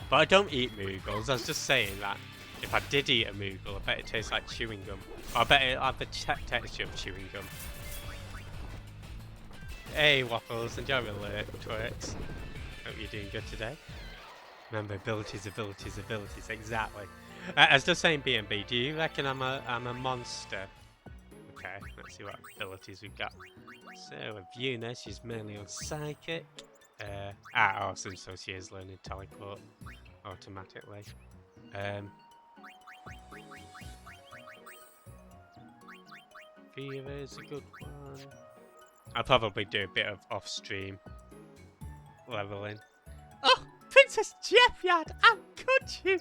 But I don't eat Moogles, I was just saying that if I did eat a Moogle, I bet it tastes like chewing gum. Or I bet it'll have the texture of chewing gum. Hey Waffles, enjoy the Twix. Hope you're doing good today. Remember, abilities, exactly. I was just saying, B&B, do you reckon I'm a monster? Okay, let's see what abilities we've got. So, with Yuna, she's mainly on Psychic. Awesome, so she is learning Teleport automatically. Fever is a good one. I'll probably do a bit of off-stream leveling. Oh, Princess Jeffyard, how could you?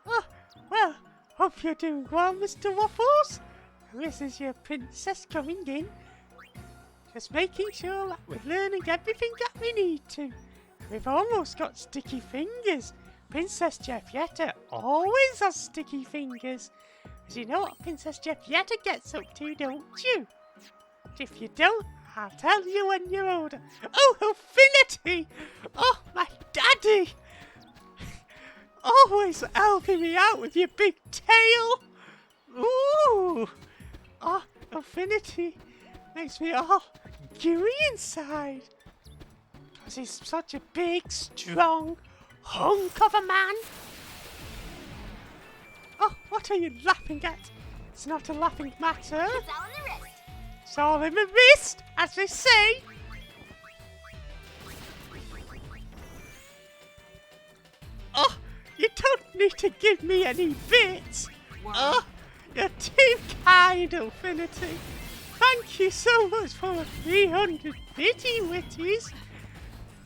Oh, well, hope you're doing well, Mr. Waffles. This is your princess coming in. Just making sure that we're learning everything that we need to. We've almost got sticky fingers. Princess Jeffyetta always has sticky fingers. But you know what Princess Jeffyetta gets up to, don't you? If you don't, I'll tell you when you're older. Oh, Affinity! Oh, my daddy! Always helping me out with your big tail. Ooh! Oh, Affinity makes me all gooey inside. Because he's such a big, strong hunk of a man. Oh, what are you laughing at? It's not a laughing matter. It's all in the wrist. It's all in the wrist, as they say. Oh, you don't need to give me any bits. Oh, you're too kind, Affinity. Thank you so much for 300 bitty witties.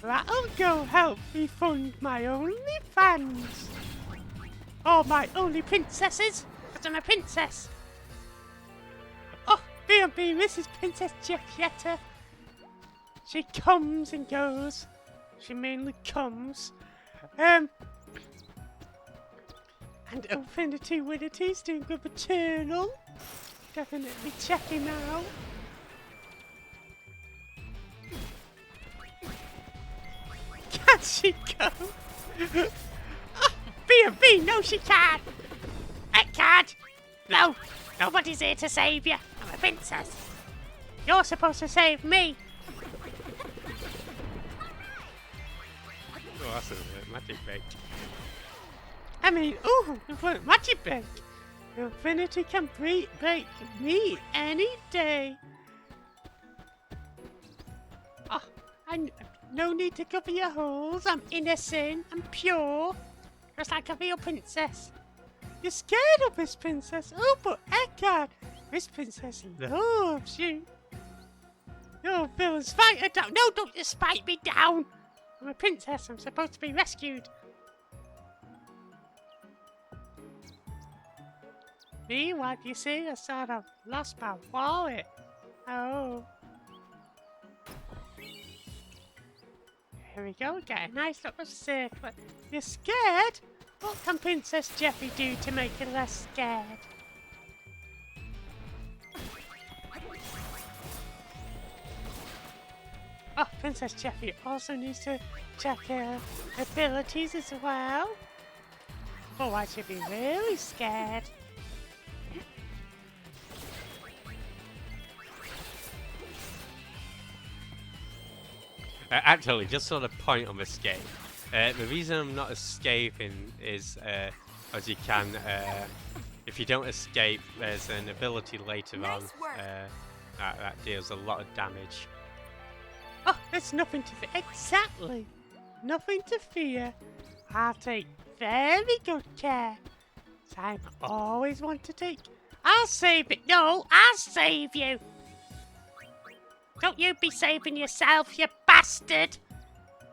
That'll go help me fund my OnlyFans. Or my only princesses, because I'm a princess. Oh, B&B Mrs. Princess Jeffyetta. She comes and goes. She mainly comes. And Affinity Winnity's doing good maternal. Definitely check him out. Can she go? B&B, no she can't. Can't. No, nobody's here to save you. I'm a princess. You're supposed to save me. Oh, that's a magic break. I mean, ooh, if we're magic break. Affinity can break me any day. Oh, no need to cover your holes. I'm innocent. I'm pure. Just like a real princess. You're scared of this princess? Oh, but Eckhart, this princess loves you. Oh, villains, fight her down. No, don't just spite me down. I'm a princess. I'm supposed to be rescued. Me? What do you see? I sort of lost my wallet. Oh. Here we go. Get a nice little circle. You're scared? What can Princess Jeffy do to make you less scared? Oh, Princess Jeffy also needs to check her abilities as well. Otherwise she'll be really scared. Actually, just on a point on escape. The reason I'm not escaping is, as you can, if you don't escape, there's an ability later on that deals a lot of damage. Oh, there's nothing to fear. Exactly. Nothing to fear. I'll take very good care. I always want to take. I'll save it. No, I'll save you. Don't you be saving yourself, you bastard!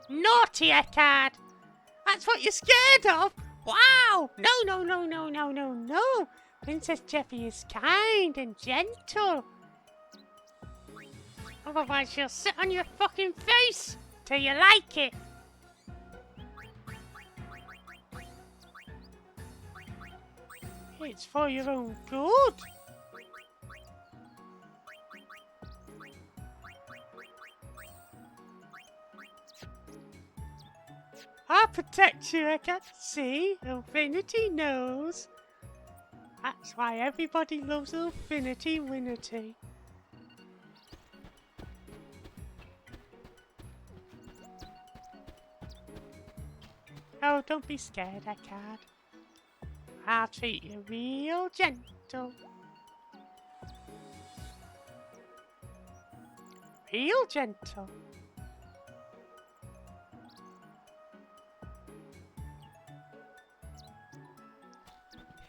Naughty Eckhart! That's what you're scared of? Wow! No. Princess Jeffy is kind and gentle. Otherwise she'll sit on your fucking face till you like it. It's for your own good. I'll protect you, Eckhart. See? Affinity knows. That's why everybody loves Affinity Winity. Oh, don't be scared, Eckhart. I'll treat you real gentle. Real gentle.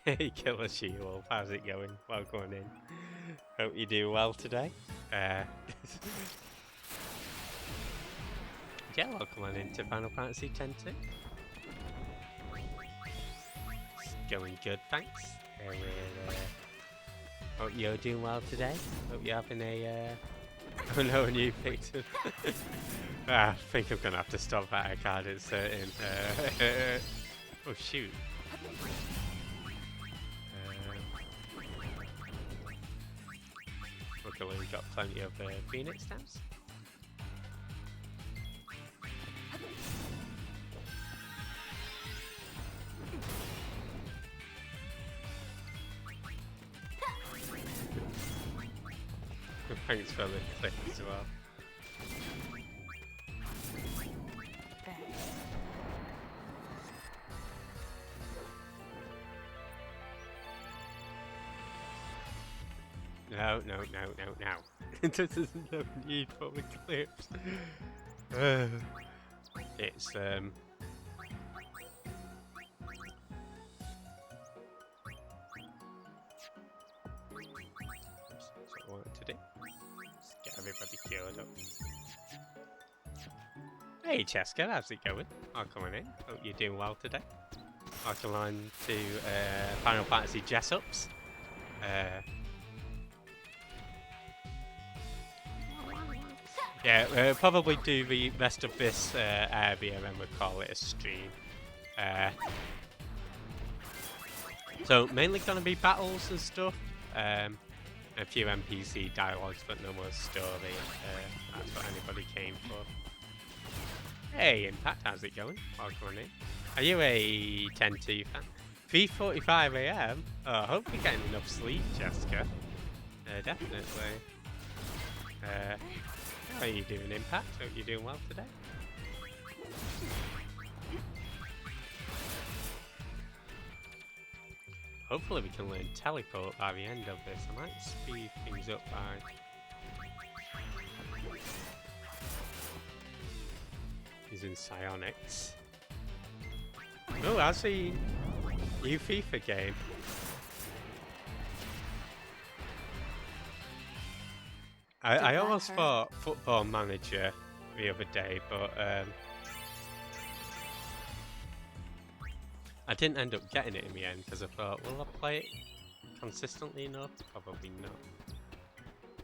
Hey Killer She-Wolf, how's it going? Welcome in. Hope you do well today. Yeah, welcome on into Final Fantasy X-2. It's going good, thanks. Hope you're doing well today. Hope you're having a Oh no, a new victim. I think I'm gonna have to stop that card inserting. Oh shoot. Luckily we got plenty of Phoenix stamps. Thanks for the click as well. No. This is no need for the clips. It's That's what I wanted to do. Just get everybody cured up. Hey Cheska, how's it going? Welcome on in. Hope you're doing well today. Welcome on to Final Fantasy Jessups. Yeah, we'll probably do the rest of this area and then we'll call it a stream. So mainly going to be battles and stuff. A few NPC dialogues, but no more story. That's what anybody came for. Hey Impact, how's it going? Welcome on in. Are you a 10-2 fan? 3:45 AM? Oh, I hope you're getting enough sleep, Jessica. Definitely. How are you doing, Impact? Hope you're doing well today. Hopefully we can learn teleport by the end of this. I might speed things up by... using psionics. Oh, I see. New FIFA game. I almost thought Football Manager the other day, but I didn't end up getting it in the end because I thought, will I play it consistently enough? Probably not.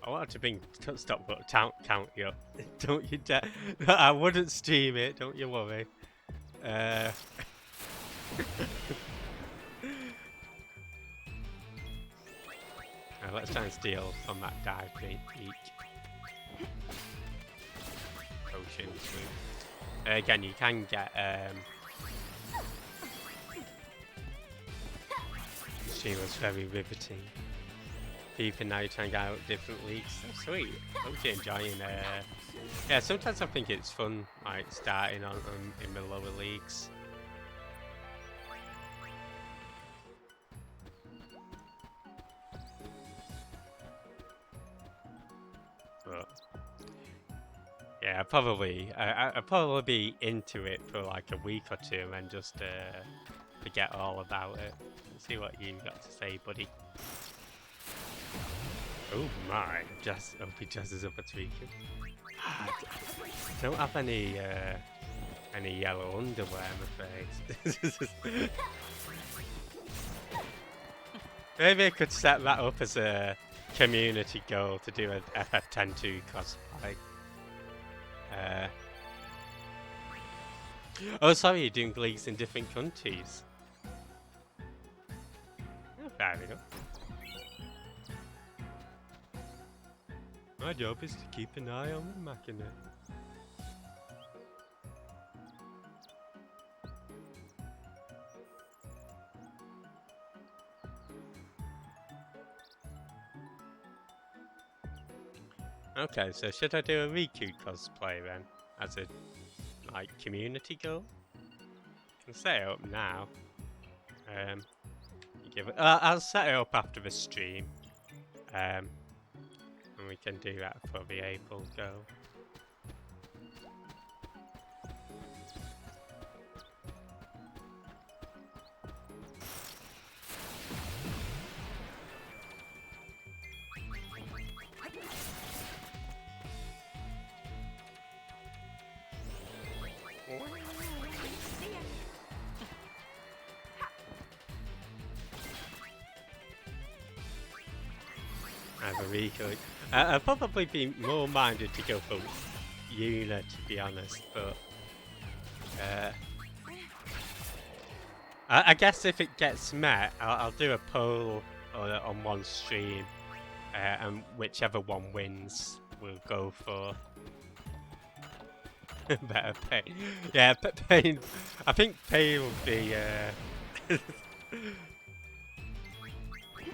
I wanted to bring stop count you up. Don't you dare. I wouldn't stream it, don't you worry. Let's try and steal from that dive peak. Potion swoop. Again, you can get she was very riveting. FIFA now you try and get out different leagues. So sweet. Hope you're enjoying yeah, sometimes I think it's fun like starting on in the lower leagues. But yeah, I'd probably be into it for like a week or two and then just forget all about it. Let's see what you got to say, buddy. Oh my, hope he dresses up a tweaking. Don't have any yellow underwear, I'm afraid. Maybe I could set that up as a community goal to do an FF102 cosplay. Oh, sorry, you're doing leagues in different countries. Oh, fair enough. My job is to keep an eye on the machina. Okay, so should I do a Riku cosplay then? As a, like, community goal? I can set it up now. I'll set it up after the stream. And we can do that for the April goal. I have a Riku. I'd probably be more minded to go for Yuna, to be honest, but I guess if it gets met, I'll do a poll on one stream, and whichever one wins, we'll go for better pain. Yeah, pain. I think pain will be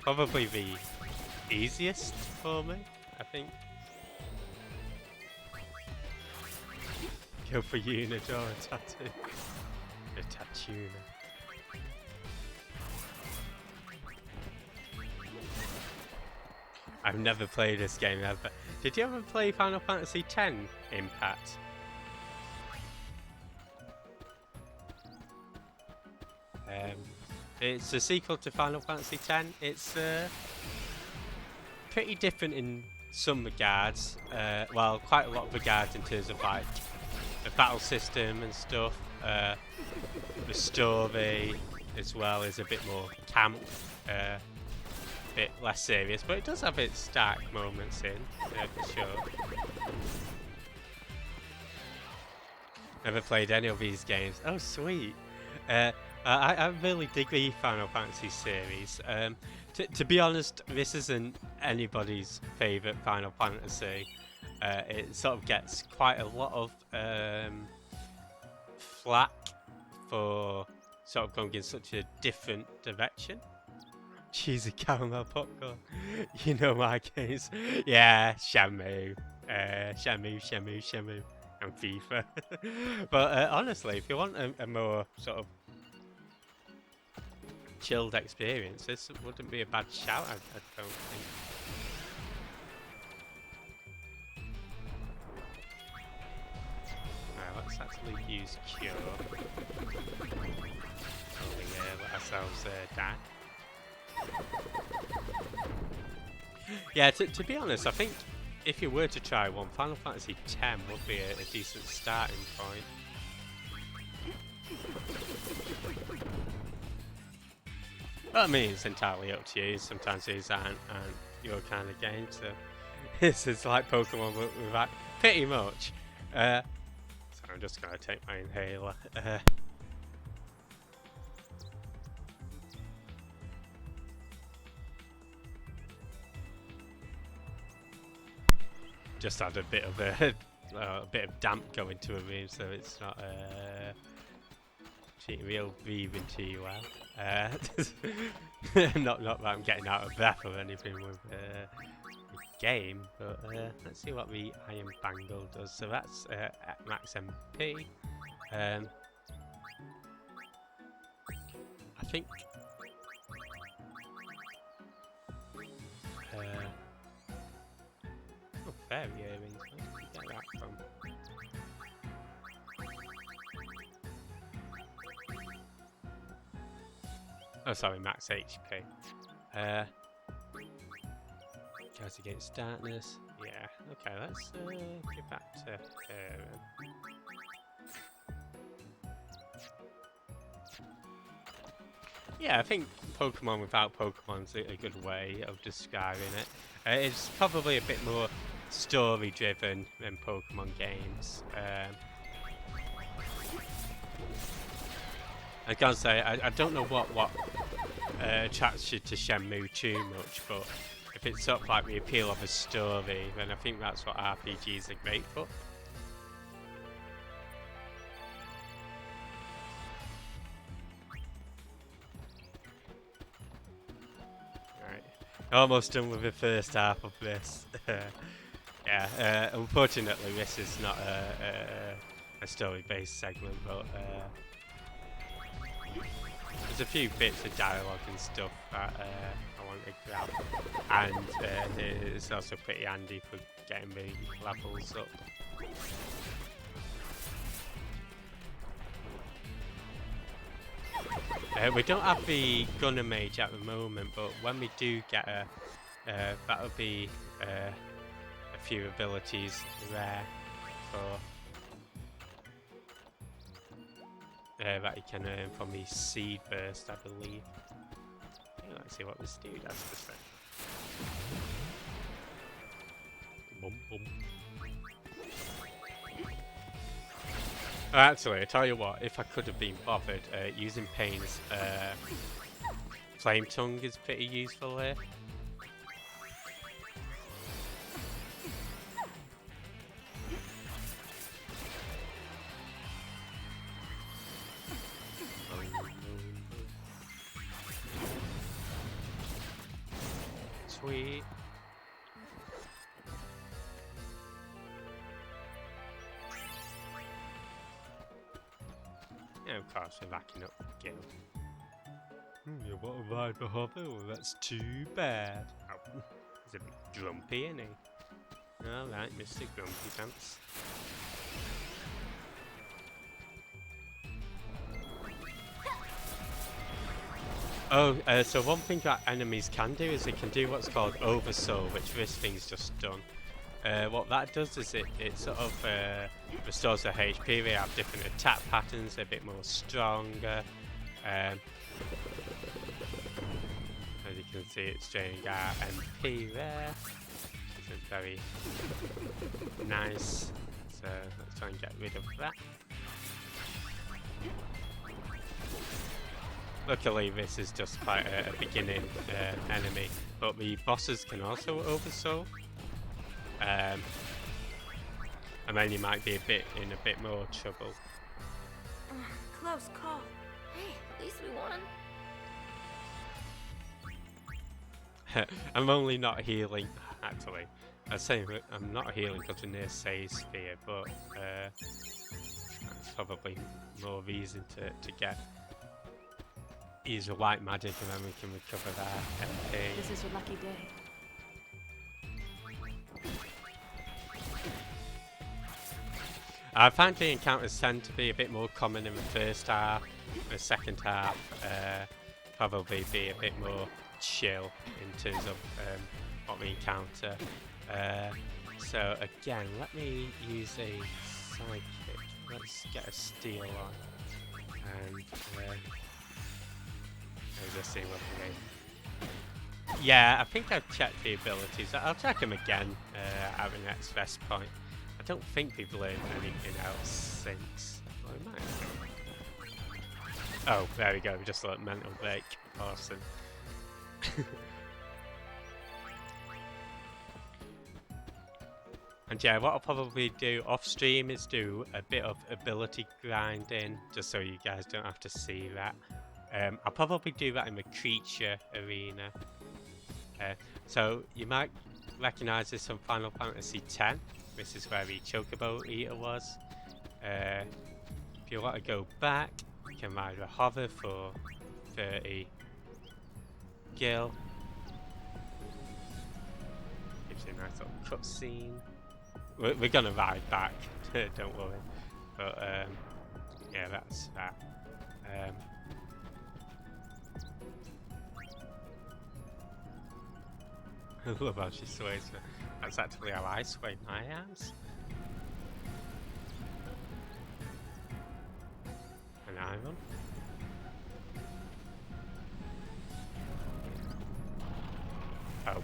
probably the easiest for me. I think. Go for Yuna, draw a tattoo. A tattoo. I've never played this game ever. Did you ever play Final Fantasy X Impact? It's a sequel to Final Fantasy X. It's pretty different in some regards. Well, quite a lot of regards in terms of like the battle system and stuff. The story as well is a bit more camp. Bit less serious, but it does have its dark moments in, for sure. Never played any of these games. Oh, sweet. I really dig the Final Fantasy series. To be honest, this isn't anybody's favourite Final Fantasy. It sort of gets quite a lot of flack for sort of going in such a different direction. Cheesy caramel popcorn. You know my case. Yeah, Shamu. Shamu. And FIFA. But honestly, if you want a more sort of chilled experience, this wouldn't be a bad shout, I don't think. Right, let's actually use Cure. Only let ourselves die. Yeah, to be honest, I think if you were to try one, Final Fantasy X would be a decent starting point. But I mean, it's entirely up to you. Sometimes these aren't your kind of game, so this is like Pokemon with that, pretty much. So I'm just gonna take my inhaler. Just had a bit of damp going to a room, so it's not real breathing too well. Not that I'm getting out of breath or anything with the game, but let's see what the Iron Bangle does. So that's max MP. I think. Fairy earrings, where did we get that from? Oh, sorry, max HP. Goes against darkness. Yeah, okay, let's get back to yeah, I think Pokemon without Pokemon's a good way of describing it. It's probably a bit more story driven than Pokemon games. I can't say I don't know what attracts you to Shenmue too much, but if it's sort of like the appeal of a story, then I think that's what RPGs are great for. Right, almost done with the first half of this. Yeah, unfortunately this is not a story-based segment, but there's a few bits of dialogue and stuff that I want to grab, and it's also pretty handy for getting the levels up. We don't have the Gunner Mage at the moment, but when we do get her, that'll be a few abilities there for that you can earn from the Seed Burst, I believe. Okay, let's see what this dude has to say. Bum, bum. Actually, I tell you what, if I could have been bothered, using Payne's flame tongue is pretty useful here. Sweet. Yeah, of course, we're racking up Gil. You want to ride the hover? Well, that's too bad. Oh, he's a bit grumpy, isn't he? Alright, Mr. Grumpy Pants. Oh, so one thing that enemies can do is they can do what's called oversoul, which this thing's just done. What that does is it sort of restores their HP. They have different attack patterns, they're a bit more stronger. As you can see, it's draining our MP there. So it's very nice. So let's try and get rid of that. Luckily, this is just quite a beginning enemy, but the bosses can also oversoul. And then you might be in a bit more trouble. Close call. Hey, at least we won. I'm only not healing, actually. I say I'm not healing because we're near Save Sphere, but that's probably more reason to get. Use a white magic and then we can recover that MP. This is your lucky day. I find the encounters tend to be a bit more common in the first half. The second half probably be a bit more chill in terms of what we encounter. So again, let me use a psychic. Let's get a steal on. And let's just see what we need. Yeah, I think I've checked the abilities. I'll check them again at the next rest point. I don't think we've learned anything else since. Well, we might. Oh, there we go. We just learned mental break. Awesome. And yeah, what I'll probably do off stream is do a bit of ability grinding, just so you guys don't have to see that. I'll probably do that in the creature arena. So you might recognise this from Final Fantasy X. This is where the Chocobo Eater was. If you want to go back, you can ride the hover for 30 gil. Gives you a nice little cutscene. We're gonna ride back, don't worry. But yeah, that's that. I love how she sways. That's actually how I sway my arms. An iron. Oh.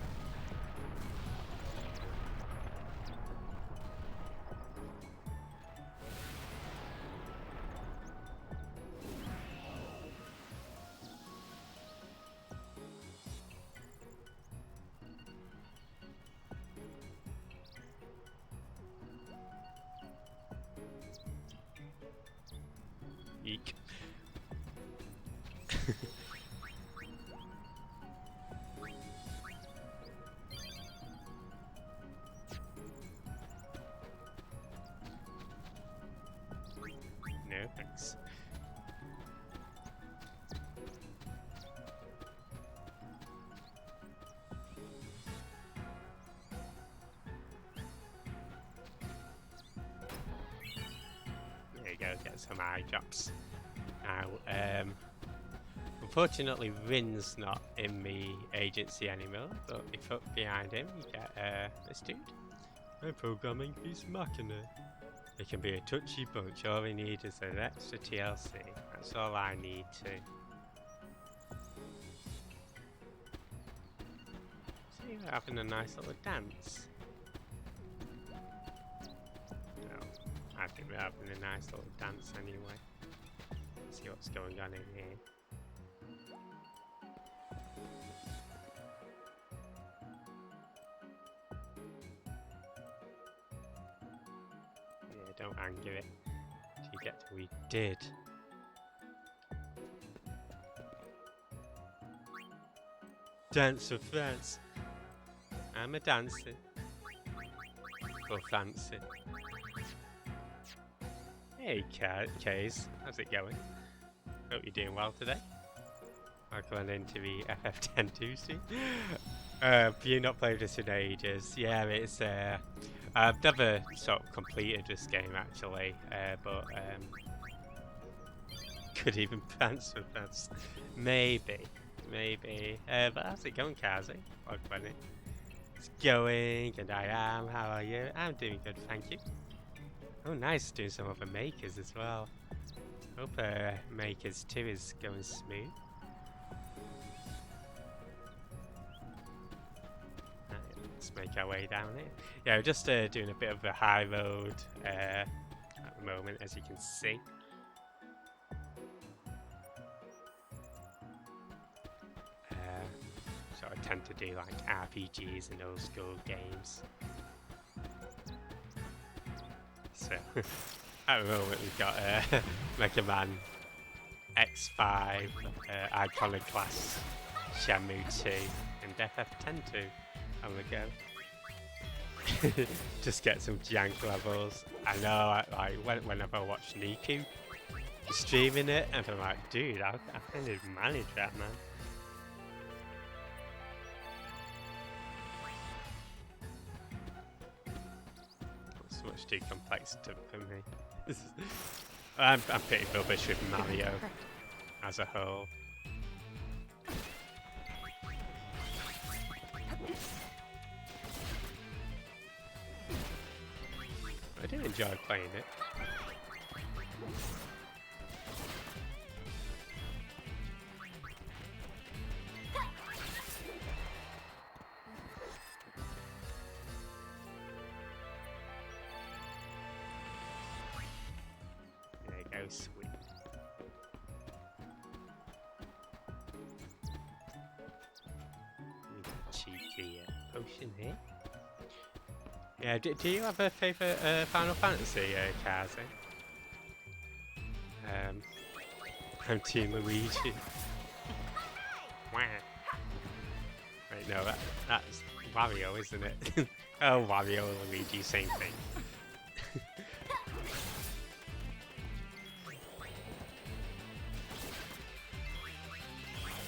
Eek. No thanks. There you go, get some eye drops. Now, unfortunately, Rin's not in the agency anymore, but if you look behind him, you get this dude. I'm programming Beast Machina. It can be a touchy bunch, all we need is an extra TLC. That's all I need to. See, we're having a nice little dance. We're having a nice little dance anyway. See what's going on in here. Yeah, don't anger it. You get to we did. Dance of France. I'm a dancer. For fancy. Hey, Kays. How's it going? Hope you're doing well today. Welcome into the FF10 Tuesday. If you've not played this in ages, yeah, it's I've never sort of completed this game actually, but could even dance with us. Maybe. But how's it going, Kazi? Welcome in. It's going, and I am. How are you? I'm doing good, thank you. Oh, nice, doing some other makers as well. Hope Makers 2 is going smooth. Let's make our way down here. Yeah, we're just doing a bit of the high road at the moment, as you can see. So I tend to do like RPGs and old school games. So at the moment we've got Mega Man X-2, Iconoclast, Shenmue 2 and FF10 2 on the go. Just get some jank levels. I know, whenever I watch Niku streaming it, and I'm like, dude, I can't even manage that, man. It's much too complex for me. I'm pretty rubbish with Mario as a whole. I do enjoy playing it. There you go, sweet. Cheeky potion here. Yeah, do you have a favourite Final Fantasy, Kazi? I'm Team Luigi. Wah. Wait, no, that's Wario, isn't it? Oh, Wario and Luigi, same thing.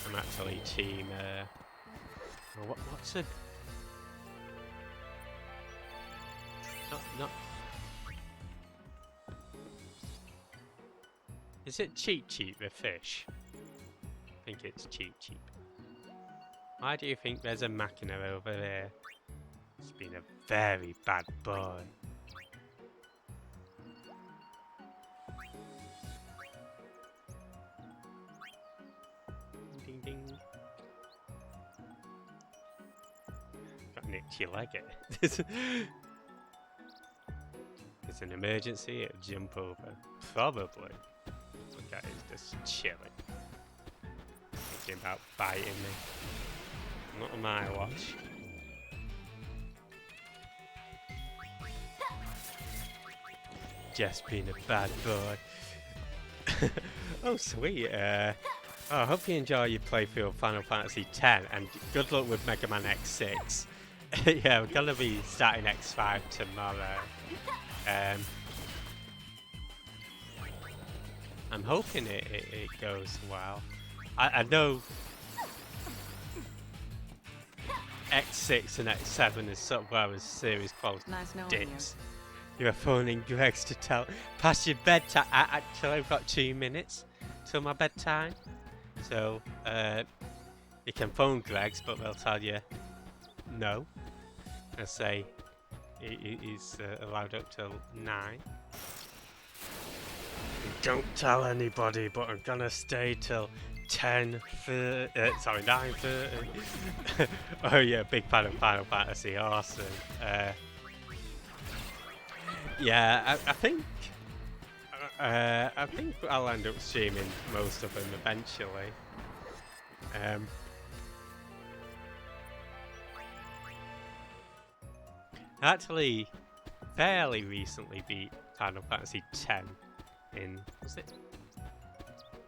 I'm actually Team... what's a... Not. Is it Cheep Cheep the fish? I think it's Cheep Cheep. Why do you think there's a machina over there? It's been a very bad boy. Ding ding. Got an itchy leg. It's an emergency, it'll jump over. Probably. Look at it, it's just chilling. Thinking about biting me. Not on my watch. Just being a bad boy. Oh, sweet. I hope you enjoy your playthrough of Final Fantasy X, and good luck with Mega Man X6. Yeah, we're gonna be starting X5 tomorrow. I'm hoping it goes well. I know X6 and X7 is sort of where I was serious close dips. You're phoning Greg's to tell past your bedtime. Actually, I've got 2 minutes till my bedtime, so you can phone Greg's, but they'll tell you no. They'll say he's allowed up till 9. Don't tell anybody, but I'm gonna stay till 10:30. Sorry, 9:30. Oh yeah, big fan of Final Fantasy. Awesome. Yeah, I think I think I'll end up streaming most of them eventually. I actually fairly recently beat Final Fantasy X was it?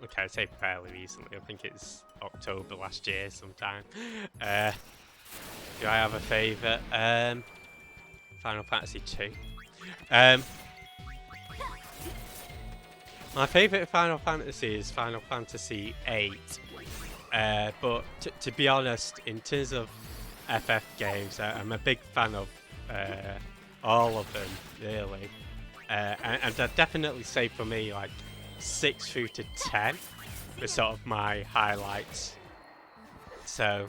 Okay, I say fairly recently, I think it's October last year sometime. Do I have a favourite? Final Fantasy II. My favourite Final Fantasy is Final Fantasy VIII. But to be honest, in terms of FF games, I'm a big fan of all of them, really. And I'd definitely say for me, like 6 through to 10 were sort of my highlights. So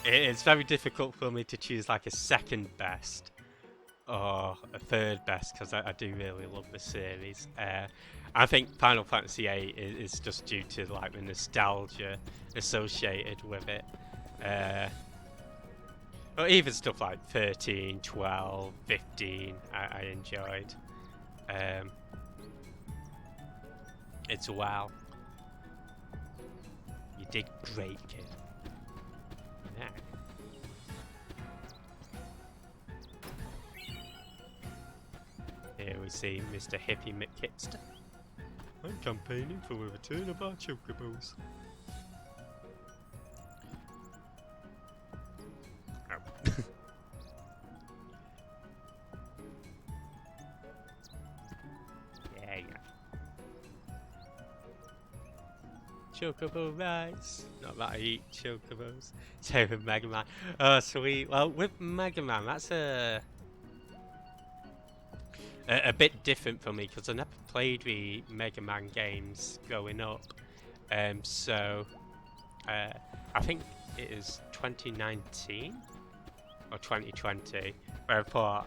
it's very difficult for me to choose like a second best or a third best, because I do really love the series. I think Final Fantasy VIII is just due to like the nostalgia associated with it. But even stuff like 13, 12, 15, I enjoyed. It's wow. You did great, kid. Yeah. Here we see Mr. Hippie McKitster. I'm campaigning for a return of our chocobos. Oh. Yeah. Chocobo rice. Not that I eat chocobos. Same with Mega Man. Oh, sweet. Well, with Mega Man, that's a bit different for me, because I never played the Mega Man games growing up. So I think it is 2019 or 2020 where I thought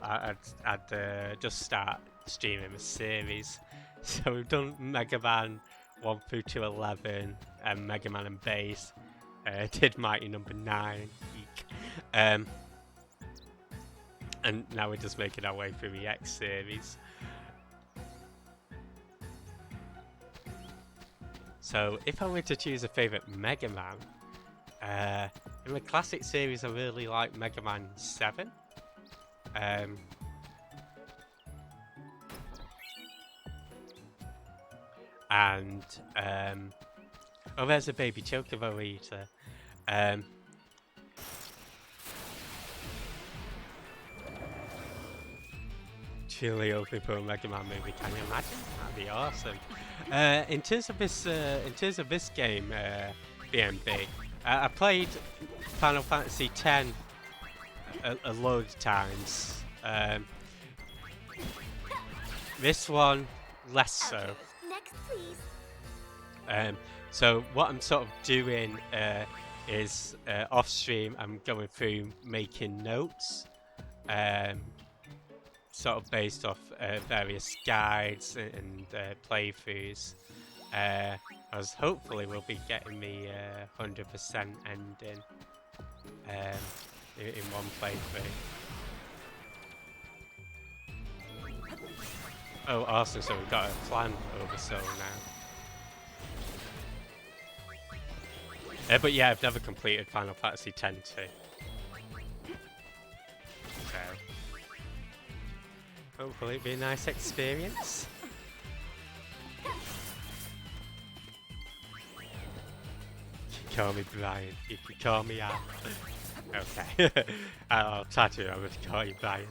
I'd just start streaming the series. So we've done Mega Man 1 through to 11 and Mega Man and Base. Did Mighty Number 9. Eek. And now we're just making our way through the X series. So if I were to choose a favourite Mega Man, in the classic series I really like Mega Man 7. And oh, there's a baby chocobo eater. Truly hoping for a Mega Man movie. Can you imagine? That'd be awesome. In terms of this game, BMB, I played Final Fantasy X a load of times. This one less so. Next, please. So what I'm sort of doing is off stream. I'm going through making notes. Sort of based off various guides and playthroughs, as hopefully we'll be getting the 100% ending in one playthrough. Oh, awesome! So we've got a plan over Soul now. But yeah, I've never completed Final Fantasy X too. So hopefully it'll be a nice experience. You can call me Brian. You can call me Al. Okay. I'll try to remember to call you Brian.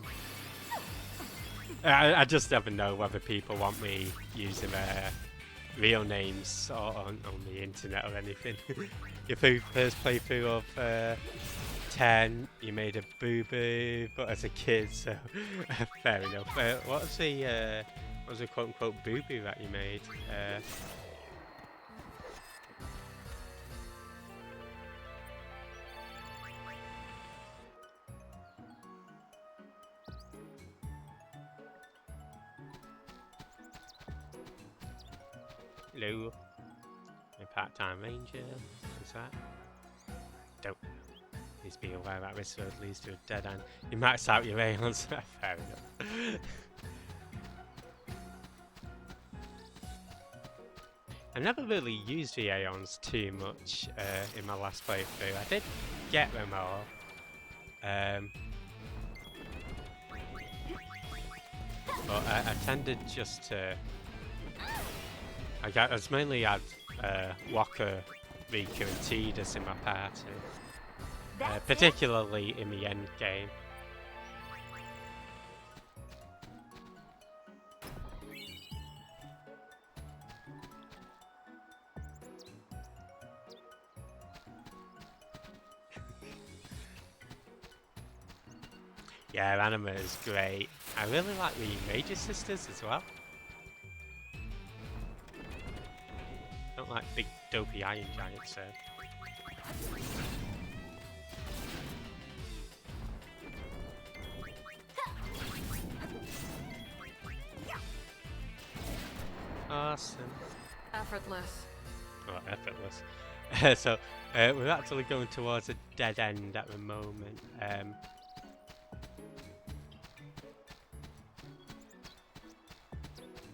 I just never know whether people want me using their real names or on the internet or anything. Your first playthrough of 10, you made a boo-boo, but as a kid, so fair enough. What was the quote-unquote boo-boo that you made? Hello. A part-time ranger. Who's that? Don't know. Please be aware that this road leads to a dead end. You max out your aeons. Fair enough. I never really used the Aeons too much in my last playthrough. I did get them all. But I tended just to... I was mainly had Walker, Rika and Tidus in my party. Particularly in the end game. Yeah, Anima is great. I really like the Major Sisters as well. Don't like big dopey iron giants, so. Awesome. Effortless. Oh, effortless. So, we're actually going towards a dead end at the moment.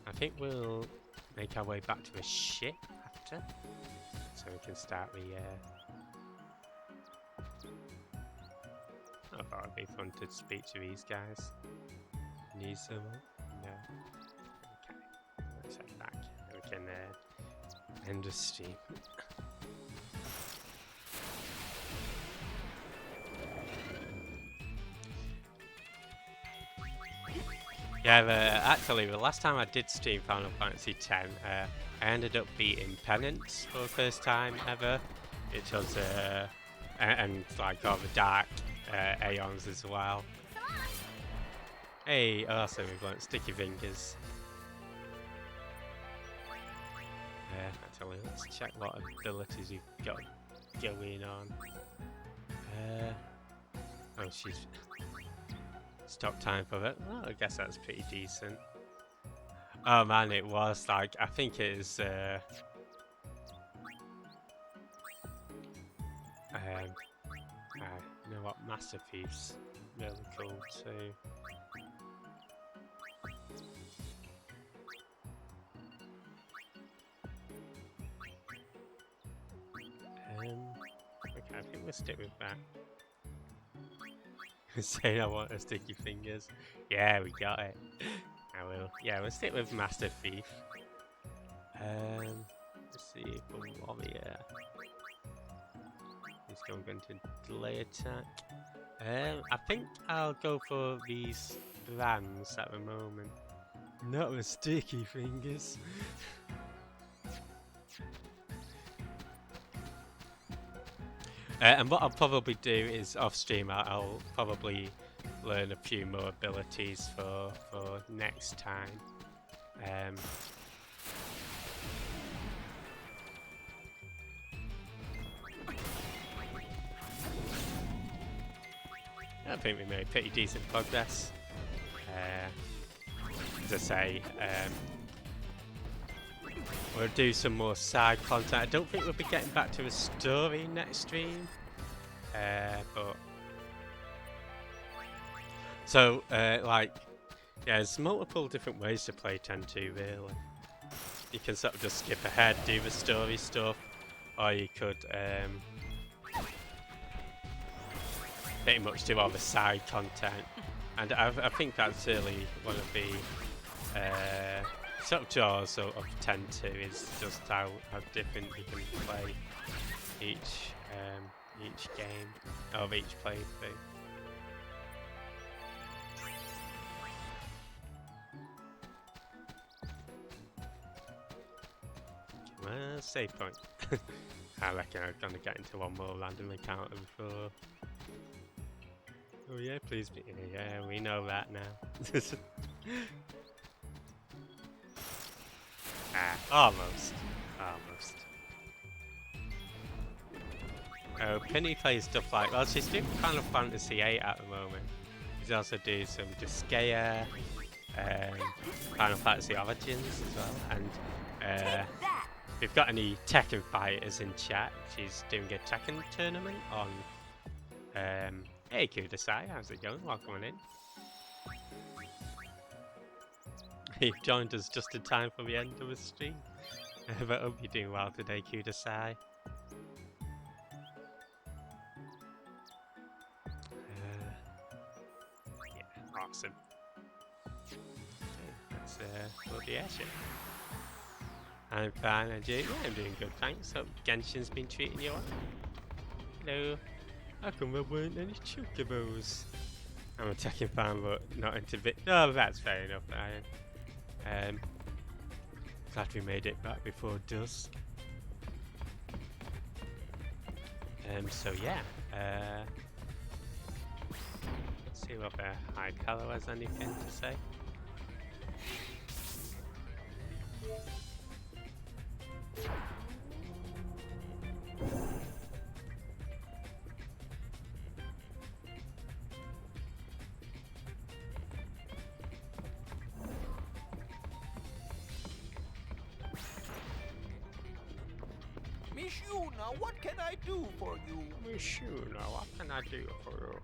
I think we'll make our way back to the ship after, so we can start the. I thought it'd be fun to speak to these guys. Need someone? No. Okay. Let's head back. We can end the stream. Yeah, actually, the last time I did stream Final Fantasy X, I ended up beating Penance for the first time ever. It was, and like all the dark Aeons as well. Hey, awesome, we've got sticky fingers. Actually, let's check what abilities you've got going on. Oh, she's... Stop time for it. Well, I guess that's pretty decent. Oh man, it was like, I think it is you know what, Master Thief's really cool too. Okay, I think we'll stick with that. Saying I want a sticky fingers. Yeah, we got it. I will. Yeah, we'll stick with Master Thief. Let's see, for Warrior. He's going to delay attack. I think I'll go for these rams at the moment. Not with sticky fingers. And what I'll probably do is off stream, I'll probably learn a few more abilities for next time. I think we made pretty decent progress. As I say, we'll do some more side content. I don't think we'll be getting back to a story next stream, but so like, yeah, there's multiple different ways to play 10-2 really. You can sort of just skip ahead, do the story stuff, or you could pretty much do all the side content, and I think that's really one of the sort of jaws of 10-2 is just how different you can play each game of each playthrough. Well, save point. I reckon I'm gonna get into one more random encounter before. Oh yeah, please be. Yeah, we know that now. Almost. Oh, Penny plays stuff like, well, she's doing Final Fantasy VIII at the moment. She's also doing some Disgaea, Final Fantasy Origins as well, and if you've got any Tekken fighters in chat, she's doing a Tekken tournament on, hey Kudasai, how's it going? Welcome on in. He joined us just in time for the end of the stream. But hope you're doing well today, Kudasai. Yeah, awesome. Okay, let's load the airship. I'm fine, and you? Yeah, I'm doing good, thanks. Hope Genshin's been treating you well. Hello. How come there weren't any chocobos? I'm attacking farm, but not into bit. No, that's fair enough, Ryan. Glad we made it back before dusk. So yeah. Let's see what the High Color has anything to say. Miss Yuna, what can I do for you? Miss Yuna, what can I do for you?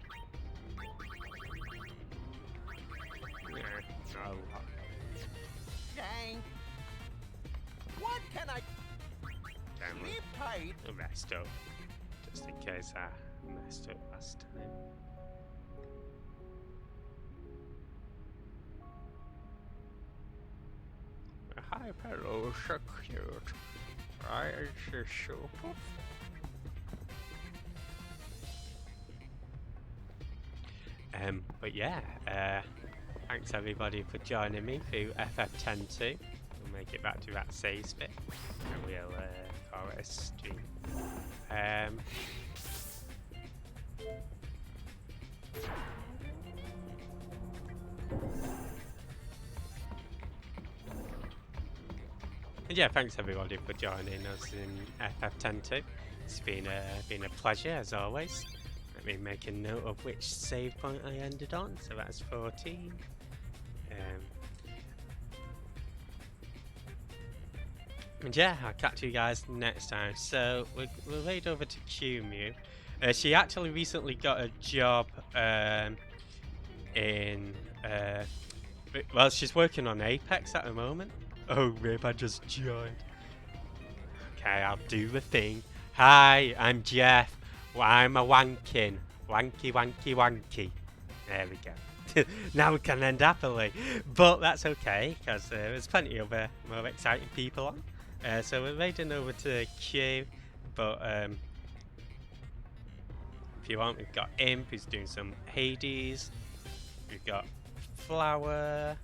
Yeah, no. Dang. What can I... Damn Sleep tight. I messed up. Just in case I messed up last time. Hi, hello, so cute. Right, it's so puff. But yeah, thanks everybody for joining me through FF102. We'll make it back to that save bit, and we'll call it a stream. And yeah, thanks everybody for joining us in FF102. It's been a pleasure as always. Let me make a note of which save point I ended on. So that's 14. And yeah, I'll catch you guys next time. So we'll head over to Q-Mew. She actually recently got a job in well, she's working on Apex at the moment. Oh, Rib, I just joined. Okay, I'll do the thing. Hi, I'm Jeff. Well, I'm a wanking. Wanky, wanky, wanky. There we go. Now we can end happily. But that's okay, because there's plenty of more exciting people on. So we're heading over to Q. But if you want, we've got Imp, who's doing some Hades. We've got Flower,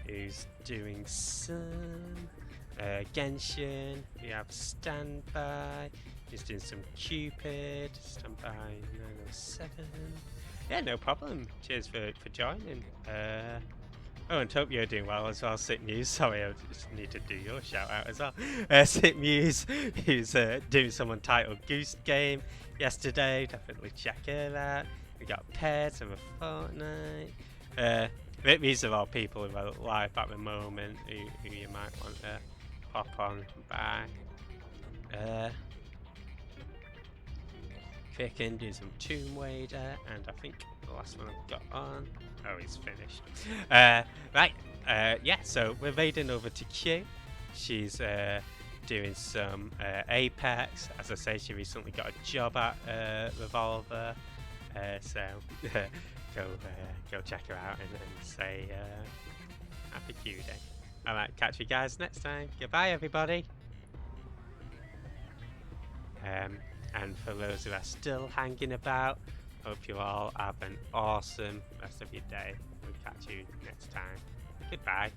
who's doing some Genshin. We have Standby, who's doing some Cupid. Standby 907. Yeah, no problem. Cheers for joining. Oh, and hope you're doing well as well, Sit Muse. Sorry, I just need to do your shout out as well. Sit Muse, who's doing some Untitled Goose Game yesterday. Definitely check her out. We got Pets of a Fortnite. These are all people who are live at the moment who you might want to hop on by. Quicken, do some Tomb Raider, and I think the last one I've got on. Oh, he's finished. Right, yeah, so we're raiding over to Q. She's doing some Apex. As I say, she recently got a job at Revolver. So go check her out and say happy Q Day. Alright, catch you guys next time. Goodbye everybody. And for those who are still hanging about, hope you all have an awesome rest of your day. We'll catch you next time. Goodbye.